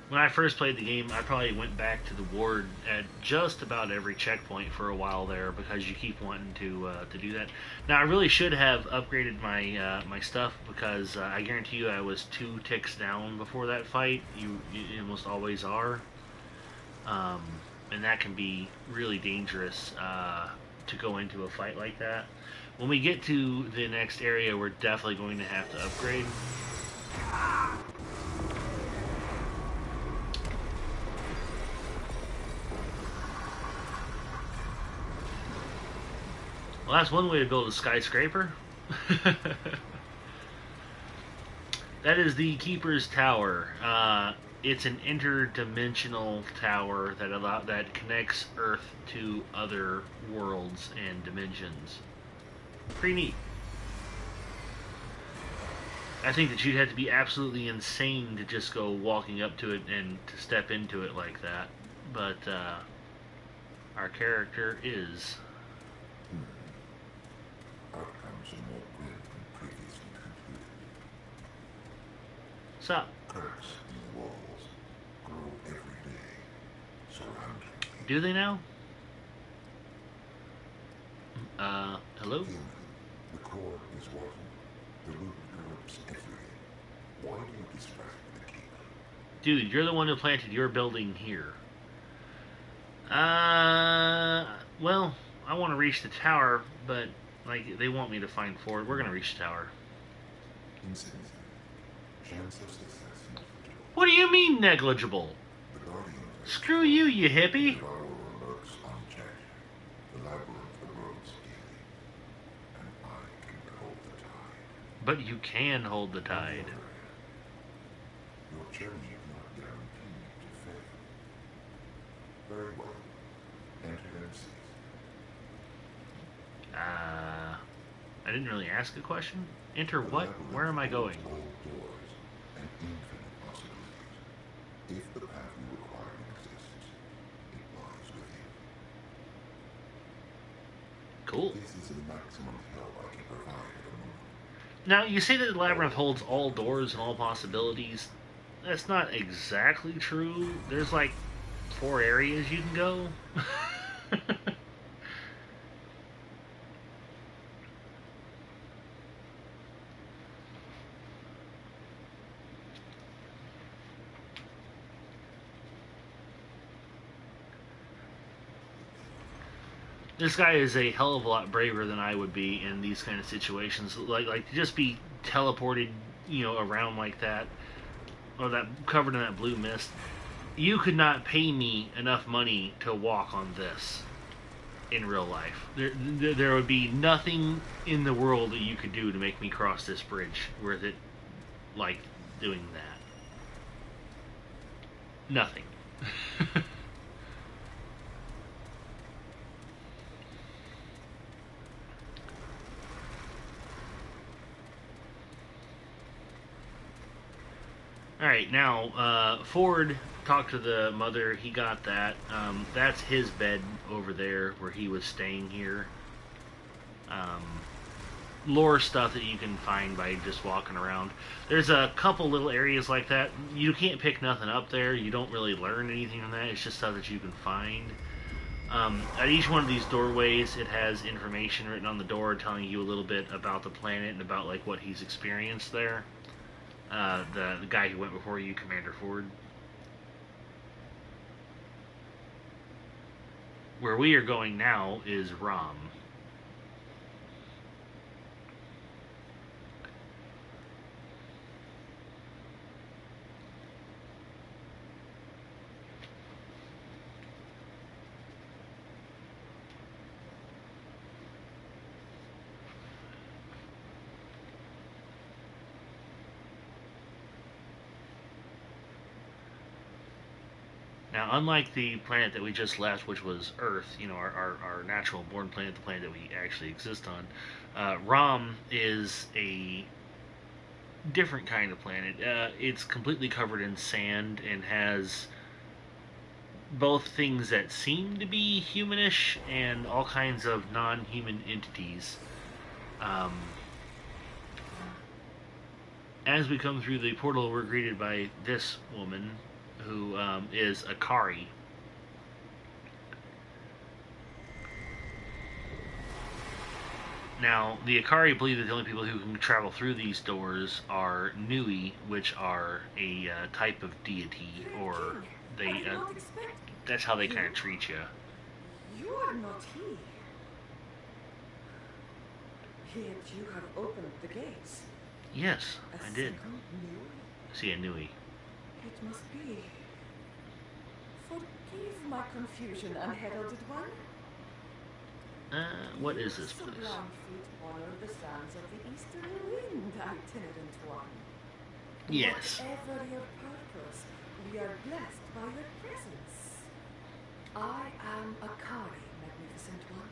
When I first played the game, I probably went back to the ward at just about every checkpoint for a while there, because you keep wanting to do that. Now, I really should have upgraded my my stuff, because I guarantee you I was 2 ticks down before that fight. You almost always are. And that can be really dangerous to go into a fight like that. When we get to the next area, we're definitely going to have to upgrade. Well, that's one way to build a skyscraper. That is the Keeper's Tower. It's an interdimensional tower that connects Earth to other worlds and dimensions. Pretty neat. I think that you'd have to be absolutely insane to just go walking up to it and to step into it like that. But our character is. Outcomes are more grim than previously concluded. Sup? Cracks in the walls grow every day, surrounding me. Do they now? Hello? Human, the core is rotten. The root corrupts everything. Why do you distract the keeper? Dude, you're the one who planted your building here. Well, I want to reach the tower, but like they want me to find Ford. We're gonna reach the tower. Insignificant. Chance of success negligible. What do you mean negligible? The Guardian takes Screw you, you hippie. Devourer lurks unchecked. The labyrinth erodes daily. And I can hold the tide. But you can hold the tide. Your journey is not guaranteed to fail. Very well. Enter and cease. I didn't really ask a question. Enter what? Where am I going? All doors and infinite possibilities. If the path you require exists, it lies within. Cool. This is the maximum help I can provide at the moment. Now, you say that the labyrinth holds all doors and all possibilities. That's not exactly true. There's like 4 areas you can go. This guy is a hell of a lot braver than I would be in these kind of situations. Like to just be teleported, around like that, or that covered in that blue mist. You could not pay me enough money to walk on this in real life. There would be nothing in the world that you could do to make me cross this bridge worth it, like doing that. Nothing. Alright, now, Ford talked to the mother. He got that. That's his bed over there where he was staying here. Lore stuff that you can find by just walking around. There's a couple little areas like that. You can't pick nothing up there. You don't really learn anything from that. It's just stuff that you can find. At each one of these doorways, it has information written on the door telling you a little bit about the planet and about like what he's experienced there. The guy who went before you, Commander Ford. Where we are going now is Rom. Now, unlike the planet that we just left, which was Earth, our natural born planet, the planet that we actually exist on, Rom is a different kind of planet. It's completely covered in sand and has both things that seem to be humanish and all kinds of non-human entities. As we come through the portal, we're greeted by this woman, who is Akari. Now, the Akari believe that the only people who can travel through these doors are Nui, which are a type of deity, or they that's how they kind of treat you. You are not here. Yet you have opened the gates. Yes, I did. See a Nui. It must be. Forgive my confusion, unheralded one. What is this The place? Blackfeet honor the sands of the eastern wind, itinerant one. Yes. Whatever your purpose, we are blessed by your presence. I am Akari, magnificent one,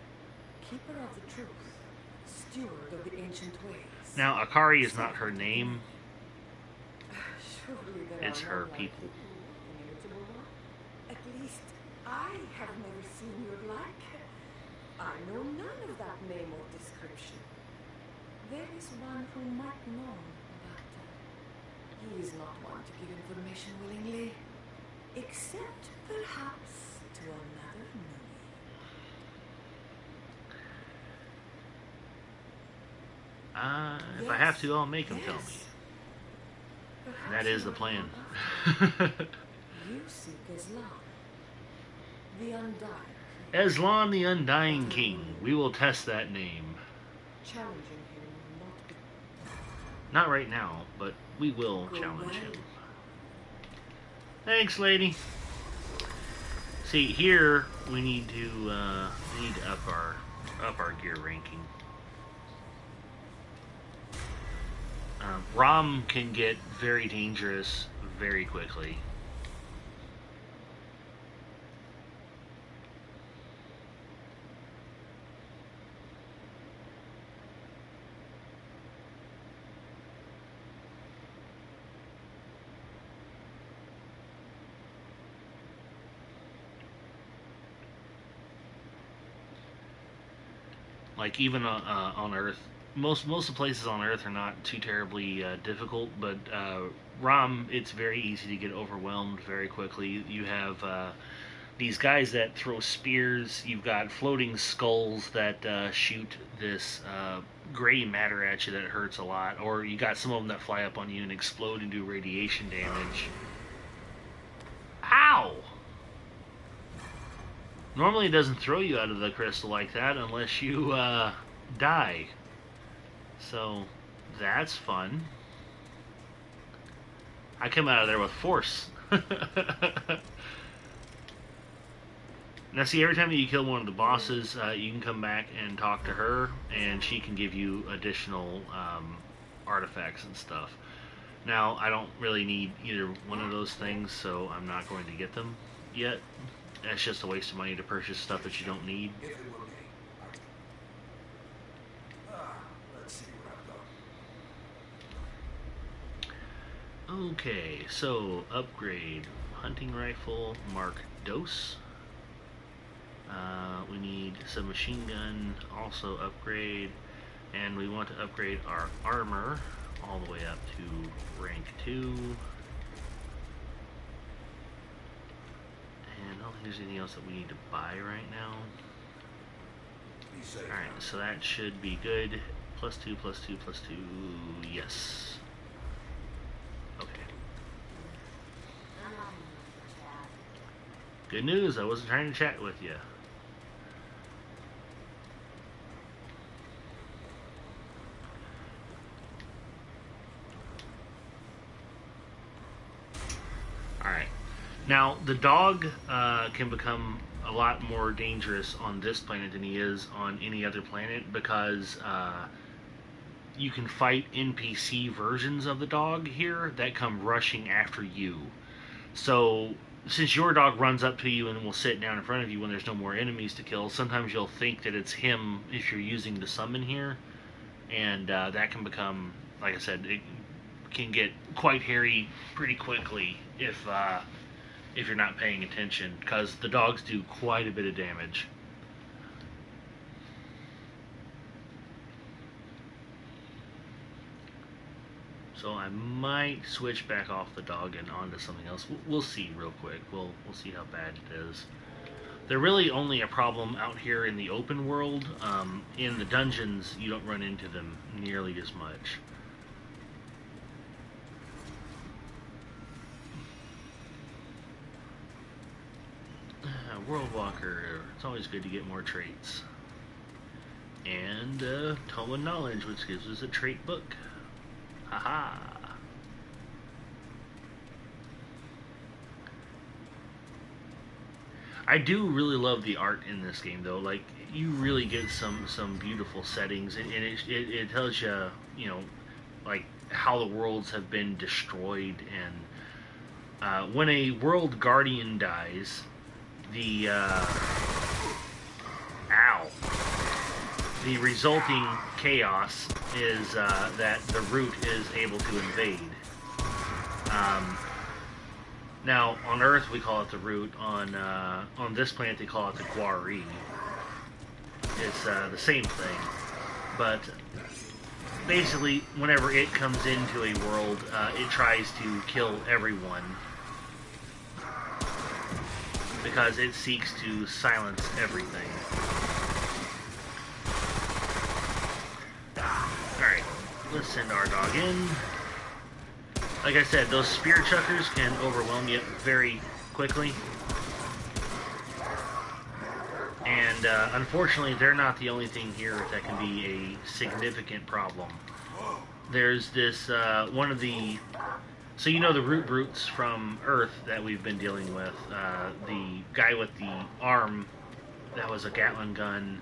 keeper of the truth, steward of the ancient ways. Now, Akari is not her name. Surely there It's are her none like people. you, inimitable one. At least I have never seen your like. I know none of that name or description. There is one who might know, but he is not one to give information willingly, except perhaps to another Nui. If I have to, I'll make him tell me. Perhaps That is you the plan. are You seek Islam. The Undying. Aslan the Undying King. We will test that name. Challenging him will not be. Not right now, but we will Go challenge away. him. Thanks, lady. See, here we need to up our gear ranking. Rom can get very dangerous very quickly. Like even on Earth, most of the places on Earth are not too terribly difficult, but Rom, it's very easy to get overwhelmed very quickly. You have these guys that throw spears. You've got floating skulls that shoot this gray matter at you that hurts a lot, or you got some of them that fly up on you and explode and do radiation damage. Ow! Normally it doesn't throw you out of the crystal like that unless you die. So that's fun. I come out of there with force. Now see, every time that you kill one of the bosses, you can come back and talk to her, and she can give you additional artifacts and stuff. Now, I don't really need either one of those things, so I'm not going to get them yet. That's just a waste of money to purchase stuff that you don't need. If it were me. Let's see where I'm going. Okay, so upgrade hunting rifle, mark dose. We need submachine gun, also upgrade, and we want to upgrade our armor all the way up to rank 2. And I don't think there's anything else that we need to buy right now. Be safe. Alright, so that should be good. +2, +2, +2, yes. Okay. Good news, I wasn't trying to chat with you. Alright. Now, the dog can become a lot more dangerous on this planet than he is on any other planet because you can fight NPC versions of the dog here that come rushing after you. So, since your dog runs up to you and will sit down in front of you when there's no more enemies to kill, sometimes you'll think that it's him if you're using the summon here. And that can become, like I said, it can get quite hairy pretty quickly if you're not paying attention, because the dogs do quite a bit of damage. So I might switch back off the dog and onto something else. We'll see real quick. We'll see how bad it is. They're really only a problem out here in the open world. In the dungeons, you don't run into them nearly as much. World Walker. It's always good to get more traits. And Tome of Knowledge, which gives us a trait book. Haha. I do really love the art in this game, though. Like, you really get some beautiful settings, and it tells you, you know, like how the worlds have been destroyed, and when a world guardian dies, the the resulting chaos is that the root is able to invade. Now, on Earth we call it the root. On this planet they call it the Guari. It's the same thing, but basically, whenever it comes into a world, it tries to kill everyone because it seeks to silence everything. Alright, let's send our dog in. Like I said, those spear chuckers can overwhelm you very quickly. And unfortunately, they're not the only thing here that can be a significant problem. There's this, one of the... So you know the root brutes from Earth that we've been dealing with. The guy with the arm that was a Gatling gun,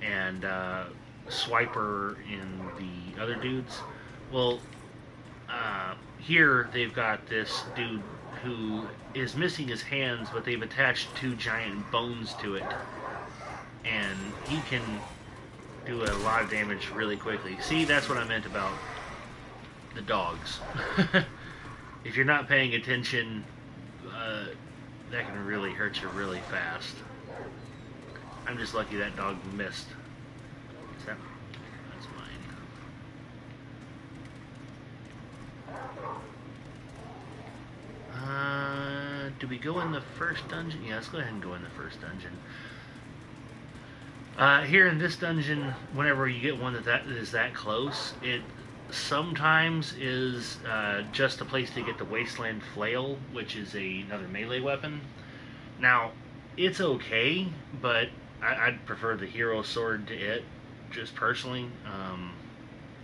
and Swiper and the other dudes. Well, here they've got this dude who is missing his hands, but they've attached 2 giant bones to it. And he can do a lot of damage really quickly. See, that's what I meant about the dogs. If you're not paying attention, that can really hurt you really fast. I'm just lucky that dog missed. Is that? That's mine. Do we go in the first dungeon? Yeah, let's go ahead and go in the first dungeon. Here in this dungeon, whenever you get one that is that close, it sometimes is just a place to get the Wasteland Flail, which is another melee weapon. Now, it's okay, but I'd prefer the hero sword to it, just personally.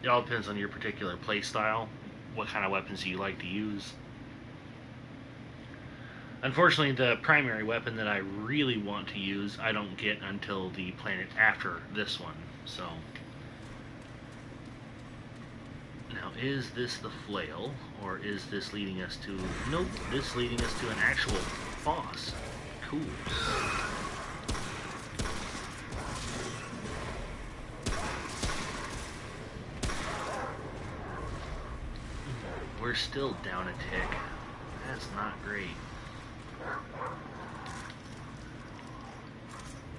It all depends on your particular playstyle, what kind of weapons you like to use. Unfortunately, the primary weapon that I really want to use, I don't get until the planet after this one, so... Now, is this the flail, or is this leading us to... Nope, this is leading us to an actual boss. Cool. We're still down a tick. That's not great.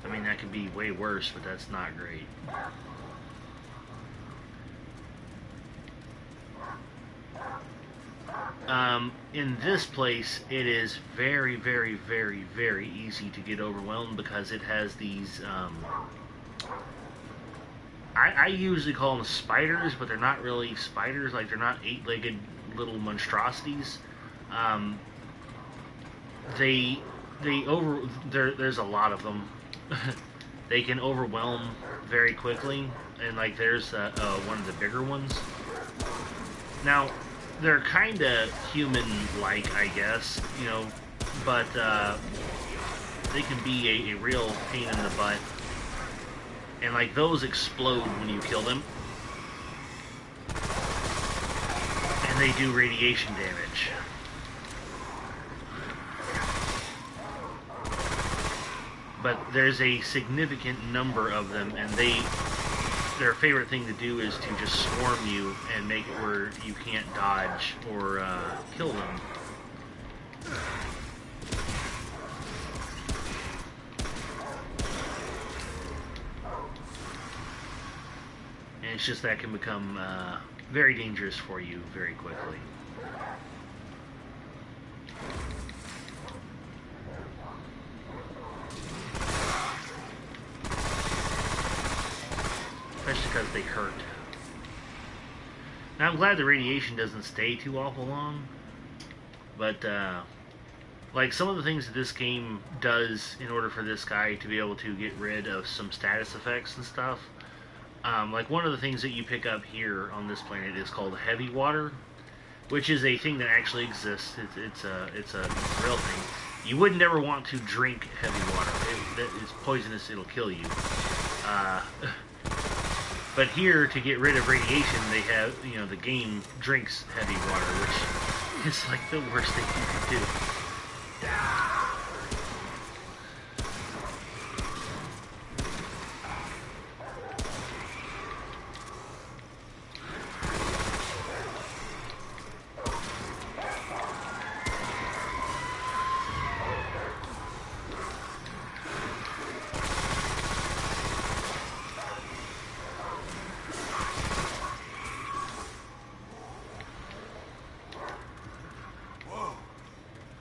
I mean, that could be way worse, but that's not great. In this place, it is very, very, very, very easy to get overwhelmed because it has these, I usually call them spiders, but they're not really spiders. Like, they're not 8-legged little monstrosities. There's a lot of them. They can overwhelm very quickly, and like there's one of the bigger ones. Now, they're kind of human-like, I guess, you know, but they can be a real pain in the butt. And like those explode when you kill them, and they do radiation damage. But there's a significant number of them, and their favorite thing to do is to just swarm you and make it where you can't dodge or kill them. And it's just that can become very dangerous for you very quickly. Especially because they hurt. Now, I'm glad the radiation doesn't stay too awful long, but like some of the things that this game does in order for this guy to be able to get rid of some status effects and stuff, like one of the things that you pick up here on this planet is called heavy water, which is a thing that actually exists. It's a real thing. You would never want to drink heavy water. It's poisonous. It'll kill you. But here, to get rid of radiation, they have, you know, the game drinks heavy water, which is like the worst thing you can do.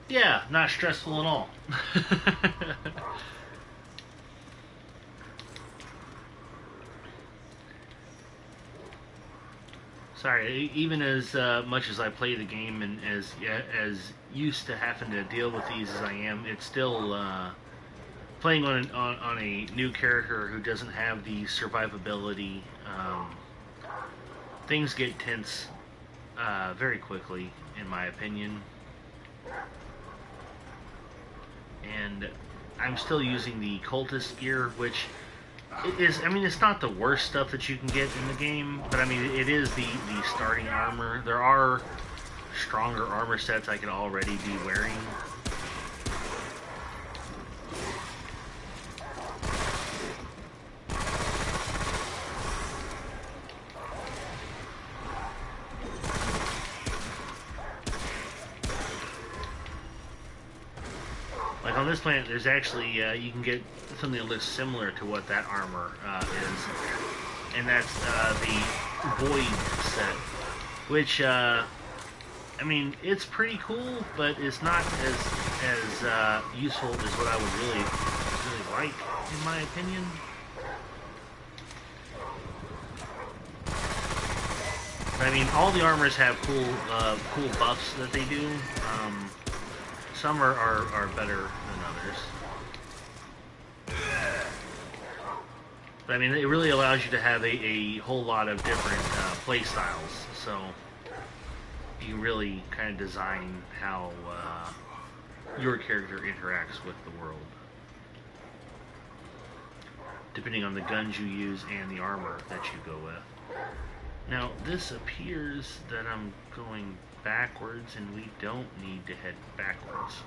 Yeah, not stressful at all. Sorry, even as much as I play the game and as used to having to deal with these as I am, it's still playing on a new character who doesn't have the survivability, things get tense very quickly, in my opinion. And I'm still using the cultist gear, which is, I mean, it's not the worst stuff that you can get in the game, but I mean, it is the starting armor. There are stronger armor sets I can already be wearing. Like on this planet, there's actually, you can get something that looks similar to what that armor is, and that's the Void set, which, I mean, it's pretty cool, but it's not as useful as what I would really like, in my opinion. I mean, all the armors have cool buffs that they do. Some are better than others. But I mean, it really allows you to have a whole lot of different play styles, so you can really kind of design how your character interacts with the world, depending on the guns you use and the armor that you go with. Now, this appears that I'm going backwards, and we don't need to head backwards.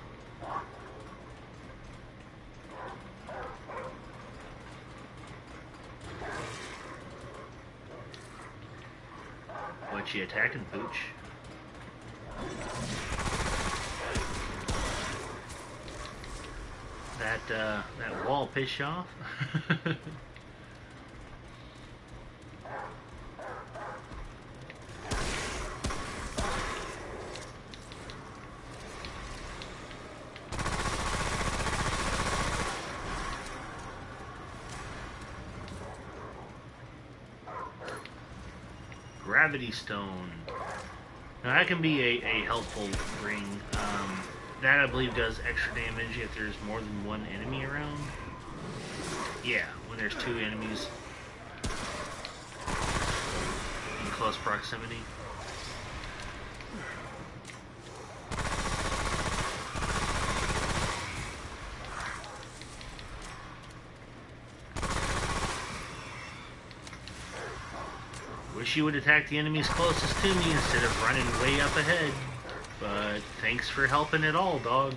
What you attacking, Pooch? That wall piss you off? Gravity Stone. Now that can be a helpful ring. That I believe does extra damage if there's more than one enemy around. Yeah, when there's two enemies in close proximity. Wish you would attack the enemies closest to me instead of running way up ahead. But thanks for helping at all, dog.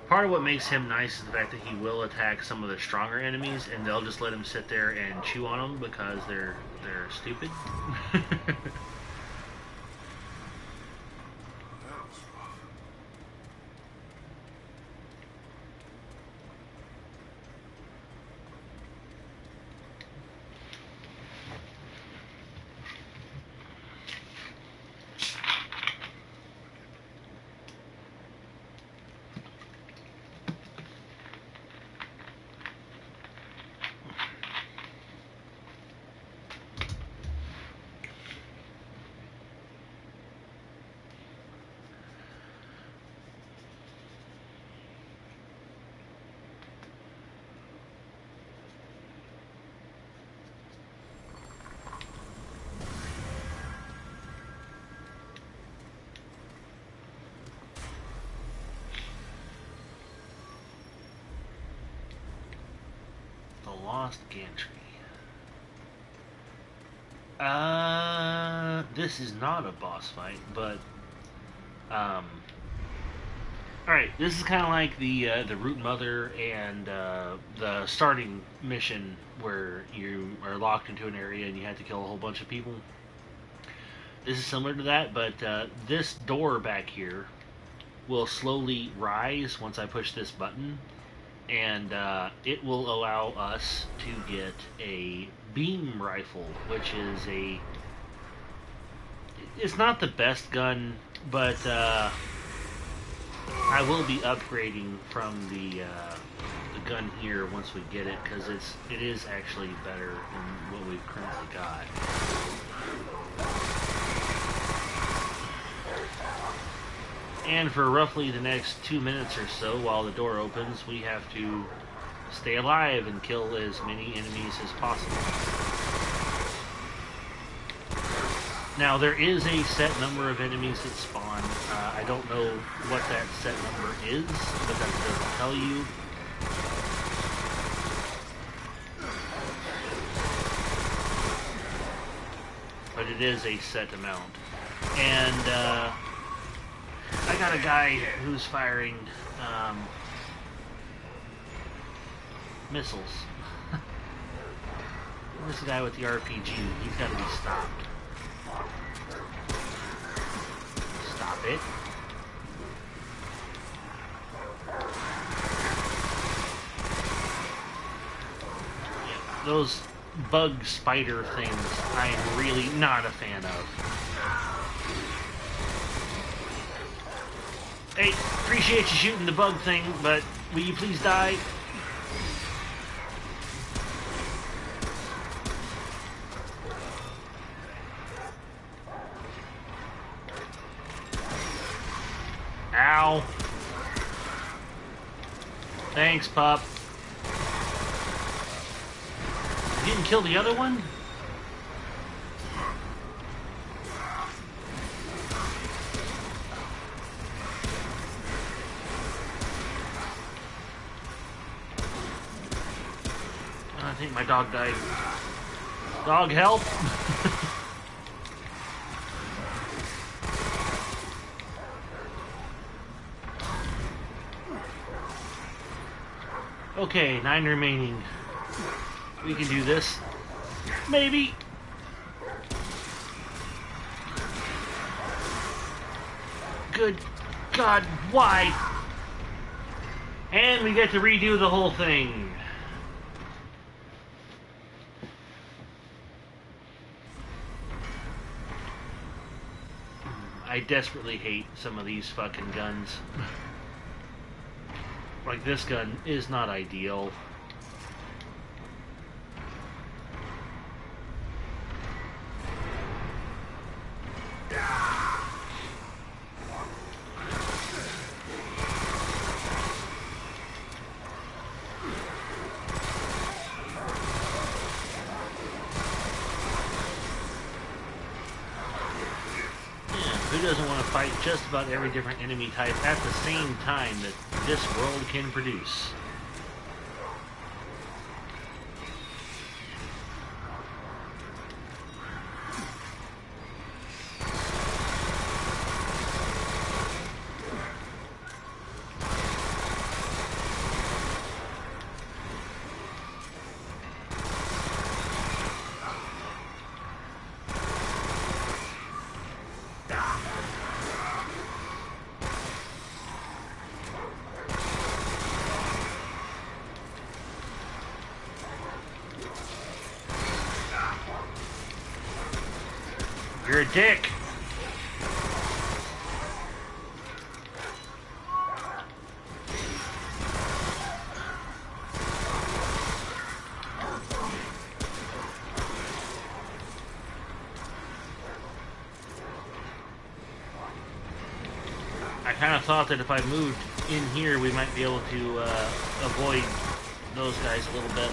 Part of what makes him nice is the fact that he will attack some of the stronger enemies, and they'll just let him sit there and chew on them because they're stupid. Lost Gantry. This is not a boss fight, but alright, this is kind of like the Root Mother and the starting mission where you are locked into an area and you have to kill a whole bunch of people. This is similar to that, but this door back here will slowly rise once I push this button, and it will allow us to get a beam rifle, which is it's not the best gun, but I will be upgrading from the gun here once we get it, because it is actually better than what we've currently got. And for roughly the next 2 minutes or so, while the door opens, we have to stay alive and kill as many enemies as possible. Now, there is a set number of enemies that spawn. I don't know what that set number is, but that doesn't tell you. But it is a set amount. And I got a guy who's firing missiles. This guy with the RPG, he's got to be stopped. Stop it. Yeah, those bug spider things I'm really not a fan of. Hey, appreciate you shooting the bug thing, but will you please die? Ow. Thanks, pup. You didn't kill the other one? I think my dog died. Dog, help! Okay, 9 remaining. We can do this. Maybe. Good God, why? And we get to redo the whole thing. I desperately hate some of these fucking guns. Like, this gun is not ideal. Who doesn't want to fight just about every different enemy type at the same time that this world can produce? You're a dick. I kind of thought that if I moved in here, we might be able to avoid those guys a little bit.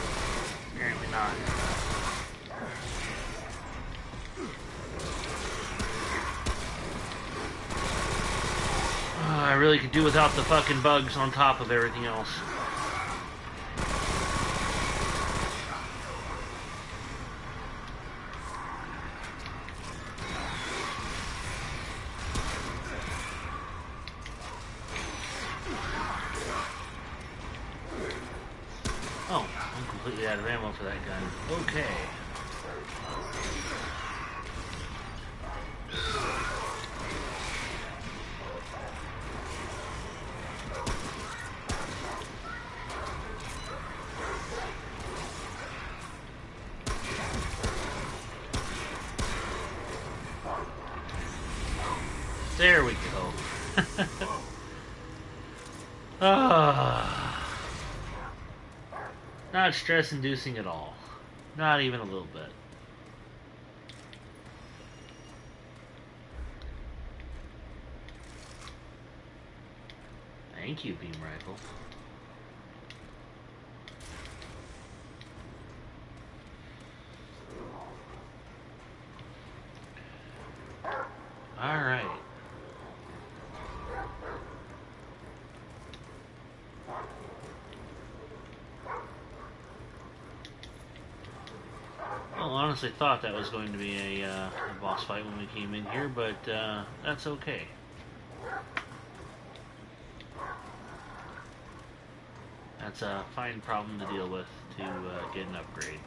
Apparently not. I really could do without the fucking bugs on top of everything else. Oh, I'm completely out of ammo for that gun. Okay. There we go. Not stress-inducing at all. Not even a little bit. Thank you, beam rifle. Alright. Well, honestly thought that was going to be a boss fight when we came in here, but that's okay. That's a fine problem to deal with to get an upgrade.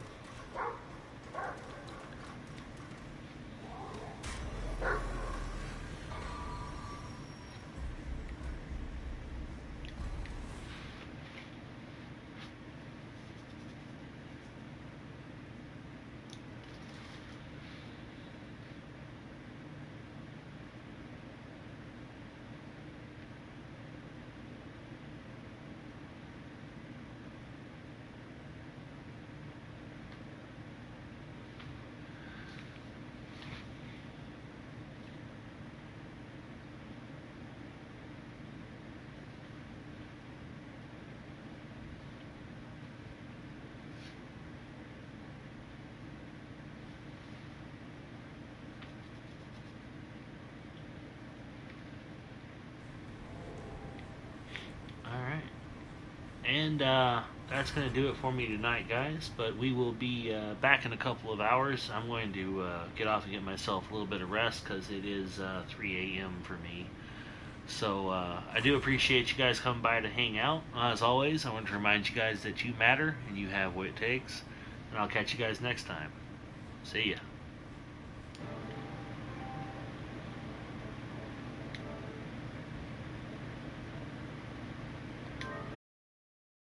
Alright. And that's going to do it for me tonight, guys. But we will be back in a couple of hours. I'm going to get off and get myself a little bit of rest because it is 3 a.m. for me. So I do appreciate you guys coming by to hang out. As always, I want to remind you guys that you matter and you have what it takes. And I'll catch you guys next time. See ya.